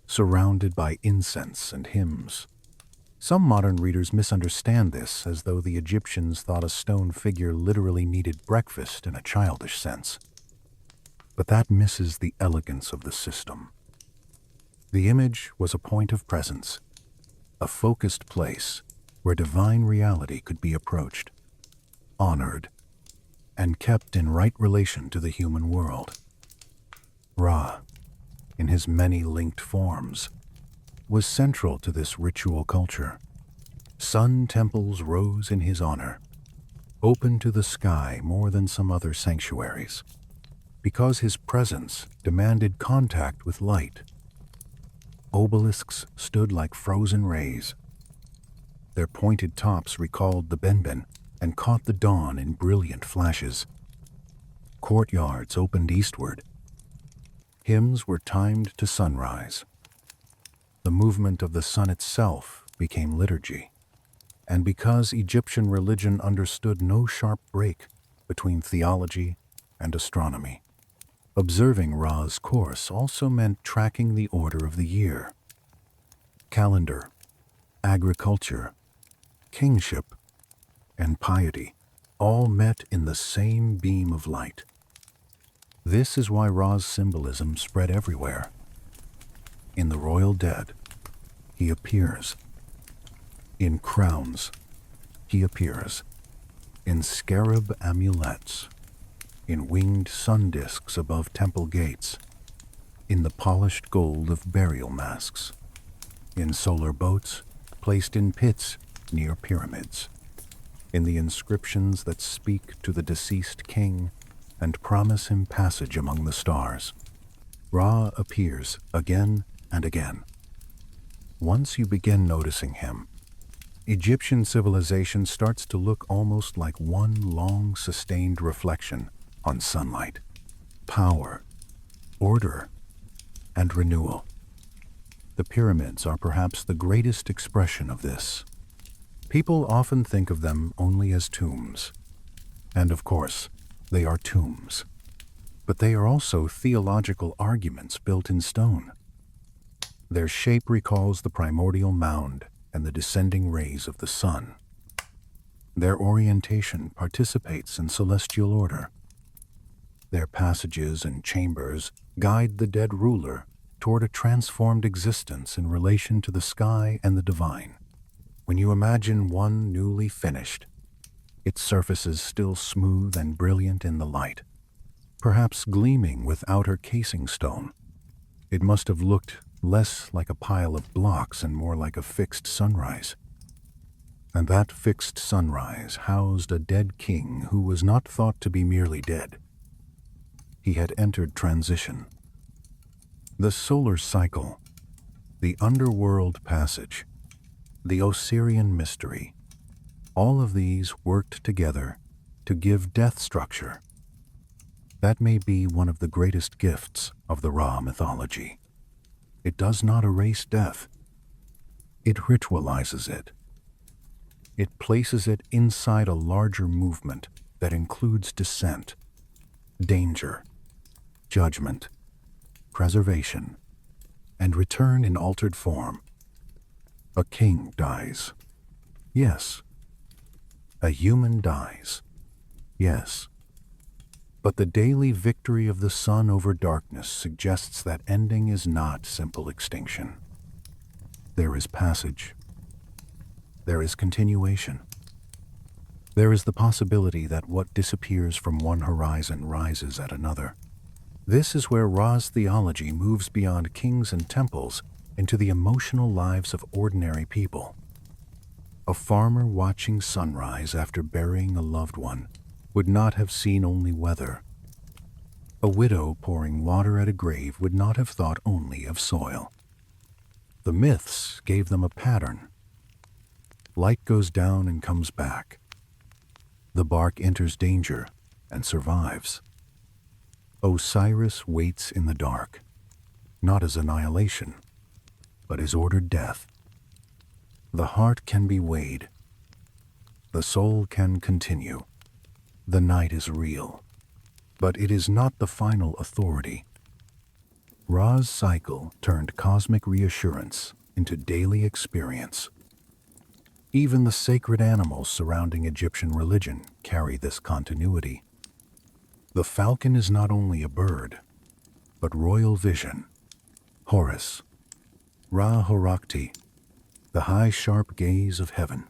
surrounded by incense and hymns. Some modern readers misunderstand this as though the Egyptians thought a stone figure literally needed breakfast in a childish sense. But that misses the elegance of the system. The image was a point of presence, a focused place where divine reality could be approached, honored, and kept in right relation to the human world. Ra, in his many linked forms, was central to this ritual culture. Sun temples rose in his honor, open to the sky more than some other sanctuaries, because his presence demanded contact with light. Obelisks stood like frozen rays. Their pointed tops recalled the Benben and caught the dawn in brilliant flashes. Courtyards opened eastward. Hymns were timed to sunrise. The movement of the sun itself became liturgy. And because Egyptian religion understood no sharp break between theology and astronomy, observing Ra's course also meant tracking the order of the year. Calendar, agriculture, kingship, and piety all met in the same beam of light. This is why Ra's symbolism spread everywhere. In the royal dead, he appears. In crowns, he appears. in scarab amulets, in winged sun discs above temple gates, in the polished gold of burial masks, in solar boats placed in pits near pyramids, in the inscriptions that speak to the deceased king and promise him passage among the stars. Ra appears again and again. Once you begin noticing him, Egyptian civilization starts to look almost like one long, sustained reflection on sunlight, power, order, and renewal. The pyramids are perhaps the greatest expression of this. People often think of them only as tombs. And of course, they are tombs. But they are also theological arguments built in stone. Their shape recalls the primordial mound and the descending rays of the sun. Their orientation participates in celestial order. Their passages and chambers guide the dead ruler toward a transformed existence in relation to the sky and the divine. When you imagine one newly finished, its surface is still smooth and brilliant in the light, perhaps gleaming with outer casing stone. It must have looked less like a pile of blocks and more like a fixed sunrise. And that fixed sunrise housed a dead king who was not thought to be merely dead. He had entered transition. The solar cycle, the underworld passage, the Osirian mystery, all of these worked together to give death structure. That may be one of the greatest gifts of the Ra mythology. It does not erase death. It ritualizes it. It places it inside a larger movement that includes descent, danger, judgment, preservation, and return in altered form. A king dies. Yes. A human dies. Yes. But the daily victory of the sun over darkness suggests that ending is not simple extinction. There is passage. There is continuation. There is the possibility that what disappears from one horizon rises at another. This is where Ra's theology moves beyond kings and temples into the emotional lives of ordinary people. A farmer watching sunrise after burying a loved one would not have seen only weather. A widow pouring water at a grave would not have thought only of soil. The myths gave them a pattern. Light goes down and comes back. The bark enters danger and survives. Osiris waits in the dark, not as annihilation, but as ordered death. The heart can be weighed. The soul can continue. The night is real, but it is not the final authority. Ra's cycle turned cosmic reassurance into daily experience. Even the sacred animals surrounding Egyptian religion carry this continuity. The falcon is not only a bird, but royal vision. Horus, Ra Horakti, the high sharp gaze of heaven.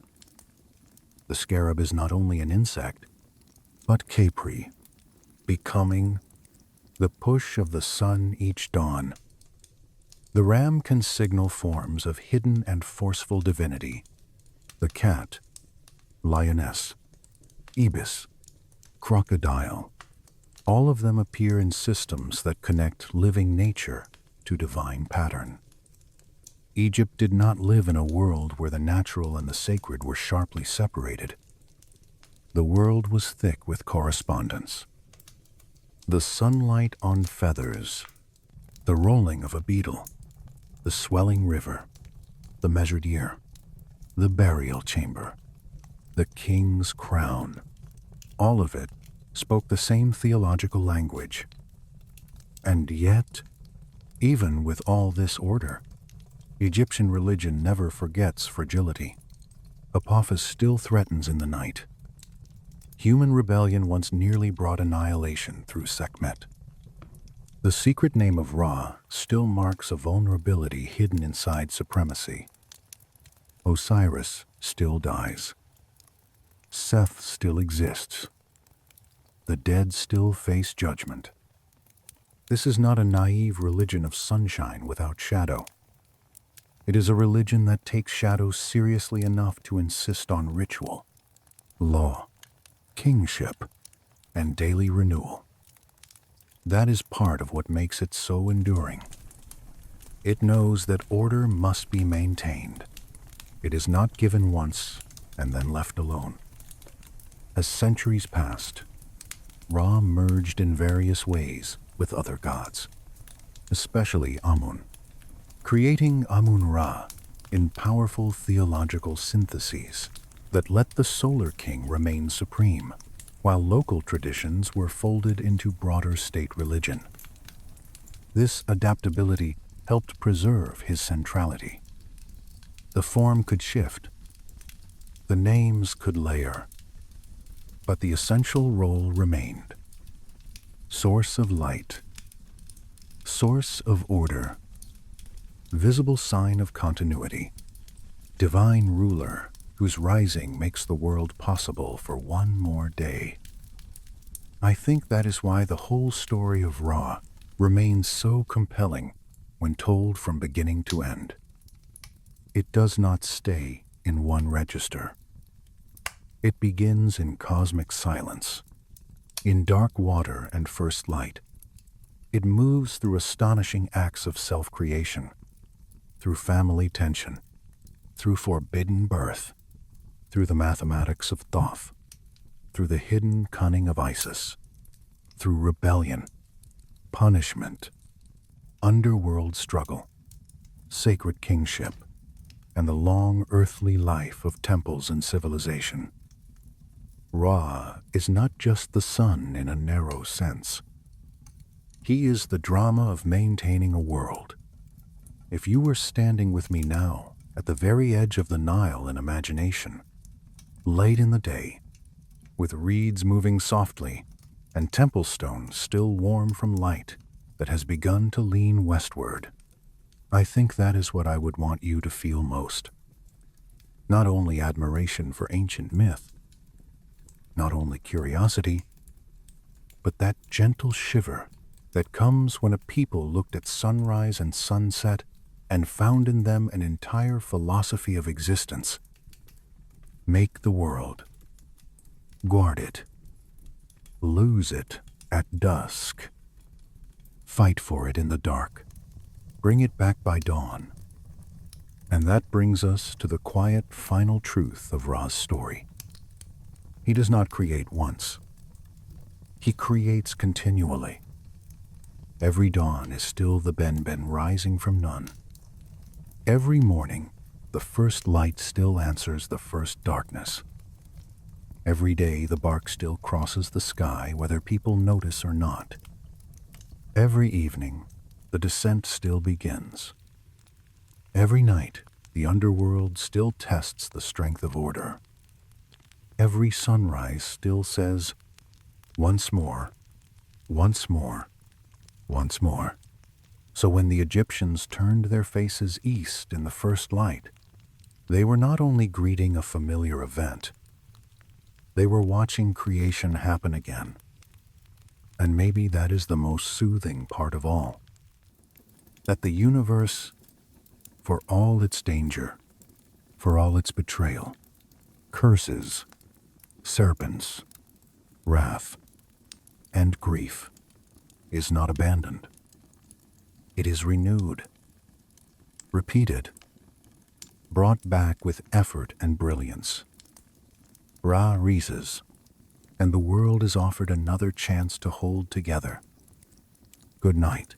The scarab is not only an insect, but Capri, becoming the push of the sun each dawn. The ram can signal forms of hidden and forceful divinity. The cat, lioness, ibis, crocodile, all of them appear in systems that connect living nature to divine pattern. Egypt did not live in a world where the natural and the sacred were sharply separated. The world was thick with correspondence. The sunlight on feathers, the rolling of a beetle, the swelling river, the measured year, the burial chamber, the king's crown, all of it spoke the same theological language. And yet, even with all this order, Egyptian religion never forgets fragility. Apophis still threatens in the night. Human rebellion once nearly brought annihilation through Sekhmet. The secret name of Ra still marks a vulnerability hidden inside supremacy. Osiris still dies. Seth still exists. The dead still face judgment. This is not a naive religion of sunshine without shadow. It is a religion that takes shadows seriously enough to insist on ritual, law, kingship, and daily renewal. That is part of what makes it so enduring. It knows that order must be maintained. It is not given once and then left alone. As centuries passed, Ra merged in various ways with other gods, especially Amun, creating Amun-Ra in powerful theological syntheses that let the Solar King remain supreme, while local traditions were folded into broader state religion. This adaptability helped preserve his centrality. The form could shift, the names could layer, but the essential role remained. Source of light, source of order, visible sign of continuity, divine ruler whose rising makes the world possible for one more day. I think that is why the whole story of Ra remains so compelling when told from beginning to end. It does not stay in one register. It begins in cosmic silence, in dark water and first light. It moves through astonishing acts of self-creation, through family tension, through forbidden birth, through the mathematics of Thoth, through the hidden cunning of Isis, through rebellion, punishment, underworld struggle, sacred kingship, and the long earthly life of temples and civilization. Ra is not just the sun in a narrow sense. He is the drama of maintaining a world. If you were standing with me now at the very edge of the Nile in imagination, late in the day, with reeds moving softly and temple stones still warm from light that has begun to lean westward, I think that is what I would want you to feel most. Not only admiration for ancient myth, not only curiosity, but that gentle shiver that comes when a people looked at sunrise and sunset and found in them an entire philosophy of existence. Make the world. Guard it. Lose it at dusk. Fight for it in the dark. Bring it back by dawn. And that brings us to the quiet final truth of Ra's story. He does not create once. He creates continually. Every dawn is still the Benben rising from none. Every morning, the first light still answers the first darkness. Every day, the bark still crosses the sky, whether people notice or not. Every evening, the descent still begins. Every night, the underworld still tests the strength of order. Every sunrise still says, once more, once more, once more. So when the Egyptians turned their faces east in the first light, they were not only greeting a familiar event, they were watching creation happen again. And maybe that is the most soothing part of all. That the universe, for all its danger, for all its betrayal, curses, serpents, wrath, and grief, is not abandoned. It is renewed, repeated, brought back with effort and brilliance. Ra rises, and the world is offered another chance to hold together. Good night.